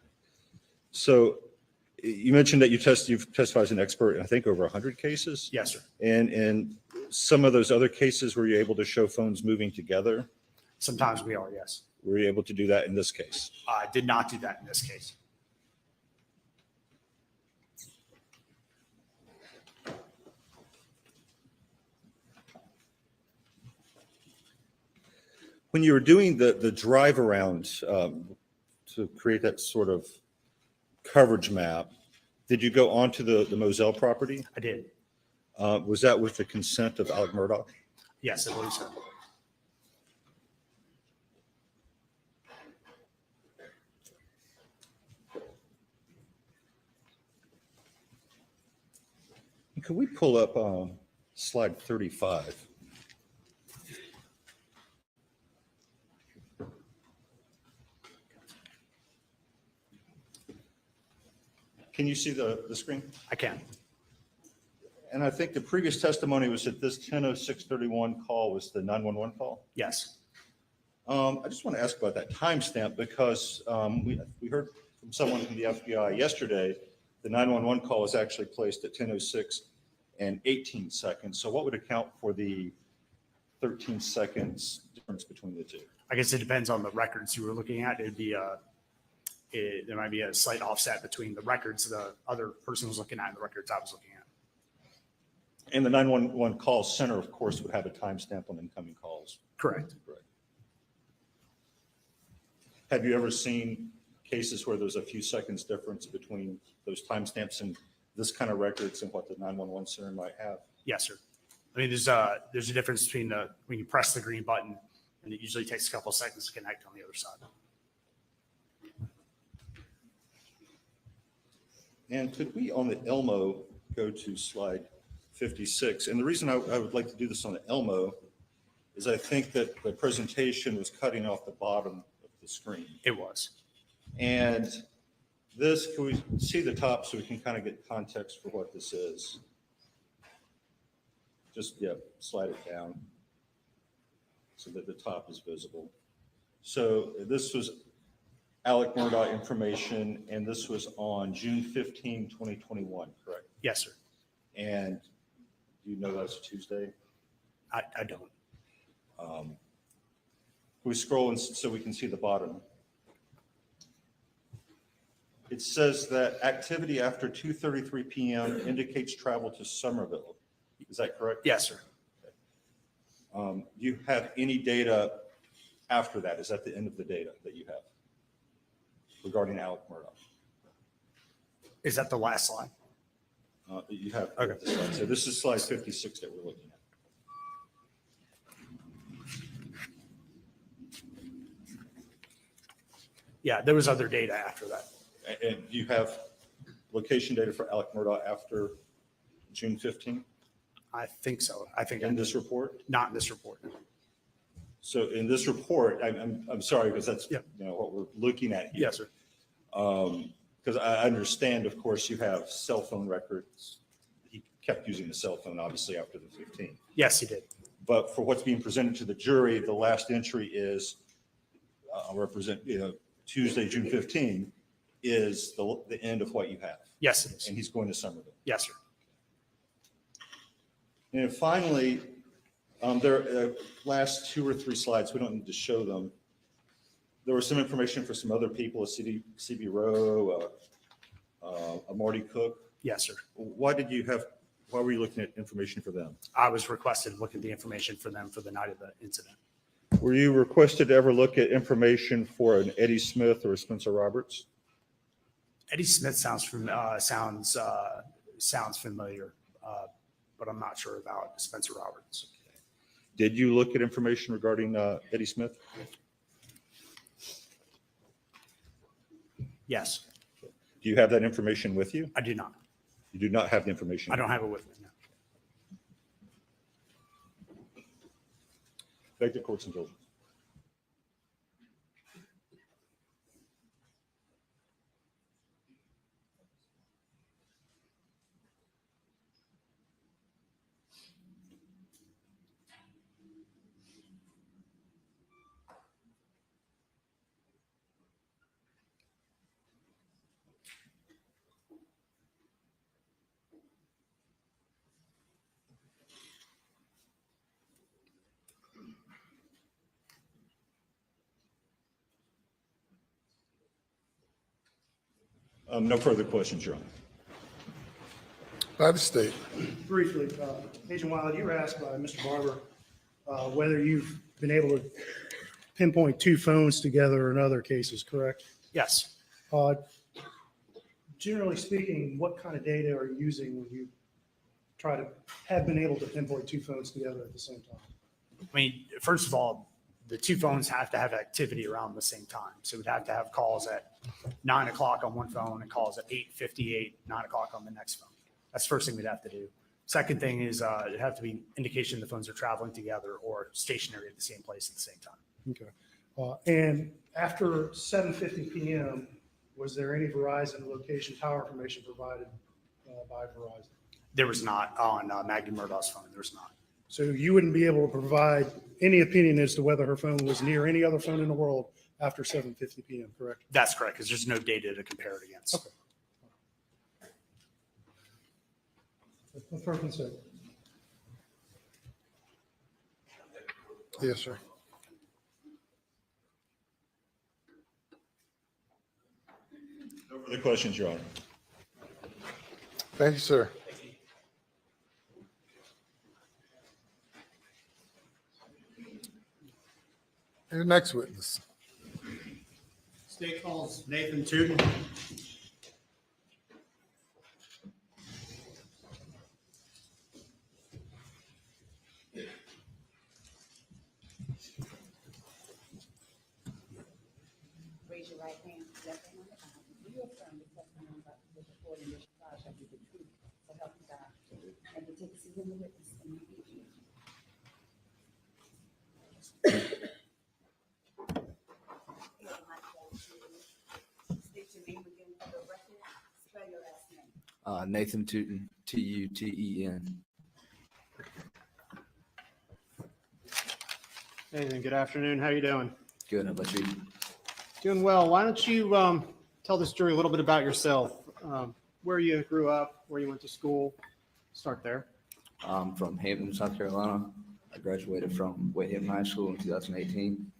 So you mentioned that you've testified as an expert in, I think, over 100 cases. Yes, sir. And some of those other cases, were you able to show phones moving together? Sometimes we are, yes. Were you able to do that in this case? I did not do that in this case. When you were doing the drive around to create that sort of coverage map, did you go onto the Moselle property? I did. Was that with the consent of Alec Murdaugh? Yes, I believe so. Could we pull up slide 35? Can you see the screen? I can. And I think the previous testimony was that this 10:06:31 call was the 911 call. Yes. I just want to ask about that timestamp because we heard from someone from the FBI yesterday, the 911 call was actually placed at 10:06 and 18 seconds. So what would account for the 13 seconds difference between the two? I guess it depends on the records you were looking at. It'd be there might be a slight offset between the records the other person was looking at and the records I was looking at. And the 911 call center, of course, would have a timestamp on incoming calls. Correct. Correct. Have you ever seen cases where there's a few seconds difference between those timestamps and this kind of records and what the 911 center might have? Yes, sir. I mean, there's a difference between when you press the green button, and it usually takes a couple of seconds to connect on the other side. And could we, on the Elmo, go to slide 56? And the reason I would like to do this on the Elmo is I think that the presentation was cutting off the bottom of the screen. It was. And this, can we see the top so we can kind of get context for what this is? Just, yeah, slide it down so that the top is visible. So this was Alec Murdaugh information, and this was on June 15, 2021, correct? Yes, sir. And do you know that's Tuesday? I don't. Can we scroll and so we can see the bottom? It says that activity after 2:33 p.m. indicates travel to Somerville. Is that correct? Yes, sir. Do you have any data after that? Is that the end of the data that you have? regarding Alec Murdaugh? Is that the last slide? You have, Okay. the slide. So this is slide 56 that we're looking at. Yeah, there was other data after that. And do you have location data for Alec Murdaugh after June 15? I think so. I think In this report? not in this report. So in this report, I'm sorry, because that's, Yep. you know, what we're looking at here. Yes, sir. Because I understand, of course, you have cell phone records. He kept using the cell phone, obviously, after the 15. Yes, he did. But for what's being presented to the jury, the last entry is, Tuesday, June 15, is the end of what you have. Yes, it is. And he's going to Somerville. Yes, sir. And finally, last 2 or 3 slides, we don't need to show them. There was some information for some other people, a CB Rowe, a Marty Cook. Yes, sir. Why were you looking at information for them? I was requested to look at the information for them for the night of the incident. Were you requested to ever look at information for an Eddie Smith or a Spencer Roberts? Eddie Smith sounds familiar, but I'm not sure about Spencer Roberts. Did you look at information regarding Eddie Smith? Yes, Do you have that information with you? I do not. You do not have the information. I don't have it with me. No. Beg the court's indulgence. No further questions, Your Honor. By the state. Briefly, Agent Wild, you were asked by Mr. Barber whether you've been able to pinpoint 2 phones together in other cases, correct? Yes. Generally speaking, what kind of data are you using when you try to have been able to pinpoint 2 phones together at the same time? I mean, first of all, the 2 phones have to have activity around the same time. So we'd have to have calls at 9 o'clock on one phone and calls at 8:58, 9 o'clock on the next phone. That's the first thing we'd have to do. Second thing is it'd have to be indication the phones are traveling together or stationary at the same place at the same time. Okay. And after 7:50 p.m., was there any Verizon location tower information provided by Verizon? There was not on Maggie Murdaugh's phone. There was not. So you wouldn't be able to provide any opinion as to whether her phone was near any other phone in the world after 7:50 p.m., correct? That's correct, because there's no data to compare it against. Okay. Let's first and second. Yes, sir. No further questions, Your Honor. Thank you, sir. Your next witness. State calls Nathan Tootin. Raise your right hand, left hand on the Bible. Do you affirm the testimony about to give before the initial trial shall be the truth, so help you God, and the Texas in the witness and you be you? State your name again for the record. Spell your last name. Nathan Tootin, Tuten. Nathan, good afternoon. How you doing? Good. How about you? Doing well. Why don't you tell this jury a little bit about yourself, where you grew up, where you went to school. Start there. I'm from Hampton, South Carolina. I graduated from Hampton High School in 2018.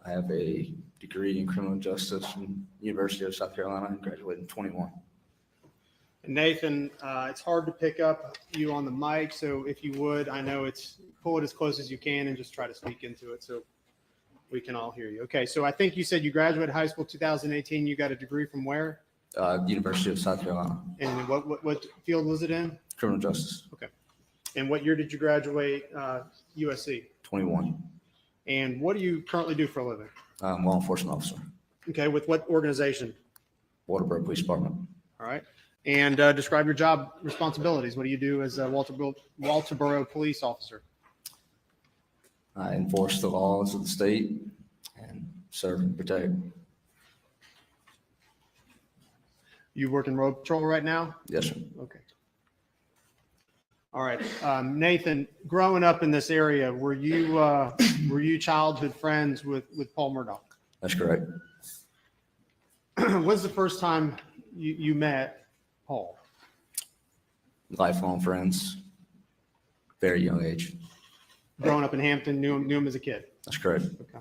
I have a degree in criminal justice from University of South Carolina and graduated in 21. And Nathan, it's hard to pick up you on the mic, so if you would, I know pull it as close as you can and just try to speak into it so We can all hear you. Okay, so I think you said you graduated high school 2018. You got a degree from where? University of South Carolina, And what field was it in? criminal justice, Okay. And what year did you graduate USC? 21. And what do you currently do for a living? Law enforcement officer, Okay, with what organization? Waterboro Police Department. All right. And describe your job responsibilities. What do you do as a Walterboro police officer? I enforce the laws of the state and serve and protect. You work in road patrol right now? Yes, sir. Okay. All right. Nathan, growing up in this area, were you childhood friends with Paul Murdaugh? That's correct. When's the first time you met Paul? Lifelong friends, very young age. Growing up in Hampton, knew him as a kid. That's correct. Okay.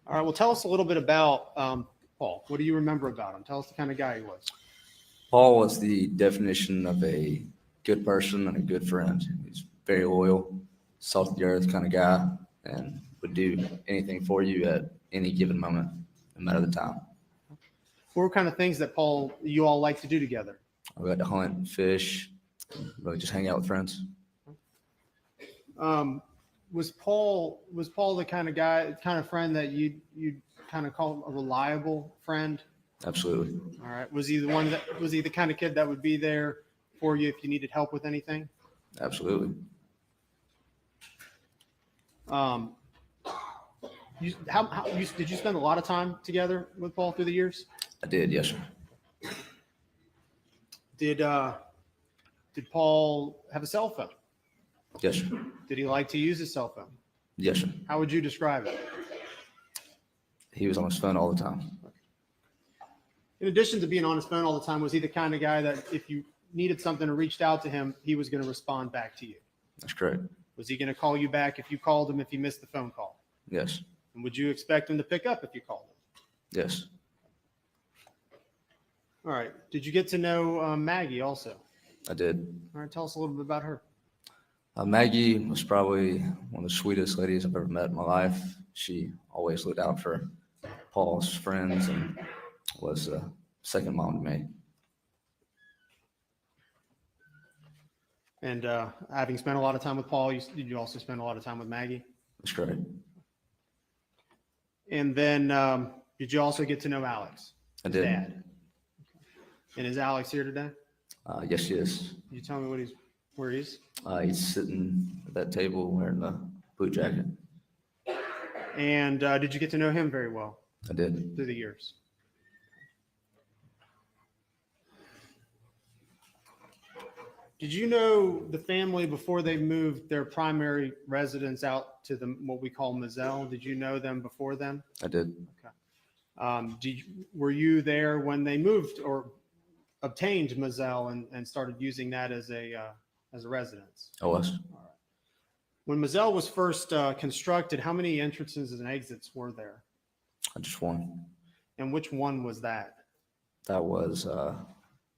All right. Well, tell us a little bit about Paul. What do you remember about him? Tell us the kind of guy he was. Paul was the definition of a good person and a good friend. He's very loyal, salt of the earth kind of guy, and would do anything for you at any given moment, no matter the time. What were kind of things that you all like to do together? We got to hunt, fish, really just hang out with friends. Was Paul the kind of friend that you'd kind of call a reliable friend? Absolutely. All right. Was he the kind of kid that would be there for you if you needed help with anything? Absolutely. Did you spend a lot of time together with Paul through the years? I did, yes, sir. Did Paul have a cell phone? Yes, sir. Did he like to use his cell phone? Yes, sir. How would you describe it? He was on his phone all the time. In addition to being on his phone all the time, was he the kind of guy that if you needed something or reached out to him, he was going to respond back to you? That's correct. Was he going to call you back if you called him if you missed the phone call? Yes. And would you expect him to pick up if you called him? Yes. All right. Did you get to know Maggie also? I did. All right. Tell us a little bit about her. Maggie was probably one of the sweetest ladies I've ever met in my life. She always looked out for Paul's friends and was a second mom to me. And having spent a lot of time with Paul, did you also spend a lot of time with Maggie? That's correct. And then did you also get to know Alex? I his did. Dad? And is Alex here today? Yes, she is. Can you tell me where he is? He's sitting at that table wearing the blue jacket. And did you get to know him very well? I did. Through the years. Did you know the family before they moved their primary residence out to what we call Moselle? Did you know them before then? I did. Okay. Were you there when they moved or obtained Moselle and started using that as a residence? I was. All right. When Moselle was first constructed, how many entrances and exits were there? Just one. And which one was that? That was the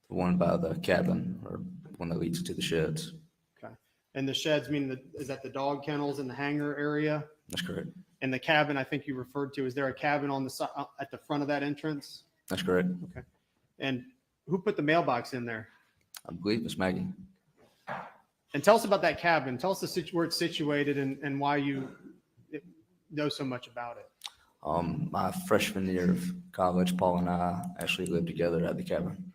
one by the cabin, or one that leads to the sheds. Okay. And the sheds is that the dog kennels in the hangar area? That's correct. And the cabin, I think you referred to, is there a cabin on the side at the front of that entrance? That's correct. Okay. And who put the mailbox in there? I believe it's Maggie. And tell us about that cabin. Tell us where it's situated and why you know so much about it. My freshman year of college, Paul and I actually lived together at the cabin.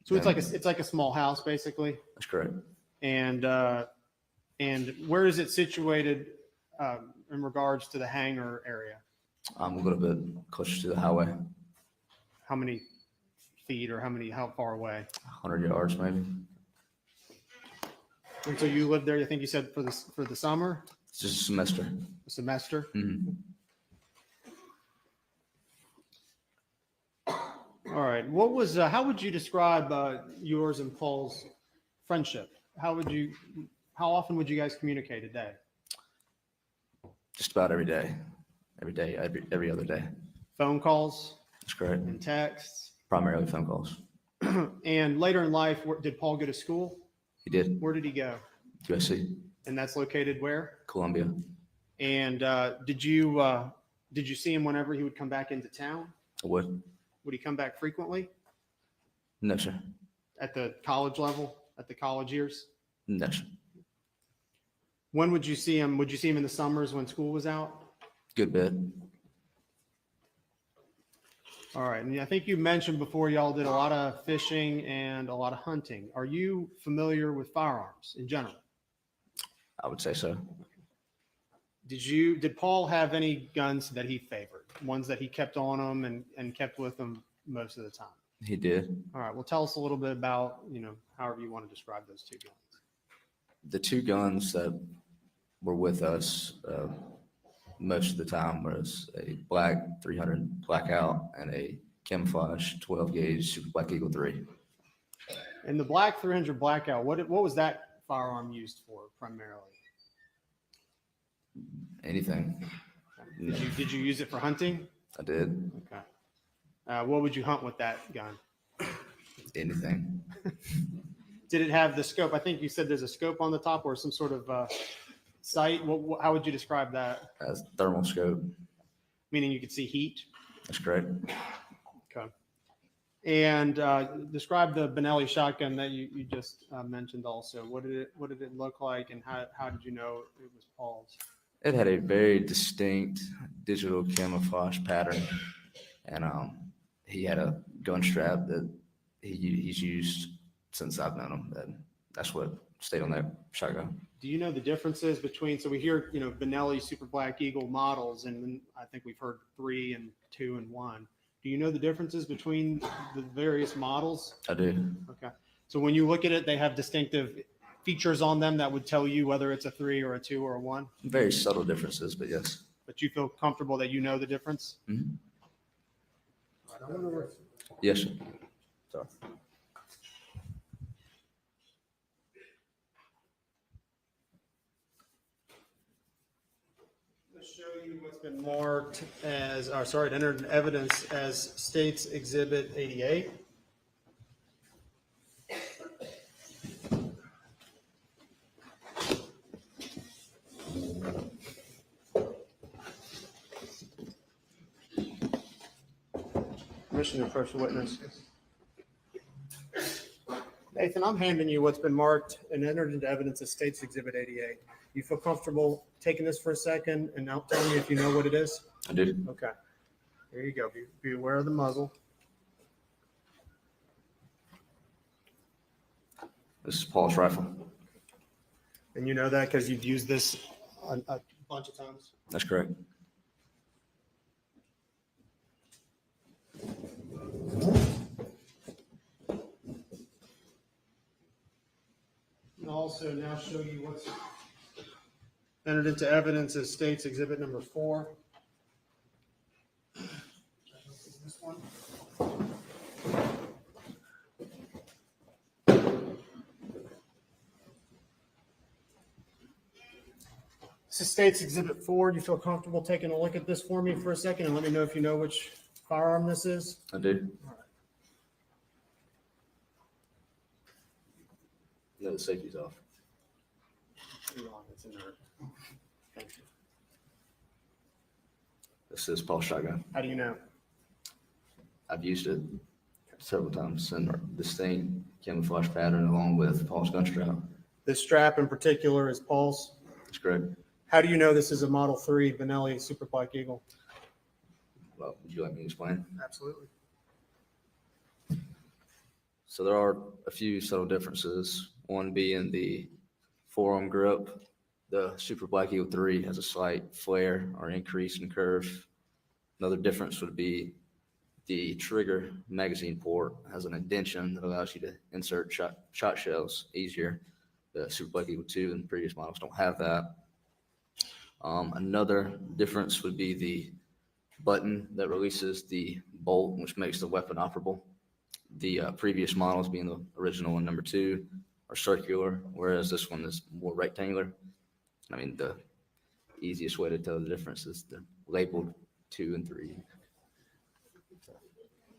So it's like a small house, basically. That's correct. And where is it situated in regards to the hangar area? A little bit closer to the highway. How many feet or how far away? 100 yards, maybe. And so you lived there, I think you said for the summer? It's just a semester. A semester? Mm-hmm. All right. How would you describe yours and Paul's friendship? How often would you guys communicate a day? Just about every day. Every other day. Phone calls? That's correct. And texts? Primarily phone calls. And later in life, did Paul go to school? He did. Where did he go? USC. And that's located where? Columbia. And did you Did you see him whenever he would come back into town? I would. Would he come back frequently No, sir. at the college level, at the college years? No, sir. When would you see him? Would you see him in the summers when school was out? Good bit. All right. And I think you mentioned before y'all did a lot of fishing and a lot of hunting. Are you familiar with firearms in general? I would say so. Did Paul have any guns that he favored? Ones that he kept on him and kept with him most of the time? He did. All right. Well, tell us a little bit about, however you want to describe those two guns. The two guns that were with us most of the time was a black 300 blackout and a camouflage 12 gauge Super Black Eagle 3. And the Black 300 blackout, what was that firearm used for primarily? Anything. Did you use it for hunting? I did. Okay. What would you hunt with that gun? Anything. Did it have the scope? I think you said there's a scope on the top or some sort of sight. How would you describe that? As thermal scope. Meaning you could see heat? That's correct. Okay. And describe the Benelli shotgun that you just mentioned also. What did it look like, and how did you know it was Paul's? It had a very distinct digital camouflage pattern, and he had a gun strap that he's used since I've known him, and that's what stayed on that shotgun. Do you know the differences between? So we hear Benelli Super Black Eagle models, and I think we've heard 3 and 2 and 1. Do you know the differences between the various models? I do. Okay. So when you look at it, they have distinctive features on them that would tell you whether it's a 3 or a 2 or a 1? Very subtle differences, but yes. But you feel comfortable that you know the difference? Mm-hmm. Yes, sir. Sorry. Let's show you what's been marked as, entered in evidence as State's Exhibit 88. Permission to approach the witness. Nathan, I'm handing you what's been marked and entered into evidence as State's Exhibit 88. You feel comfortable taking this for a second and now tell me if you know what it is? I do. Okay. Here you go. Be aware of the muzzle. This is Paul's rifle. And you know that because you've used this a bunch of times? That's correct. And also now show you what's entered into evidence as State's Exhibit number 4. This one. This is State's Exhibit 4. Do you feel comfortable taking a look at this for me for a second and let me know if you know which firearm this is? I do. No, the safety's off. It's inert. Thank you. This is Paul's shotgun. How do you know? I've used it several times, and this thing camouflage pattern along with Paul's gun strap. This strap in particular is Paul's. That's correct. How do you know this is a Model 3 Benelli Super Black Eagle? Well, would you like me to explain? Absolutely. So there are a few subtle differences. One being the forearm grip. The Super Black Eagle 3 has a slight flare or increase in curve. Another difference would be the trigger magazine port has an indentation that allows you to insert shot shells easier. The Super Black Eagle 2 and previous models don't have that. Another difference would be the button that releases the bolt, which makes the weapon operable. The previous models, being the original and number 2, are circular, whereas this one is more rectangular. I mean, the easiest way to tell the difference is the labeled 2 and 3.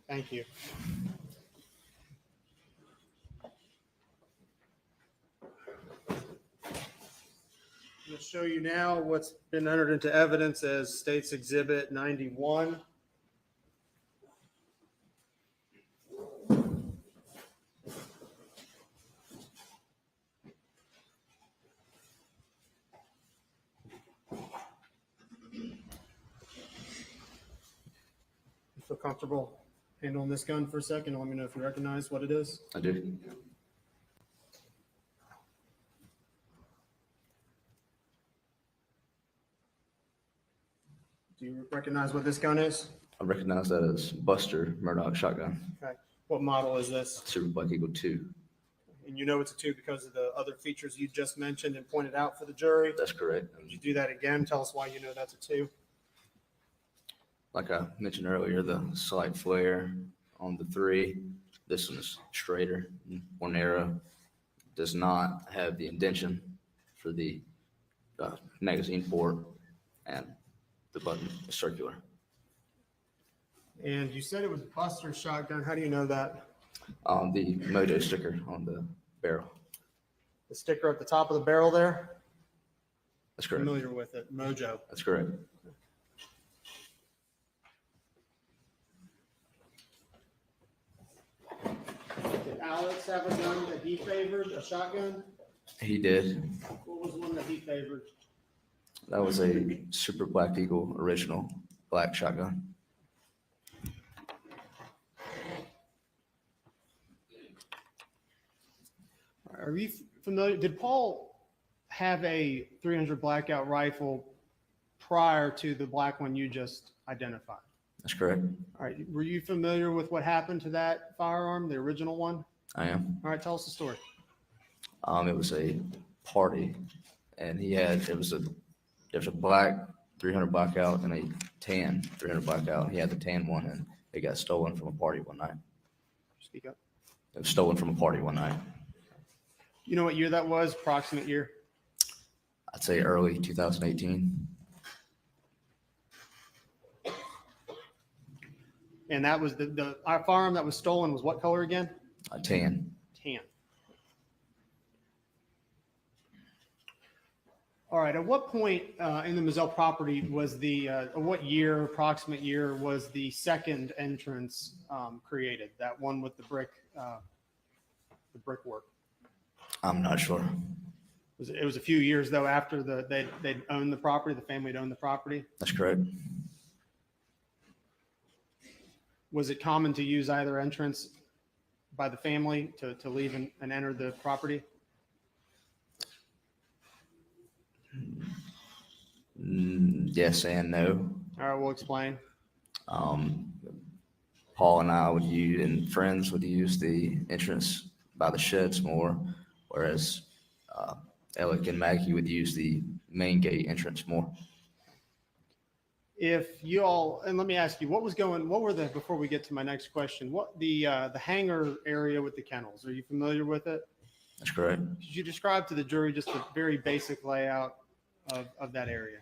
Thank you. going to show you now what's been entered into evidence as State's Exhibit 91. You feel comfortable handling this gun for a second? Let me know if you recognize what it is. I do. Do you recognize what this gun is? I recognize that as Buster Murdaugh shotgun. Okay. What model is this? Super Black Eagle 2. And you know it's a 2 because of the other features you just mentioned and pointed out for the jury. That's correct. Would you do that again? Tell us why you know that's a 2. Like I mentioned earlier, the slight flare on the 3. This one is straighter, more narrow. Does not have the indentation for the magazine port, and the button is circular. And you said it was Buster shotgun. How do you know that? The Mojo sticker on the barrel. The sticker at the top of the barrel there? That's correct. Familiar with it. Mojo. That's correct. Did Alex have a gun that he favored, a shotgun? He did. What was one that he favored? That was a Super Black Eagle original black shotgun. Are you familiar? Did Paul have a 300 blackout rifle prior to the black one you just identified? That's correct. All right. Were you familiar with what happened to that firearm, the original one? I am. All right. Tell us the story. It was a party, and there was a black 300 blackout and a tan 300 blackout. He had the tan one, and it got stolen from a party one night. Speak up. It was stolen from a party one night. You know what year that was? Approximate year? I'd say early 2018. And that was our firearm that was stolen was what color again? Tan. Tan. All right. At what point in the Mizell property was what year, approximate year, was the second entrance created? That one with the brickwork. I'm not sure. It was a few years though after they'd owned the property. The family had owned the property. That's correct. Was it common to use either entrance by the family to leave and enter the property? Yes and no. All right, we'll explain. Paul and I would use, and friends would use the entrance by the sheds more, whereas Alec and Maggie would use the main gate entrance more. If you all, and let me ask you, before we get to my next question, what the hangar area with the kennels, are you familiar with it? That's correct. Could you describe to the jury just a very basic layout of that area?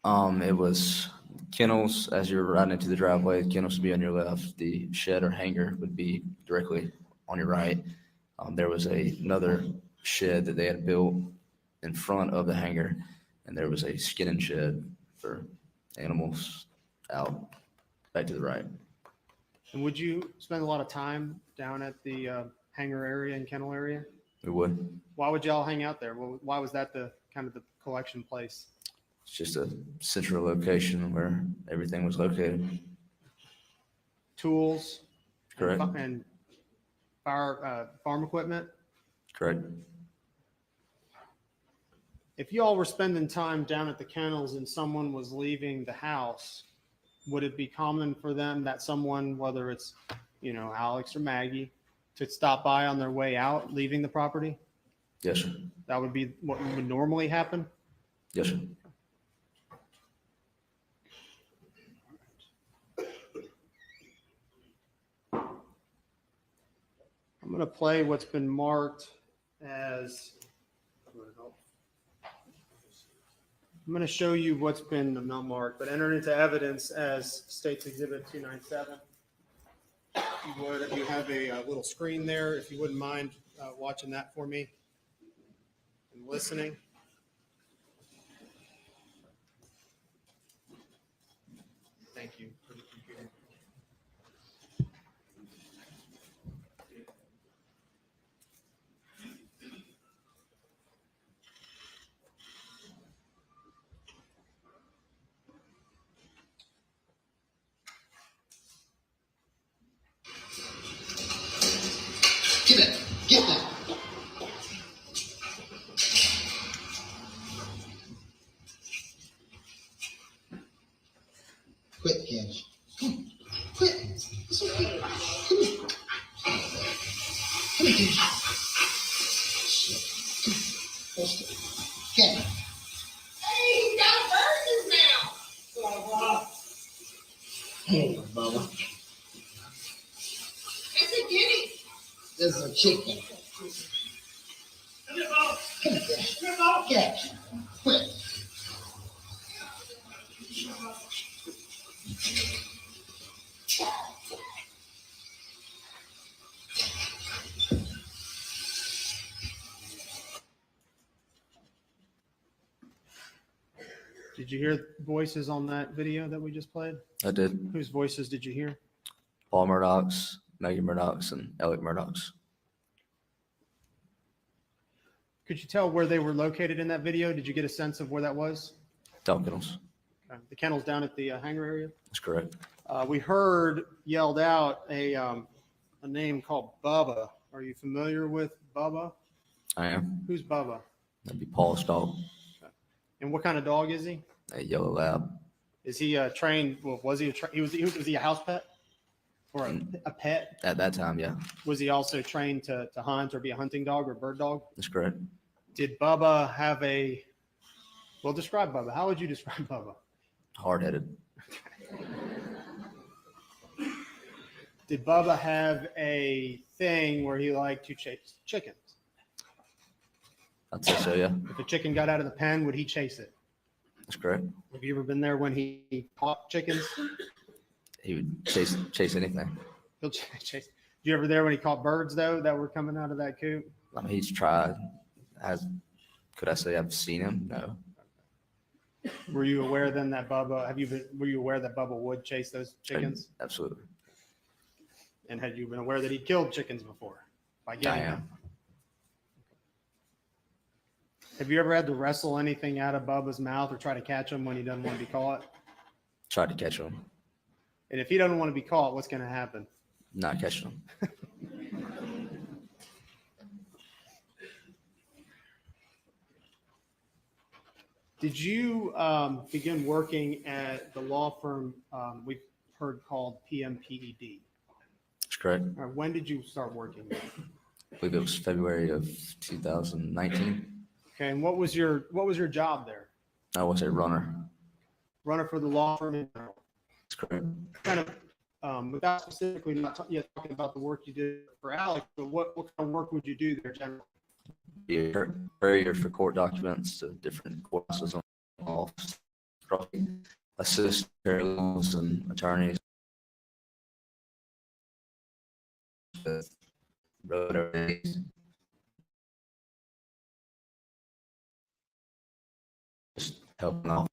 It was kennels as you're riding into the driveway. The kennels would be on your left. The shed or hangar would be directly on your right. There was another shed that they had built in front of the hangar, and there was a skinning shed for animals out back to the right. And would you spend a lot of time down at the hangar area and kennel area? We would. Why would y'all hang out there? Why was that the collection place? It's just a central location where everything was located. Tools? Correct. And farm equipment? Correct. If you all were spending time down at the kennels and someone was leaving the house, would it be common for them that someone, whether it's, Alex or Maggie, to stop by on their way out, leaving the property? Yes, sir. That would be what would normally happen? Yes, sir. I'm going to play what's been marked as, I'm going to show you what's been not marked, but entered into evidence as State's Exhibit 297. If you have a little screen there, if you wouldn't mind watching that for me and listening. Thank you. for the computer. Get it. Get that. Quit, Cash. Come on. Quit. It's okay. Come here. Come here, Cash. Come here. Okay. Hey, he's got a bird in his mouth. Hey, Bubba. It's a guinea. This is a chicken. Come here, Bubba. Come here, Cash. Come here, Bubba. Cash. Quit. Did you hear voices on that video that we just played? I did. Whose voices did you hear? Paul Murdaugh's, Megan Murdaugh's, and Alec Murdaugh's. Could you tell where they were located in that video? Did you get a sense of where that was? Dog kennels. Okay. The kennels down at the hangar area? That's correct. We heard yelled out a name called Bubba. Are you familiar with Bubba? I am. Who's Bubba? That'd be Paul's dog. And what kind of dog is he? A yellow lab. Is he trained? Well, was he was he a house pet or a pet? At that time, yeah. Was he also trained to hunt or be a hunting dog or bird dog? That's correct. Did Bubba have a? Well, describe Bubba. How would you describe Bubba? Hard-headed. Did Bubba have a thing where he liked to chase chickens? I'd say so, yeah. If a chicken got out of the pen, would he chase it? That's correct. Have you ever been there when he caught chickens? He would chase anything. He'll chase. You ever there when he caught birds though that were coming out of that coop? I mean, he's tried. Could I say I've seen him? No. Were you aware then that Bubba? Were you aware that Bubba would chase those chickens? Absolutely. And had you been aware that he killed chickens before by I getting am. them? Have you ever had to wrestle anything out of Bubba's mouth or try to catch him when he doesn't want to be caught? Tried to catch him. And if he doesn't want to be caught, what's going to happen? Not catching him. Did you begin working at the law firm we've heard called PMPED? That's correct. Or when did you start working there? I believe it was February of 2019. Okay, and what was your job there? I was a runner. Runner for the law firm in general. That's correct. Kind of without specifically not yet talking about the work you did for Alex, but what kind of work would you do there generally? Be a courier for court documents to different courses on office, assist paralegals and attorneys with road activities. Just helping out.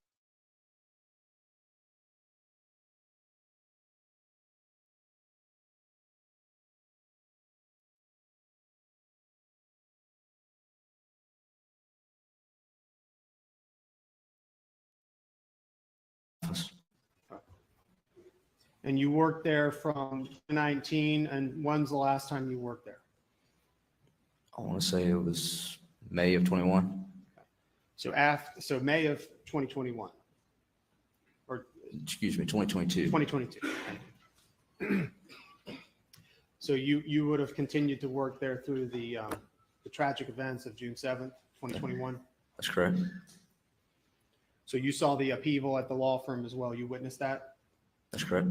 And you worked there from 2019, and when's the last time you worked there? I want to say it was May of 21. So May of 2021, or Excuse me, 2022. 2022. So you would have continued to work there through the tragic events of June 7th, 2021. That's correct. So you saw the upheaval at the law firm as well. You witnessed that? That's correct.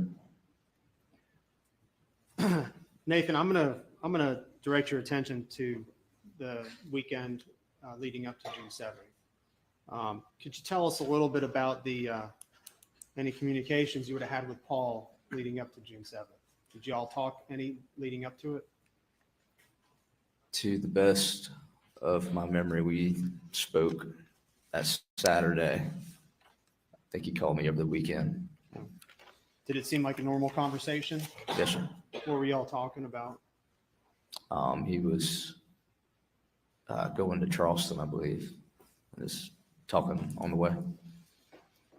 Nathan, I'm gonna direct your attention to the weekend leading up to June 7th. Could you tell us a little bit about the any communications you would have had with Paul leading up to June 7th? Did you all talk any leading up to it? To the best of my memory, we spoke that Saturday. I think he called me over the weekend. Did it seem like a normal conversation? Yes, sir. What were y'all talking about? He was going to Charleston, I believe. Just talking on the way.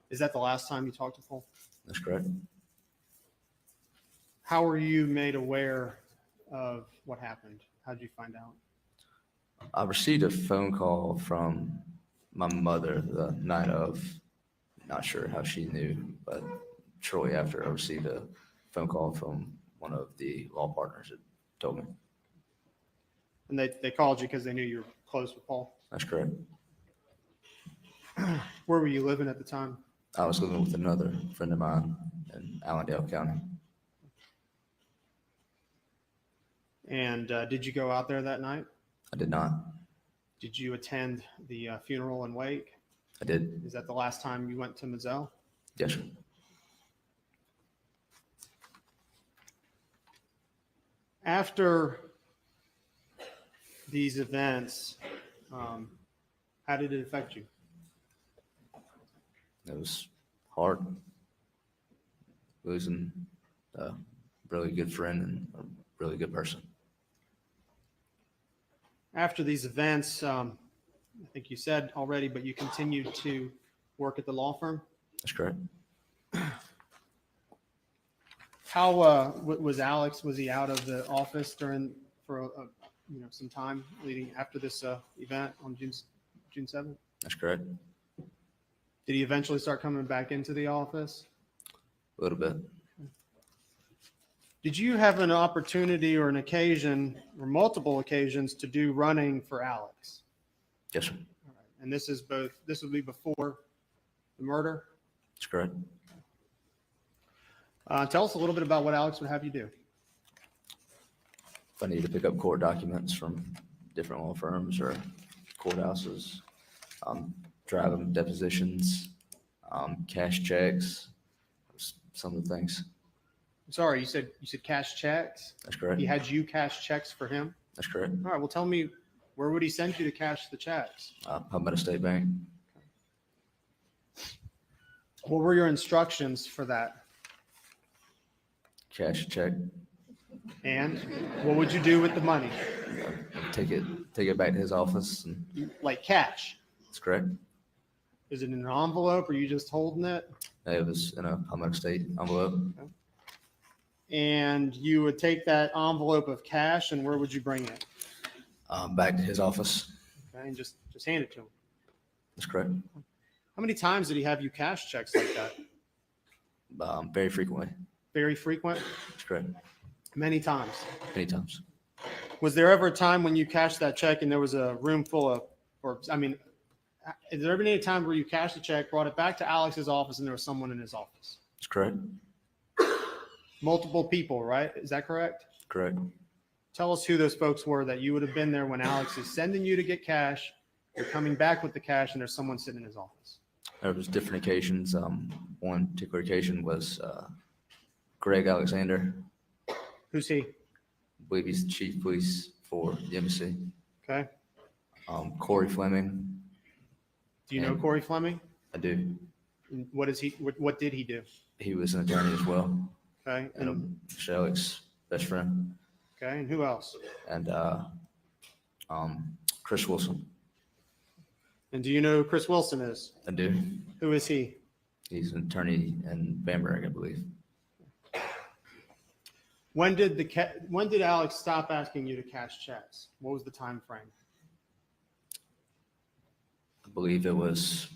Is that the last time you talked to Paul? That's correct. How were you made aware of what happened? How did you find out? I received a phone call from my mother the night of. Not sure how she knew, but shortly after, I received a phone call from one of the law partners that told me. And they called you because they knew you were close with Paul? That's correct. Where were you living at the time? I was living with another friend of mine in Allendale County. And did you go out there that night? I did not. Did you attend the funeral and wake? I did. Is that the last time you went to Mizell? Yes, sir. After these events, how did it affect you? It was hard. Losing a really good friend and a really good person. After these events, I think you said already, but you continued to work at the law firm? That's correct. How was Alex? Was he out of the office for some time leading after this event on June 7th? That's correct. Did he eventually start coming back into the office? A little bit. Did you have an opportunity or an occasion or multiple occasions to do running for Alex? Yes, sir. All right. And this would be before the murder? That's correct. Tell us a little bit about what Alex would have you do. If I need to pick up court documents from different law firms or courthouses, drive them depositions, cash checks, some of the things. Sorry, you said cash checks? That's correct. He had you cash checks for him? That's correct. All right, well, tell me, where would he send you to cash the checks? Palmetto State Bank. What were your instructions for that? Cash check. And what would you do with the money? Take it back to his office. And Like cash? that's correct. Is it in an envelope or are you just holding it? It was in a Palmetto State envelope. And you would take that envelope of cash and where would you bring it? Back to his office. Okay, and just hand it to him. That's correct. How many times did he have you cash checks like that? Very frequently. Very frequent? That's correct. Many times. Many times. Was there ever a time when you cashed that check and there was a room full of, is there ever any time where you cashed the check, brought it back to Alex's office and there was someone in his office? That's correct. Multiple people, right? Is that correct? Correct. Tell us who those folks were that you would have been there when Alex is sending you to get cash. You're coming back with the cash and there's someone sitting in his office. There was different occasions. One particular occasion was Greg Alexander. Who's he? I believe he's the chief of police for the embassy. Okay. Corey Fleming. Do you know Corey Fleming? I do. What is he? What did he do? He was an attorney as well. Okay. And Alex's best friend. Okay. And who else? And Chris Wilson. And do you know who Chris Wilson is? I do. Who is he? He's an attorney in Bamberg, I believe. When did Alex stop asking you to cash checks? What was the time frame? I believe it was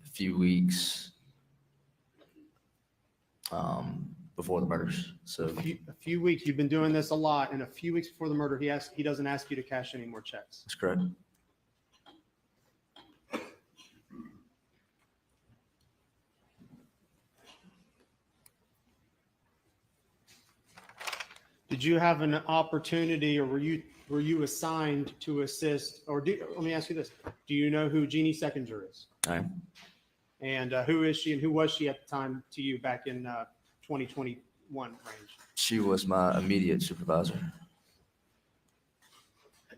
a few weeks before the murders. So A few weeks. You've been doing this a lot, and a few weeks before the murder, he doesn't ask you to cash any more checks. that's correct. Did you have an opportunity, or were you assigned to assist? Let me ask you this: do you know who Jeannie Seckinger is? I am. And who is she, and who was she at the time to you back in 2021 range? She was my immediate supervisor.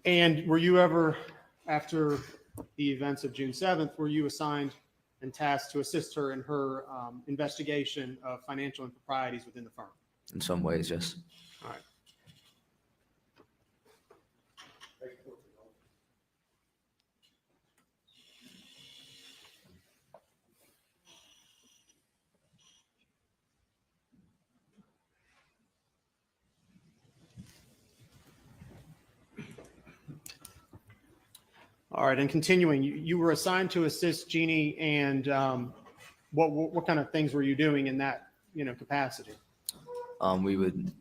And were you ever, after the events of June 7th, were you assigned and tasked to assist her in her investigation of financial improprieties within the firm. In some ways, yes. All right. All right, and continuing, you were assigned to assist Jeannie, and what kind of things were you doing in that capacity? We would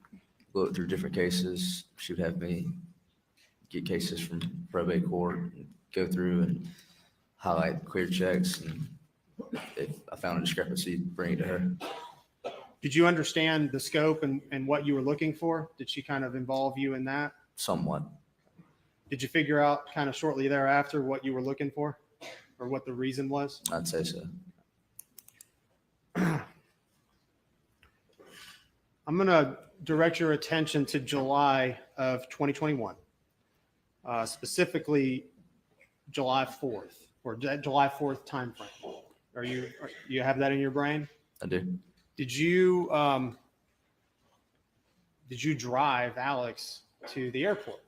look through different cases. She would have me get cases from probate court, and go through and highlight clear checks, and if I found a discrepancy, bring it to her. Did you understand the scope and what you were looking for? Did she kind of involve you in that? Somewhat. Did you figure out kind of shortly thereafter what you were looking for, or what the reason was? I'd say so. I'm going to direct your attention to July of 2021, specifically July 4th, or that July 4th timeframe. You have that in your brain? I do. Did you drive Alex to the airport?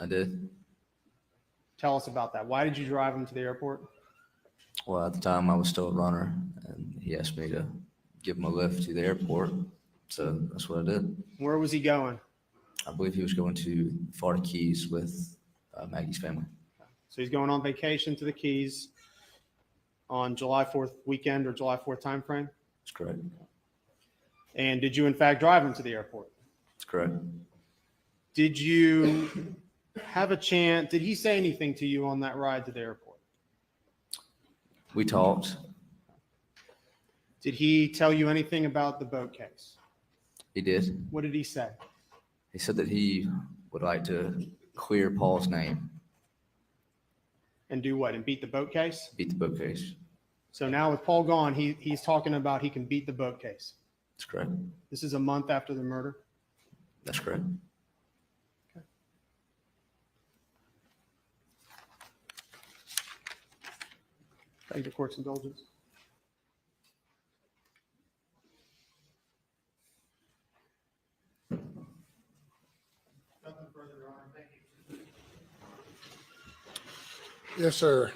I did. Tell us about that. Why did you drive him to the airport? Well, at the time I was still a runner, and he asked me to give him a lift to the airport. So that's what I did. Where was he going? I believe he was going to Florida Keys with Maggie's family. So he's going on vacation to the Keys on July 4th weekend or July 4th timeframe? That's correct. And did you in fact drive him to the airport? That's correct. Did you have a chance? Did he say anything to you on that ride to the airport? We talked. Did he tell you anything about the boat case? He did. What did he say? He said that he would like to clear Paul's name. And do what? And beat the boat case? Beat the boat case. So now with Paul gone, he's talking about he can beat the boat case. That's correct. This is a month after the murder? That's correct. Thank you, court's indulgence. Nothing further, Your Honor. Thank you. Yes, sir.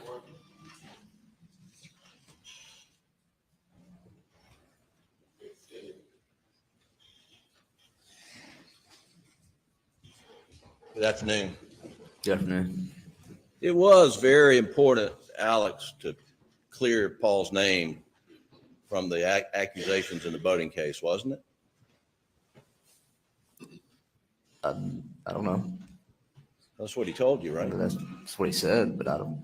Good afternoon. Good afternoon. It was very important, Alex, to clear Paul's name from the accusations in the boating case, wasn't it? I don't know. That's what he told you, right? That's what he said, but I don't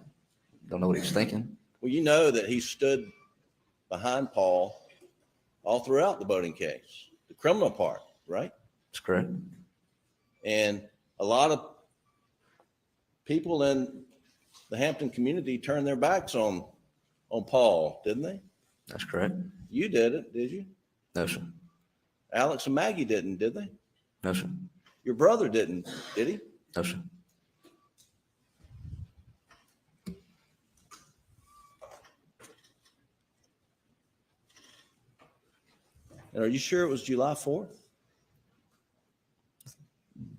know what he was thinking. Well, you know that he stood behind Paul all throughout the boating case, the criminal part, right? That's correct. And a lot of people in the Hampton community turned their backs on Paul, didn't they? That's correct. You did it, did you? No, sir. Alex and Maggie didn't, did they? No, sir. Your brother didn't, did he? No, sir. And are you sure it was July 4th?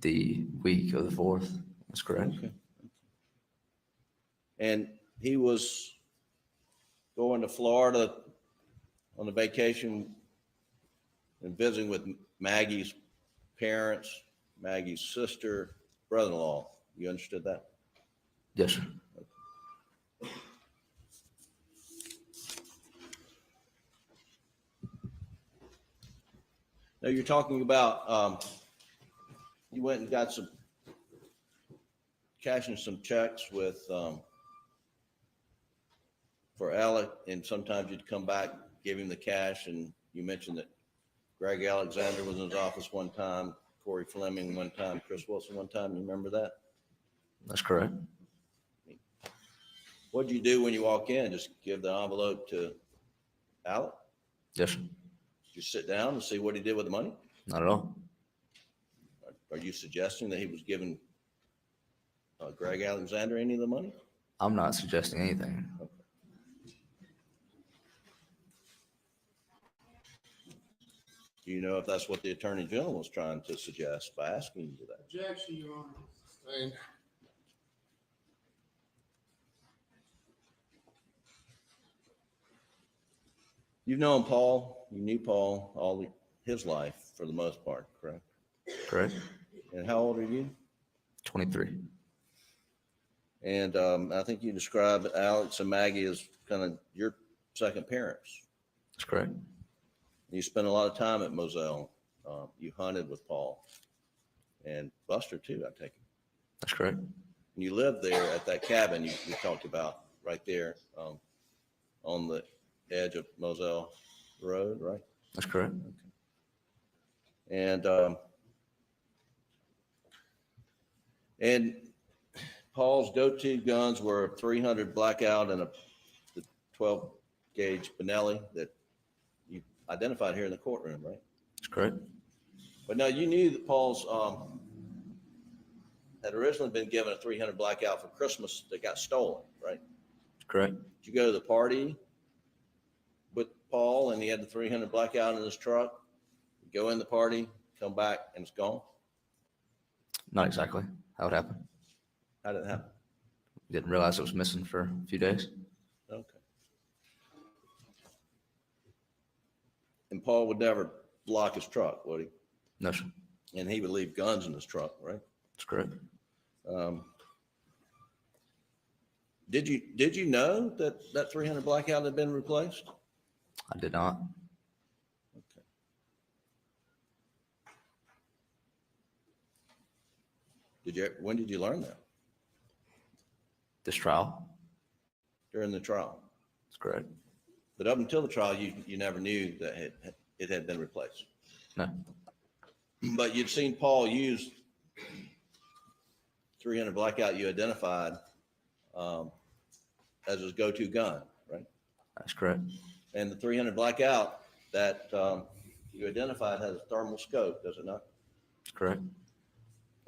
The week of the 4th. That's correct. Okay. And he was going to Florida on a vacation and visiting with Maggie's parents, Maggie's sister, brother-in-law. You understood that? Yes, sir. Now you're talking about you went and got some cashing some checks with for Alec, and sometimes you'd come back, give him the cash, and you mentioned that Greg Alexander was in his office one time, Corey Fleming one time, Chris Wilson one time. You remember that? That's correct. What'd you do when you walk in? Just give the envelope to Alec? Yes, sir. Just sit down and see what he did with the money? Not at all. Are you suggesting that he was giving Greg Alexander any of the money? I'm not suggesting anything. Do you know if that's what the Attorney General was trying to suggest by asking you that? Objection, Your Honor. Sustained. You've known Paul, you knew Paul all his life for the most part, correct? Correct. And how old are you? 23. And I think you described Alex and Maggie as kind of your second parents. That's correct. You spent a lot of time at Moselle. You hunted with Paul and Buster too, I take it. That's correct. And you lived there at that cabin you talked about right there on the edge of Moselle Road, right? That's correct. Okay. And Paul's go-to guns were a 300 Blackout and the 12 gauge Benelli that you identified here in the courtroom, right? That's correct. But now you knew that Paul's had originally been given a 300 Blackout for Christmas that got stolen, right? That's correct. Did you go to the party with Paul and he had the 300 Blackout in his truck? You go in the party, come back, and it's gone? Not exactly how it happened. How did it happen? Didn't realize it was missing for a few days. Okay. And Paul would never lock his truck, would he? No, sir. And he would leave guns in his truck, right? That's correct. Did you know that 300 Blackout had been replaced? I did not. Okay. When did you learn that? This trial? During the trial. That's correct. But up until the trial, you never knew that it had been replaced. No. But you'd seen Paul use 300 Blackout you identified as his go-to gun, right? That's correct. And the 300 Blackout that you identified has a thermal scope, does it not? That's correct.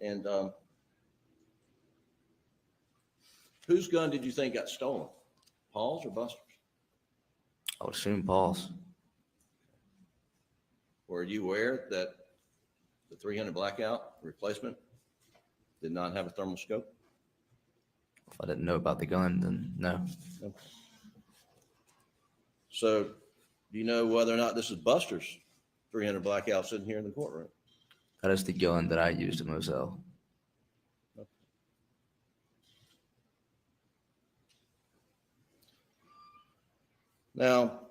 And whose gun did you think got stolen? Paul's or Buster's? I would assume Paul's. Were you aware that the 300 Blackout replacement did not have a thermal scope? If I didn't know about the gun, then no. Okay. So do you know whether or not this is Buster's 300 Blackout sitting here in the courtroom? That is the gun that I used at Moselle. Okay. Now,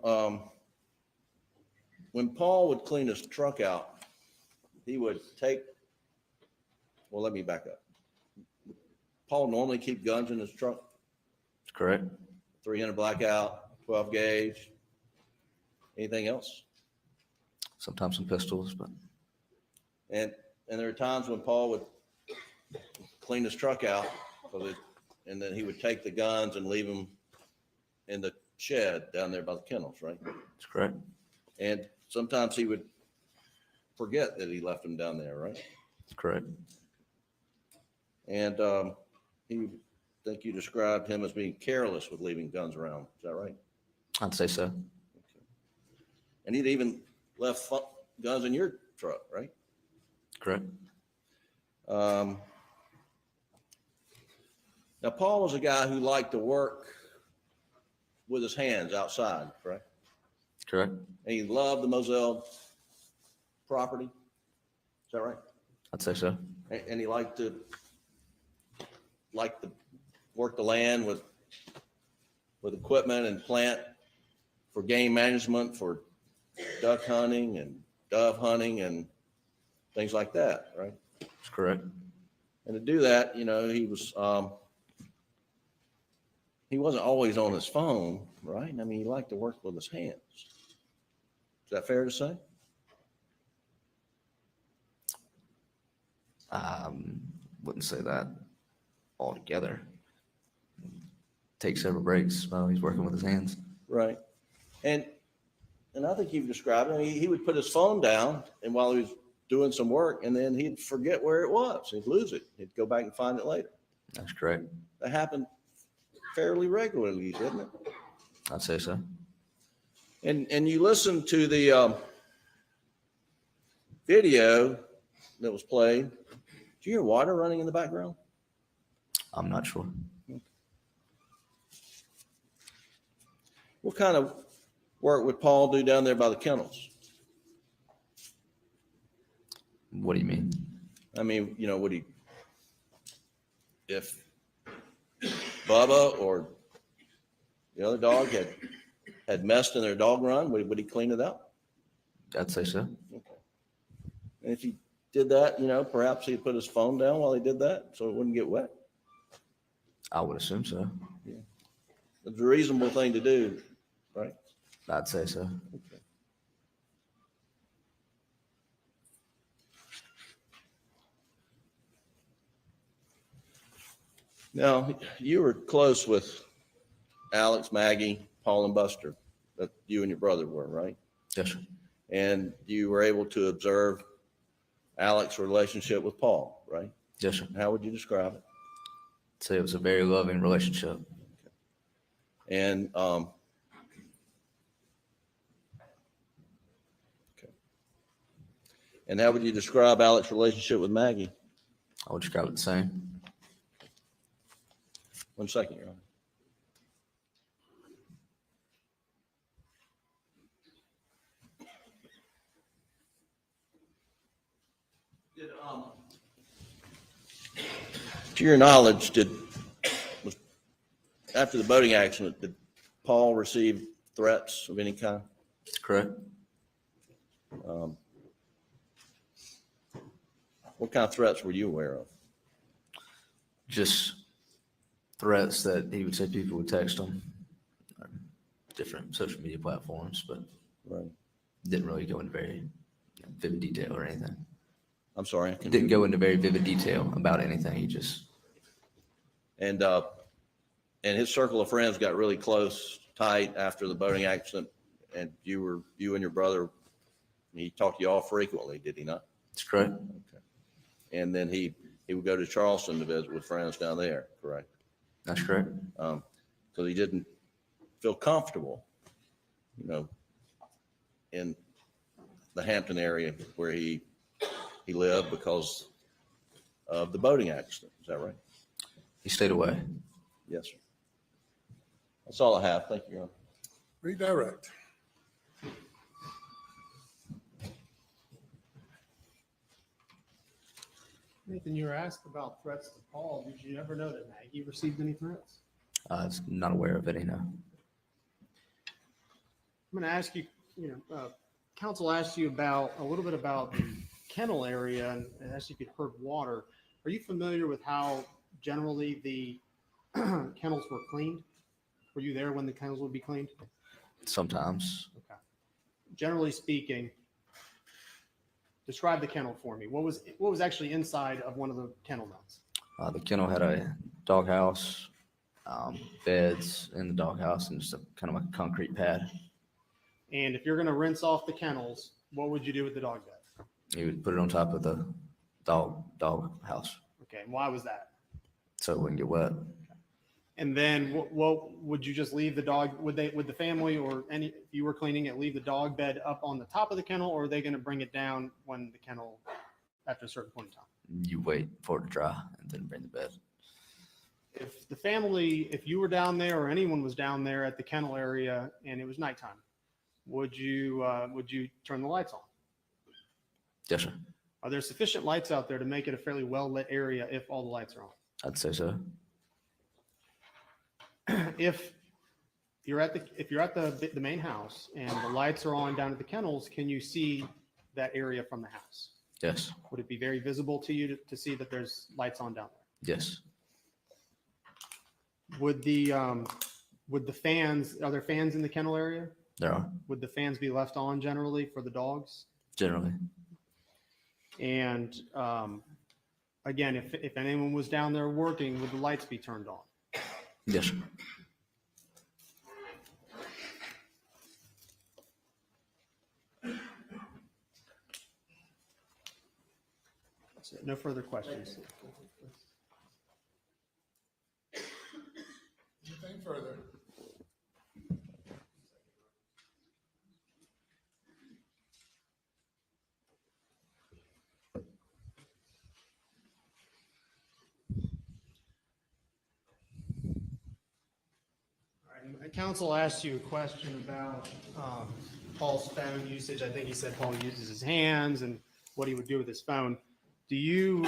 when Paul would clean his truck out, he would let me back up. Paul normally keep guns in his truck? That's correct. 300 Blackout, 12 gauge, anything else? Sometimes some pistols, but. And there are times when Paul would clean his truck out and then he would take the guns and leave them in the shed down there by the kennels, right? That's correct. And sometimes he would forget that he left them down there, right? That's correct. And he think you described him as being careless with leaving guns around. Is that right? I'd say so. Okay. And he'd even left guns in your truck, right? Correct. Now, Paul was a guy who liked to work with his hands outside, correct? Correct. And he loved the Moselle property. Is that right? I'd say so. And he liked to work the land with equipment and plant for game management, for duck hunting and dove hunting and things like that, right? That's correct. And to do that, he wasn't always on his phone, right? I mean, he liked to work with his hands. Is that fair to say? Wouldn't say that altogether. Take several breaks while he's working with his hands. Right. And I think you've described it. I mean, he would put his phone down and while he was doing some work and then he'd forget where it was. He'd lose it. He'd go back and find it later. That's correct. That happened fairly regularly, didn't it? I'd say so. And you listen to the video that was played, did you hear water running in the background? I'm not sure. What kind of work would Paul do down there by the kennels? What do you mean? I mean, you know, would he, if Bubba or the other dog had messed in their dog run, would he clean it up? I'd say so. Okay. And if he did that, you know, perhaps he'd put his phone down while he did that so it wouldn't get wet. I would assume so. Yeah. It's a reasonable thing to do, right? I'd say so. Okay. Now, you were close with Alex, Maggie, Paul, and Buster, that you and your brother were, right? Yes, sir. And you were able to observe Alex's relationship with Paul, right? Yes, sir. How would you describe it? I'd say it was a very loving relationship. And okay. And how would you describe Alex's relationship with Maggie? I would describe it the same. 1 second, Your Honor. To your knowledge, after the boating accident, did Paul receive threats of any kind? That's correct. What kind of threats were you aware of? Just threats that he would say people would text him, different social media platforms, but Right. didn't really go into very vivid detail or anything. I'm sorry. Didn't go into very vivid detail about anything. He just And his circle of friends got really close, tight after the boating accident. And you and your brother, he talked to you all frequently, did he not? That's correct. Okay. And then he would go to Charleston to visit with friends down there, correct? That's correct. So he didn't feel comfortable, you know, in the Hampton area where he lived because of the boating accident. Is that right? He stayed away. Yes, sir. That's all I have. Thank you, Your Honor. Redirect. Nathan, you were asked about threats to Paul. Did you ever know that Maggie received any threats? I was not aware of any, no. I'm going to ask you, counsel asked you about a little bit about the kennel area and asked if you'd heard water. Are you familiar with how generally the kennels were cleaned? Were you there when the kennels would be cleaned? Sometimes. Okay. Generally speaking, describe the kennel for me. What was actually inside of one of the kennel mounts? The kennel had a doghouse, beds in the doghouse, and just a kind of a concrete pad. And if you're going to rinse off the kennels, what would you do with the dog bed? You would put it on top of the dog house Okay, and why was that? so it wouldn't get wet. And then what would you just leave the dog? Would the family or if you were cleaning it, leave the dog bed up on the top of the kennel, or are they going to bring it down when the kennel after a certain point in time? You wait for it to dry and then bring the bed. If you were down there or anyone was down there at the kennel area and it was nighttime, would you turn the lights on? Yes, sir. Are there sufficient lights out there to make it a fairly well lit area if all the lights are on? I'd say so. If you're at the main house and the lights are on down at the kennels, can you see that area from the house? Yes. Would it be very visible to you to see that there's lights on down there? Yes. Would the fans, are there fans in the kennel area? There are. Would the fans be left on generally for the dogs? Generally. And again, if anyone was down there working, would the lights be turned on? Yes, sir. That's it. No further questions. Anything further? counsel asked you a question about Paul's phone usage. I think he said Paul uses his hands and what he would do with his phone. Do you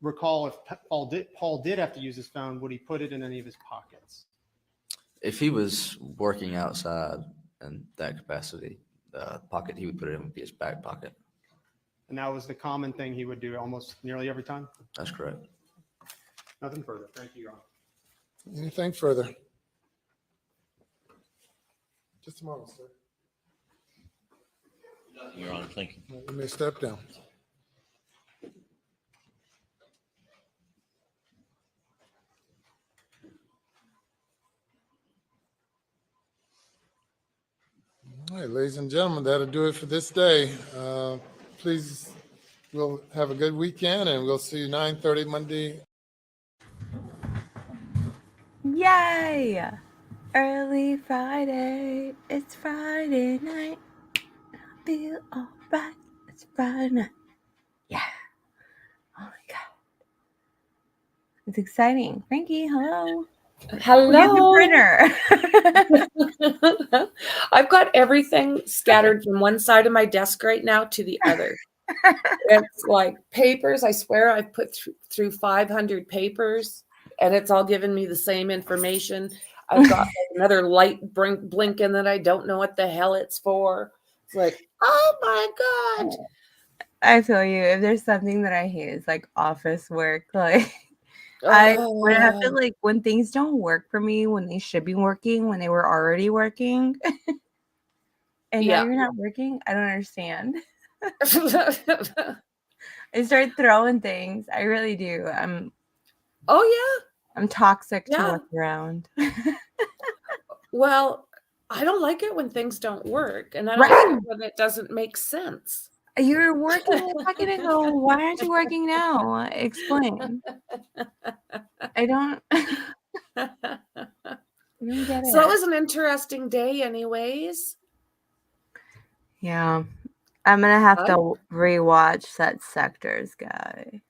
recall if Paul did have to use his phone, would he put it in any of his pockets? If he was working outside in that capacity, the pocket he would put it in would be his back pocket. And that was the common thing he would do almost nearly every time? That's correct. Nothing further. Thank you, Your Honor. Anything further? Just a moment, sir. Your Honor, thank you. You may step down. All right, ladies and gentlemen, that'll do it for this day. Please, we'll have a good weekend and we'll see you 9:30 Monday. Yay! Early Friday. It's Friday night. I feel alright. It's Friday night. Yeah. Oh my God. It's exciting. Frankie, hello. Hello. Printer. I've got everything scattered from one side of my desk right now to the other. It's like papers. I swear I've put through 500 papers and it's all giving me the same information. I've got another light blinking that I don't know what the hell it's for. It's like, oh my God. I feel you. If there's something that I hate, it's like office work. Like when I have to, like, when things don't work for me when they should be working, when they were already working, and now you're not working, I don't understand. I start throwing things. I really do. I'm toxic to work around. Well, I don't like it when things don't work, and I don't like it when it doesn't make sense. You're working a second ago. Why aren't you working now? Explain. I don't get it. So it was an interesting day anyways. Yeah. I'm going to have to rewatch that Sectors guy.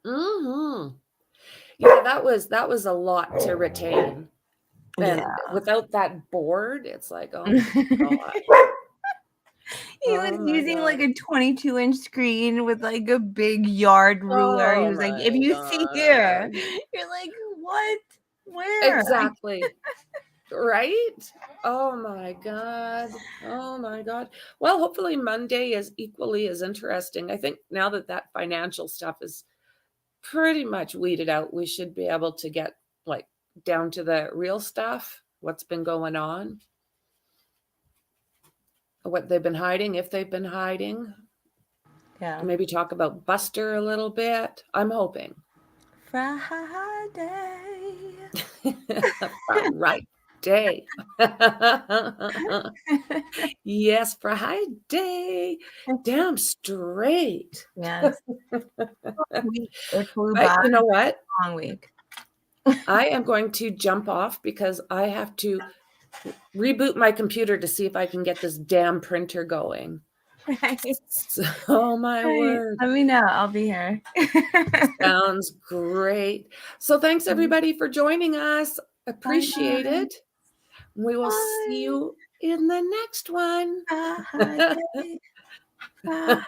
Mm-hmm. Yeah, that was a lot to retain. And without that board, it's like, oh my God. He was using like a 22-inch screen with like a big yard ruler. He was like, if you see here, you're like, what? Where? Exactly. Right? Oh my God. Oh my God. Well, hopefully Monday is equally as interesting. I think now that financial stuff is pretty much weeded out, we should be able to get like down to the real stuff, what's been going on. What they've been hiding, if they've been hiding. Yeah. Maybe talk about Buster a little bit. I'm hoping. Friday. Friday. Yes, Friday. Damn straight. Yes. It flew But by. you know what? Long week. I am going to jump off because I have to reboot my computer to see if I can get this damn printer going. Oh my word. Let me know. I'll be here. Sounds great. So thanks everybody for joining us. Appreciate it. We will see you in the next one. Bye.